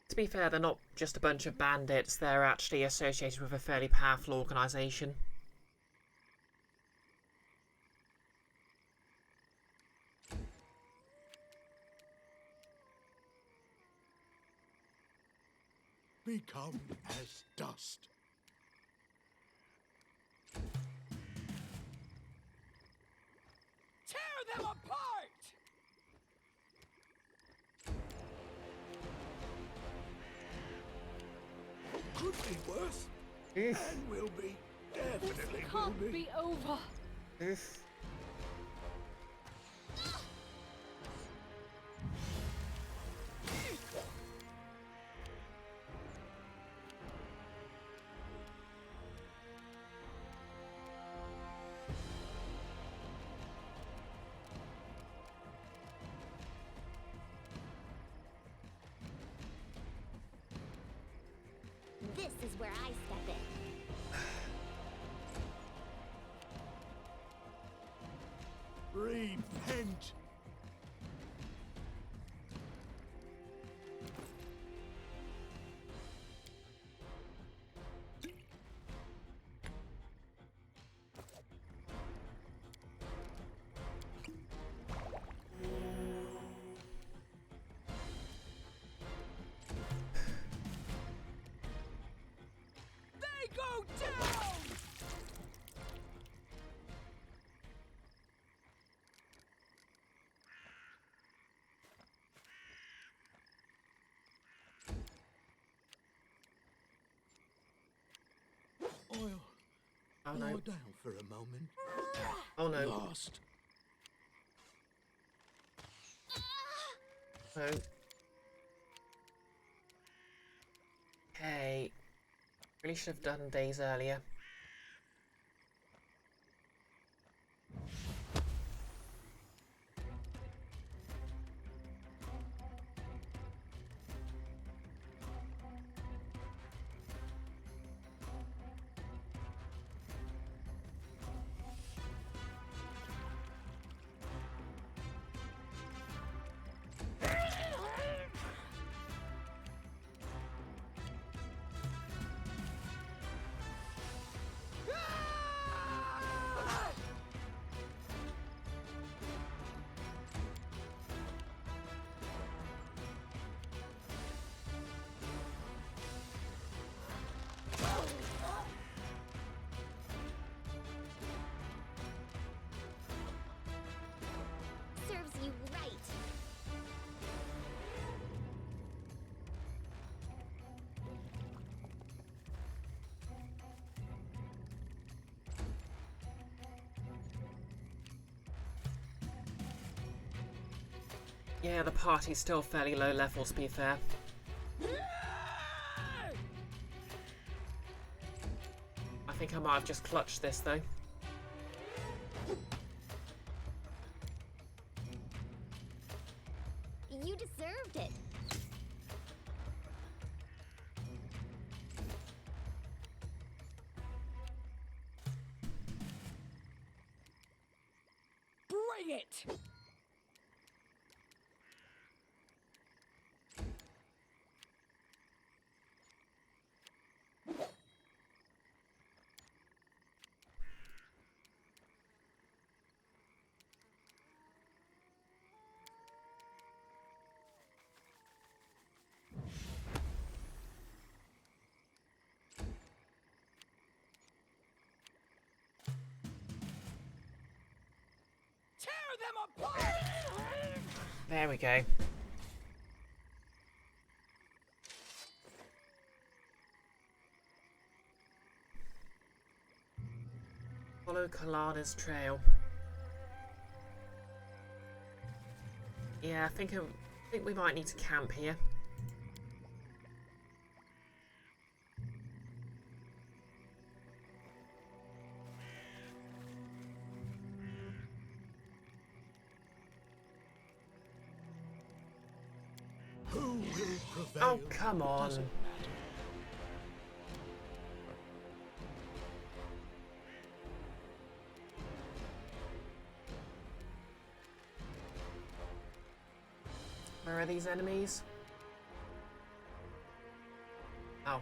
A: To be fair, they're not just a bunch of bandits, they're actually associated with a fairly powerful organisation.
B: Become as dust.
F: Tear them apart!
B: Could be worse.
A: Oof.
B: And will be. Definitely
D: This
B: will
D: can't
B: be.
D: be over.
A: Oof.
C: This is where I step in.
B: Repent.
F: They go down!
B: Oil.
A: Oh
B: Lie
A: no.
B: down for a moment.
A: Oh no.
B: Lost.
A: No. Okay. Really should have done days earlier.
C: Serves you right.
A: Yeah, the party's still fairly low level, to be fair. I think I might have just clutched this, though.
C: You deserved it.
F: Bring it! them apart!
A: There we go. Follow Kalana's trail. Yeah, I think we might need to camp here.
B: Who will prevail?
A: Oh, come on.
B: Doesn't matter.
A: Where are these enemies? Oh.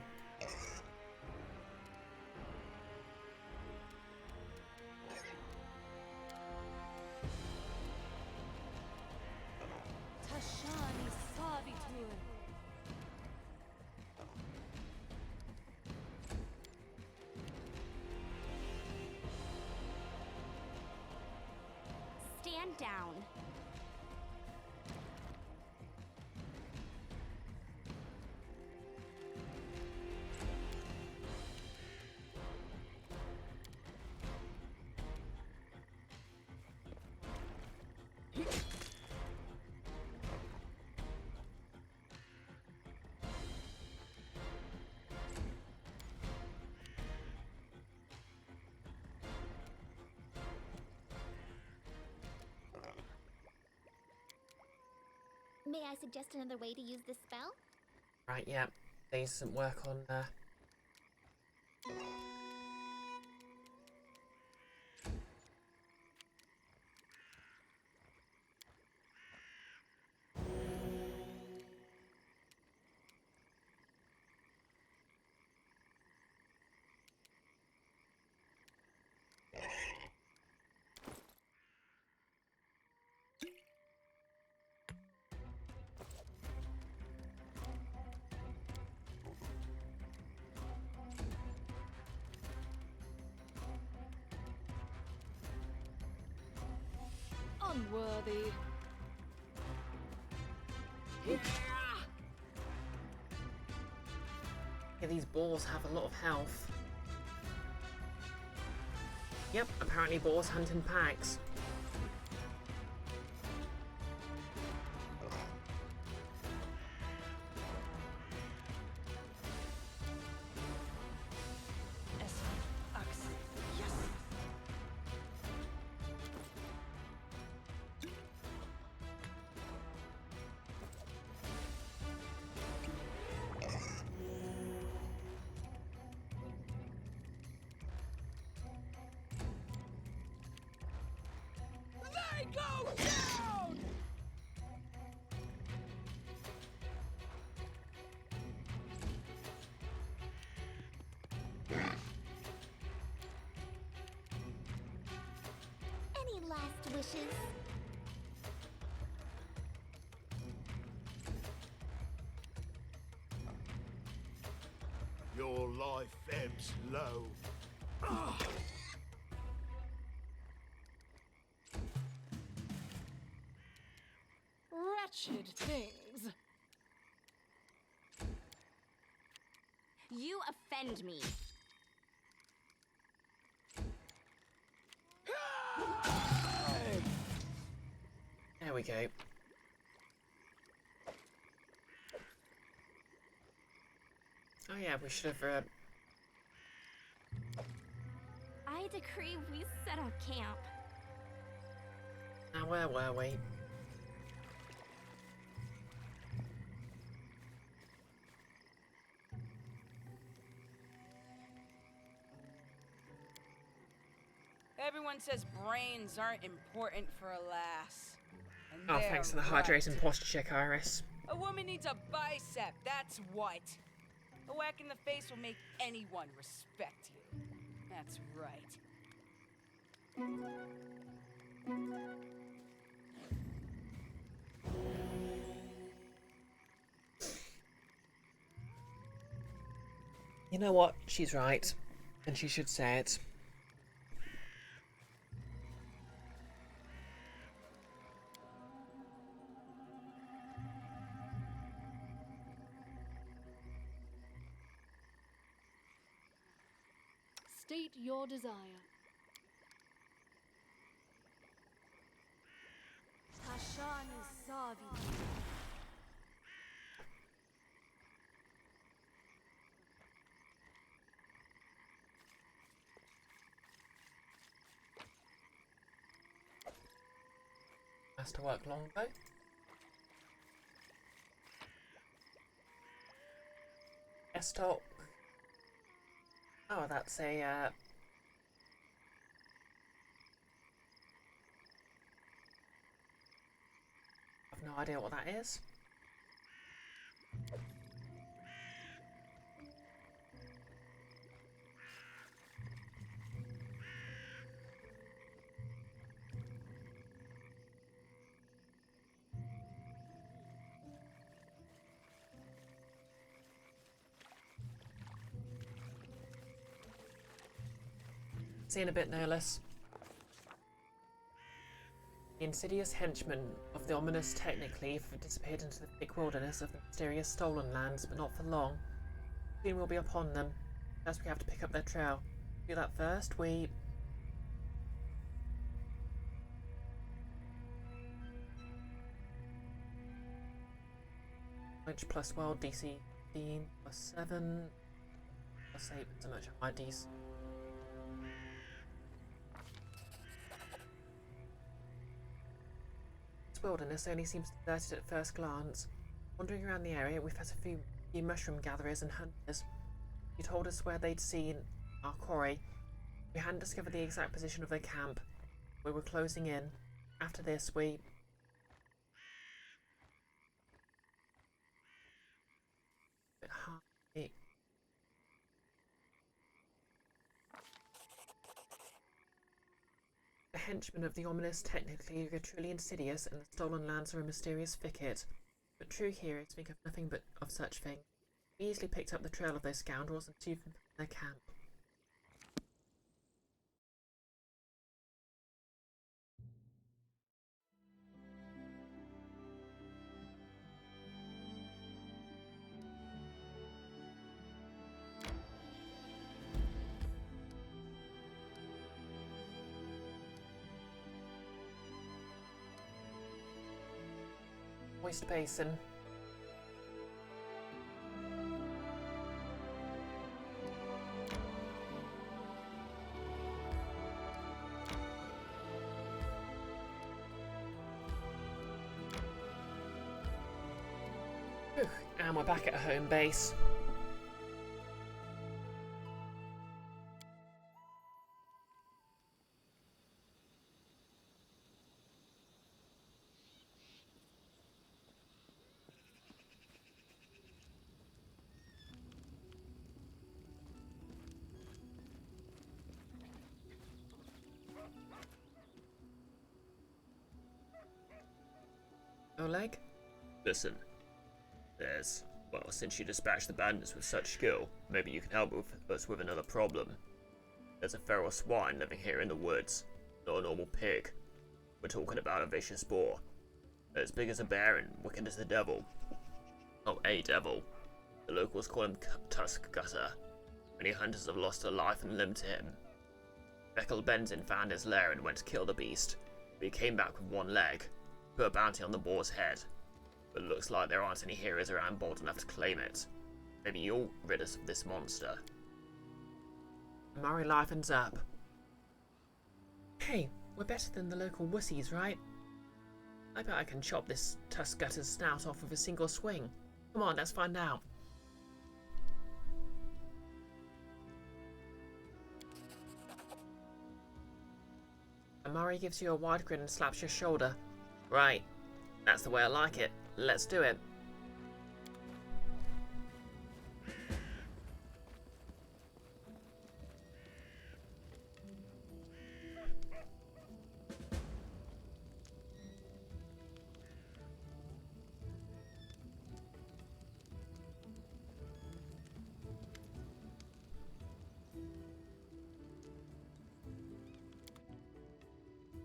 D: Tashani Savitur.
C: Stand down. May I suggest another way to use this spell?
A: Right, yeah. Decent work on
D: Unworthy.
A: Yeah, these boars have a lot of health. Yep, apparently boars hunt in packs.
F: They go down!
C: Any last wishes?
B: Your life ebbs low.
D: Wretched things.
C: You offend me.
A: There we go. Oh yeah, we should have
C: I decree we set our camp.
A: now where were we?
F: Everyone says brains aren't important for a lass. And
A: Oh,
F: they're
A: thanks for the
F: right.
A: hydrate and posture check, Iris.
F: A woman needs a bicep, that's what. A whack in the face will make anyone respect you. That's right.
A: You know what? She's right. And she should say it.
D: State your desire.
C: Hashani Savi.
A: Has to work longbow. Desktop. Oh, that's a I've no idea what that is. See you in a bit, no less. The insidious henchmen of the ominous Technically have disappeared into the thick wilderness of the mysterious stolen lands, but not for long. Soon we'll be upon them. First we have to pick up their trail. Do that first, we... Knowledge plus wild DC 15 plus 7 plus 8, so much high DC. Wilderness only seems deserted at first glance. Wandering around the area, we've had a few mushroom gatherers and hunters. You told us where they'd seen our quarry. We hadn't discovered the exact position of their camp. We were closing in. After this, we... Bit hard. The henchmen of the ominous Technically are truly insidious, and the stolen lands are a mysterious thicket. But true heroes think of nothing but of such things. We easily picked up the trail of those scoundrels and soon from their camp. Moist basin. Whew, and we're back at home base. Oleg?
G: Listen, well, since you dispatched the bandits with such skill, maybe you can help us with another problem. There's a feral swine living here in the woods, not a normal pig. We're talking about a vicious boar. As big as a bear and wicked as the devil. Oh, a devil. The locals call him Tusk Gutter. Many hunters have lost a life and limb to him. Beckel Benzin found his lair and went to kill the beast, but he came back with one leg. Put a bounty on the boar's head, but it looks like there aren't any heroes around bold enough to claim it. Maybe you'll rid us of this monster.
A: Murray livens up. Hey, we're better than the local wussies, right? I bet I can chop this Tusk Gutter's snout off with a single swing. Come on, let's find out. Murray gives you a wide grin and slaps your shoulder. Right, that's the way I like it. Let's do it.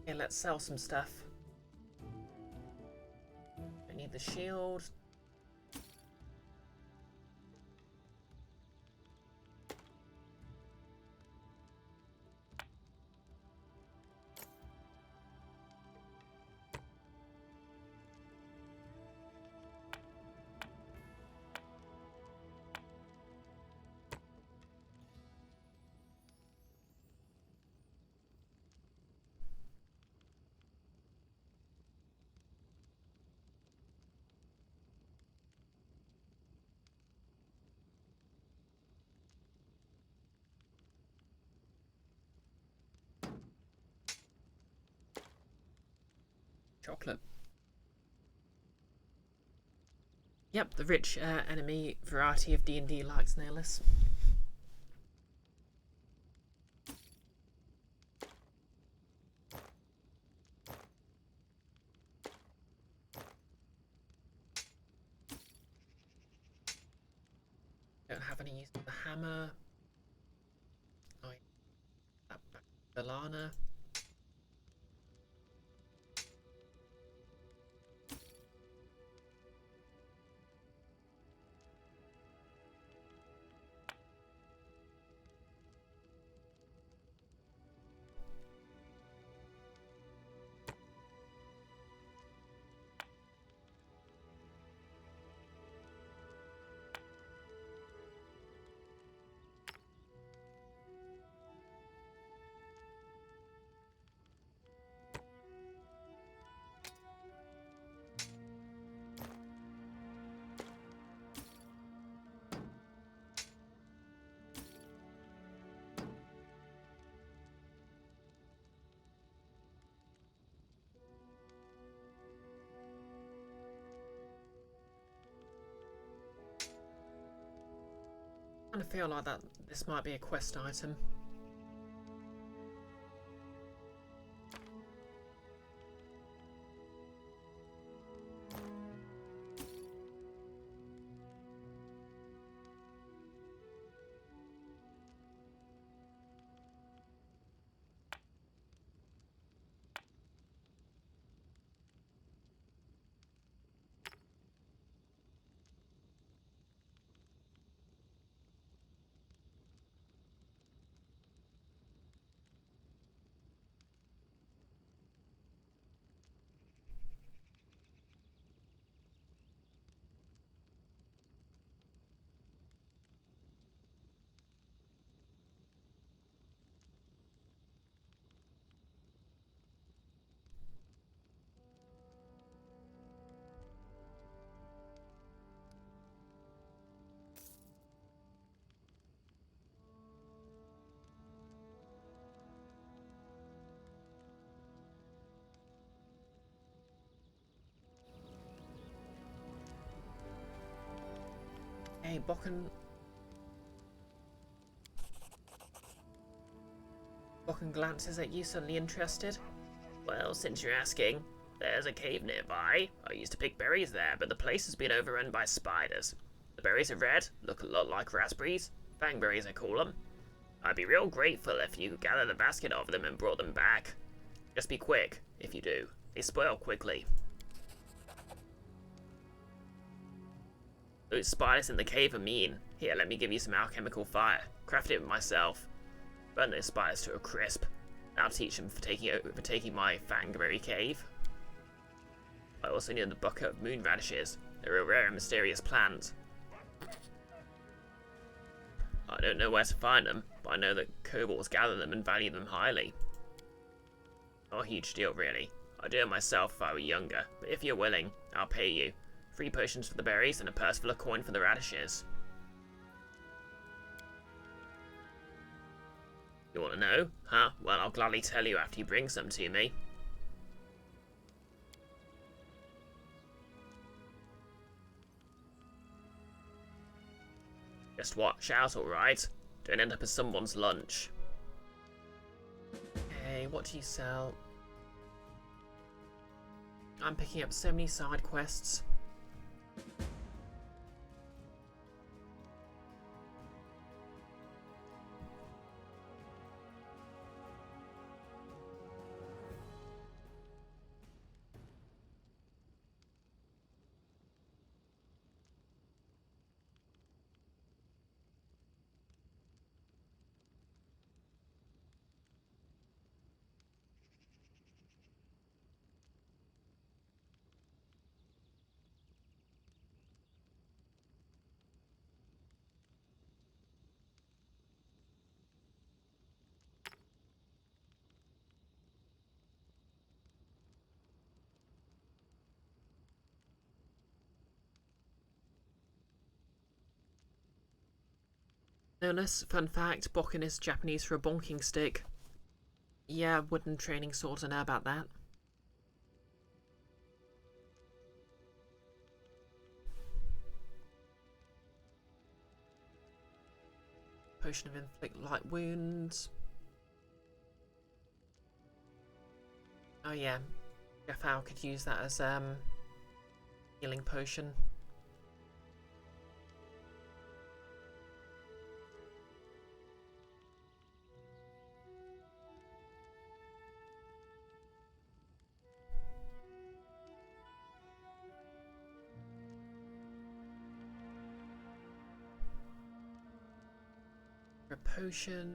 A: Yeah, let's sell some stuff. I need the shield. Chocolate. Yep, the rich enemy variety of D&D likes Nailus. Don't have any use of the hammer. Oh, that back to Lana. I kind of feel like that this might be a quest item. Hey, Bokken glances at you, suddenly interested.
G: Well, since you're asking, there's a cave nearby. I used to pick berries there, but the place has been overrun by spiders. The berries are red, look a lot like raspberries. Fangberries, I call them. I'd be real grateful if you gathered a basket of them and brought them back. Just be quick, if you do. They spoil quickly. Those spiders in the cave are mean. Here, let me give you some alchemical fire. Craft it myself. Burn those spiders to a crisp. I'll teach them for taking my Fangberry cave. I also need a bucket of moon radishes. They're a rare and mysterious plant. I don't know where to find them, but I know that kobolds gather them and value them highly. Not a huge deal, really. I'd do it myself if I were younger, but if you're willing, I'll pay you. 3 potions for the berries and a purse full of coin for the radishes. You want to know? Huh? Well, I'll gladly tell you after you bring some to me. Just watch out, alright? Don't end up as someone's lunch.
A: Hey, what do you sell? I'm picking up so many side quests. No less fun fact, Bokken is Japanese for a bonking stick. Yeah, wooden training swords, I know about that. Potion of inflict light wounds. Oh yeah, Jeff Howe could use that as healing potion. A potion.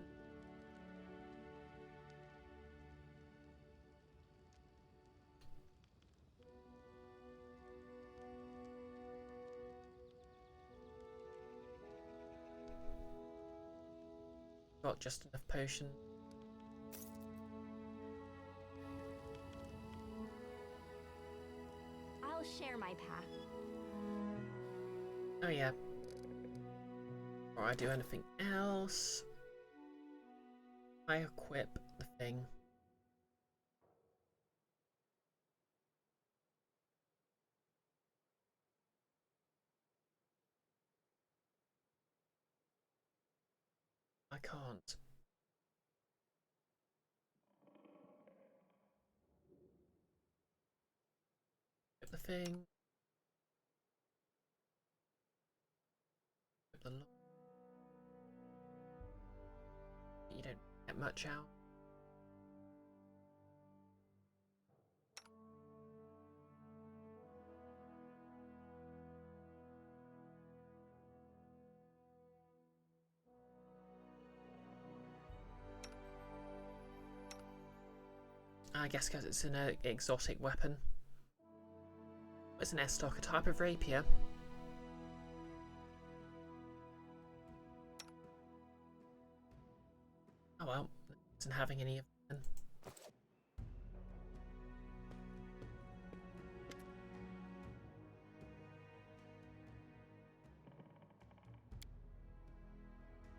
A: Got just enough potion.
C: I'll share my path.
A: Oh yeah. Before I do anything else, I equip the thing. I can't. Equip the thing. Equip the lock. You don't get much out. I guess because it's an exotic weapon. It's an S-stock, a type of rapier. Oh well, it isn't having any of them.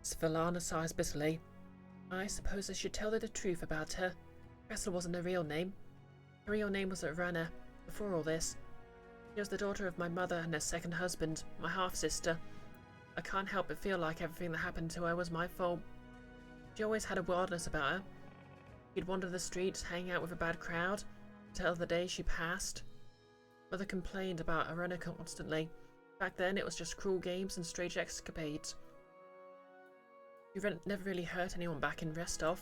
A: Svalana sighs bitterly. I suppose I should tell her the truth about her. Cressel wasn't her real name. Her real name was Arana, before all this. She was the daughter of my mother and her second husband, my half-sister. I can't help but feel like everything that happened to her was my fault. She always had a wildness about her. She'd wander the streets, hang out with a bad crowd, until the day she passed. Mother complained about Arana constantly. Back then it was just cruel games and strange escapades. She never really hurt anyone back in Restov.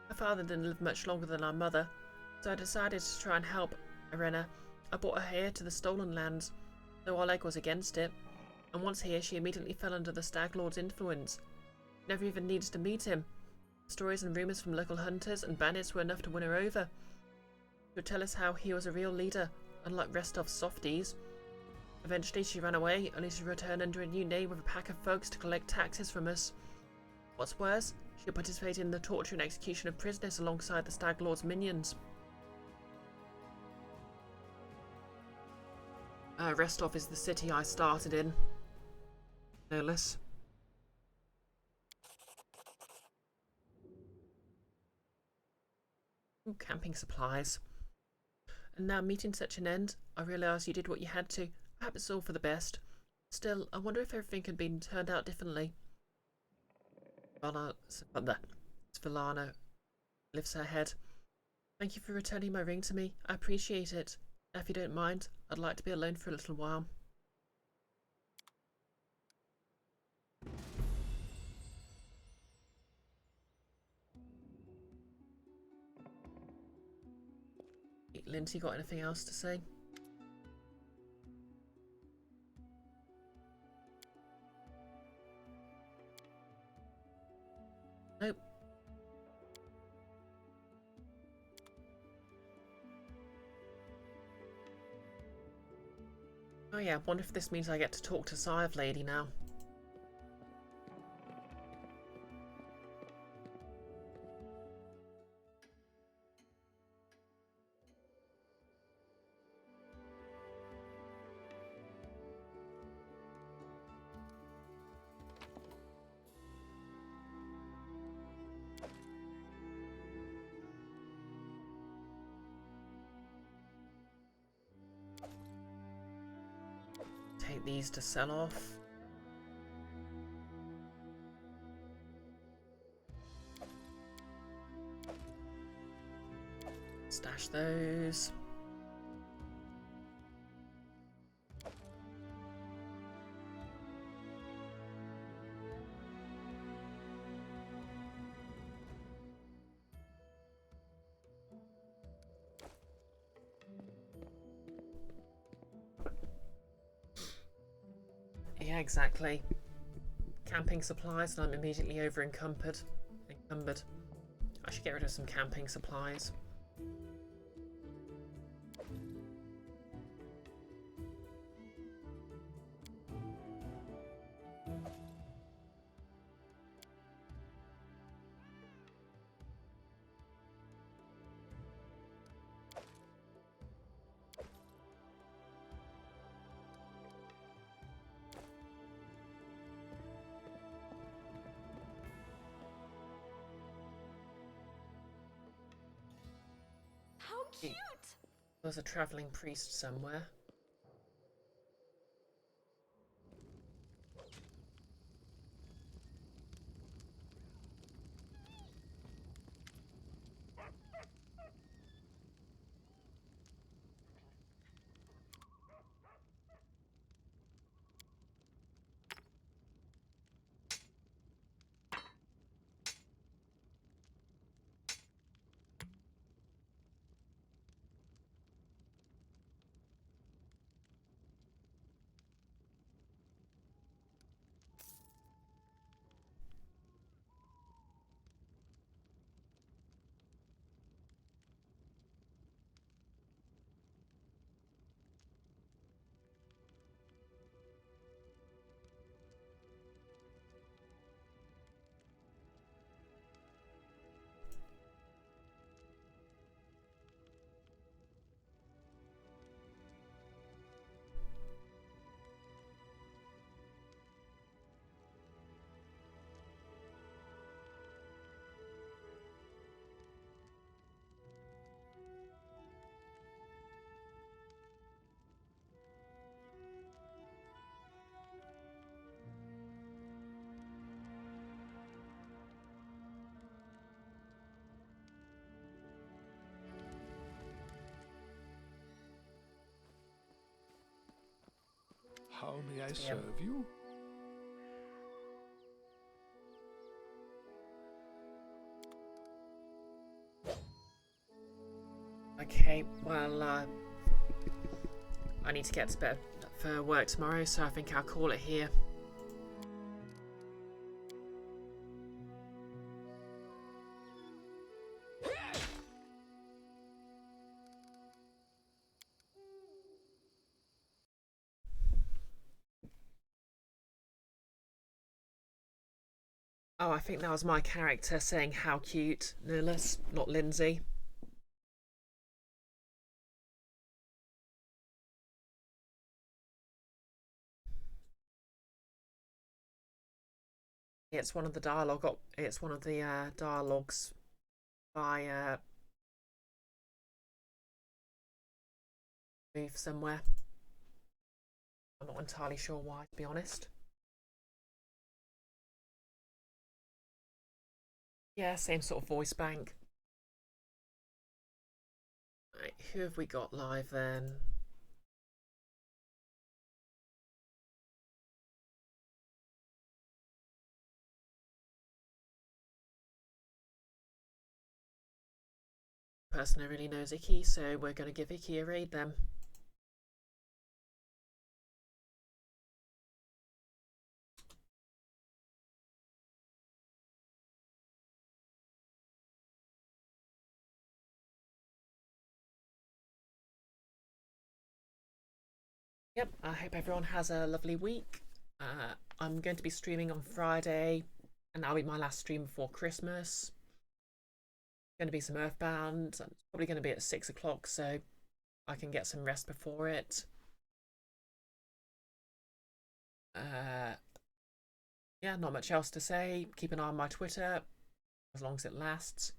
A: My father didn't live much longer than our mother, so I decided to try and help Arena. I brought her here to the Stolen Lands, though Oleg was against it, and once here she immediately fell under the Stag Lord's influence. Never even needed to meet him. Stories and rumours from local hunters and bandits were enough to win her over. She would tell us how he was a real leader, unlike Restov's softies. Eventually she ran away, only to return under a new name with a pack of folks to collect taxes from us. What's worse, she participated in the torture and execution of prisoners alongside the Stag Lord's minions. Restov is the city I started in. No less. Ooh, camping supplies. And now meeting such an end, I realise you did what you had to. Perhaps it's all for the best. Still, I wonder if everything could be turned out differently. Svalana lifts her head. Thank you for returning my ring to me. I appreciate it. Now, if you don't mind, I'd like to be alone for a little while. Lindsay, got anything else to say? Nope. Oh yeah, wonder if this means I get to talk to Scythe Lady now. Take these to sell off.
G: Stash those. Yeah, exactly. Camping supplies, and I'm immediately over encumbered. I should get rid of some camping supplies.
C: How cute!
G: There's a travelling priest somewhere.
B: How may I
G: Yeah.
B: serve you?
G: Okay, well, I need to get to bed for work tomorrow, so I think I'll call it here. Oh, I think that was my character saying how cute. Nillis, not Lindsay. It's one of the dialogues by move somewhere. I'm not entirely sure why, to be honest. Yeah, same sort of voice bank. Right, who have we got live then? Person who really knows Icky, so we're going to give Icky a raid then. Yep, I hope everyone has a lovely week. I'm going to be streaming on Friday, and that'll be my last stream before Christmas. Going to be some Earthbound. It's probably going to be at 6 o'clock, so I can get some rest before it. Yeah, not much else to say. Keep an eye on my Twitter, as long as it lasts,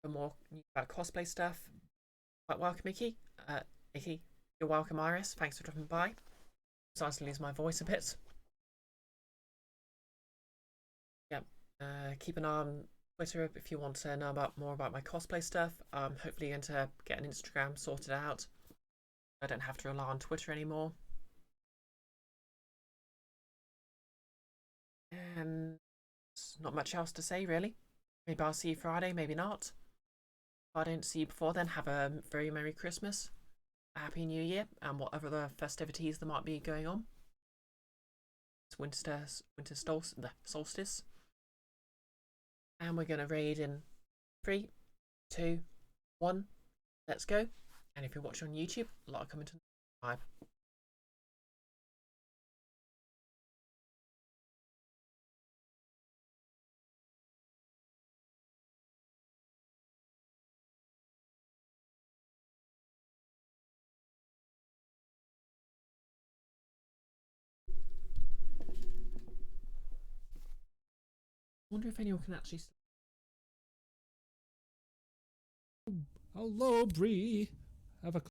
G: for more news about cosplay stuff. Quite welcome, Icky. Icky, you're welcome, Iris. Thanks for dropping by. Starting to lose my voice a bit. Yep. Keep an eye on
A: Twitter if you want to know more about my cosplay stuff. I'm hopefully going to get an Instagram sorted out. I don't have to rely on Twitter anymore. And not much else to say, really. Maybe I'll see you Friday, maybe not. If I don't see you before then, have a very Merry Christmas, a Happy New Year, and whatever other festivities there might be going on. It's winter solstice. And we're going to raid in 3, 2, 1. Let's go. And if you're watching on YouTube, like, comment, and subscribe. I wonder if anyone can actually...
H: Hello, Bree. Have a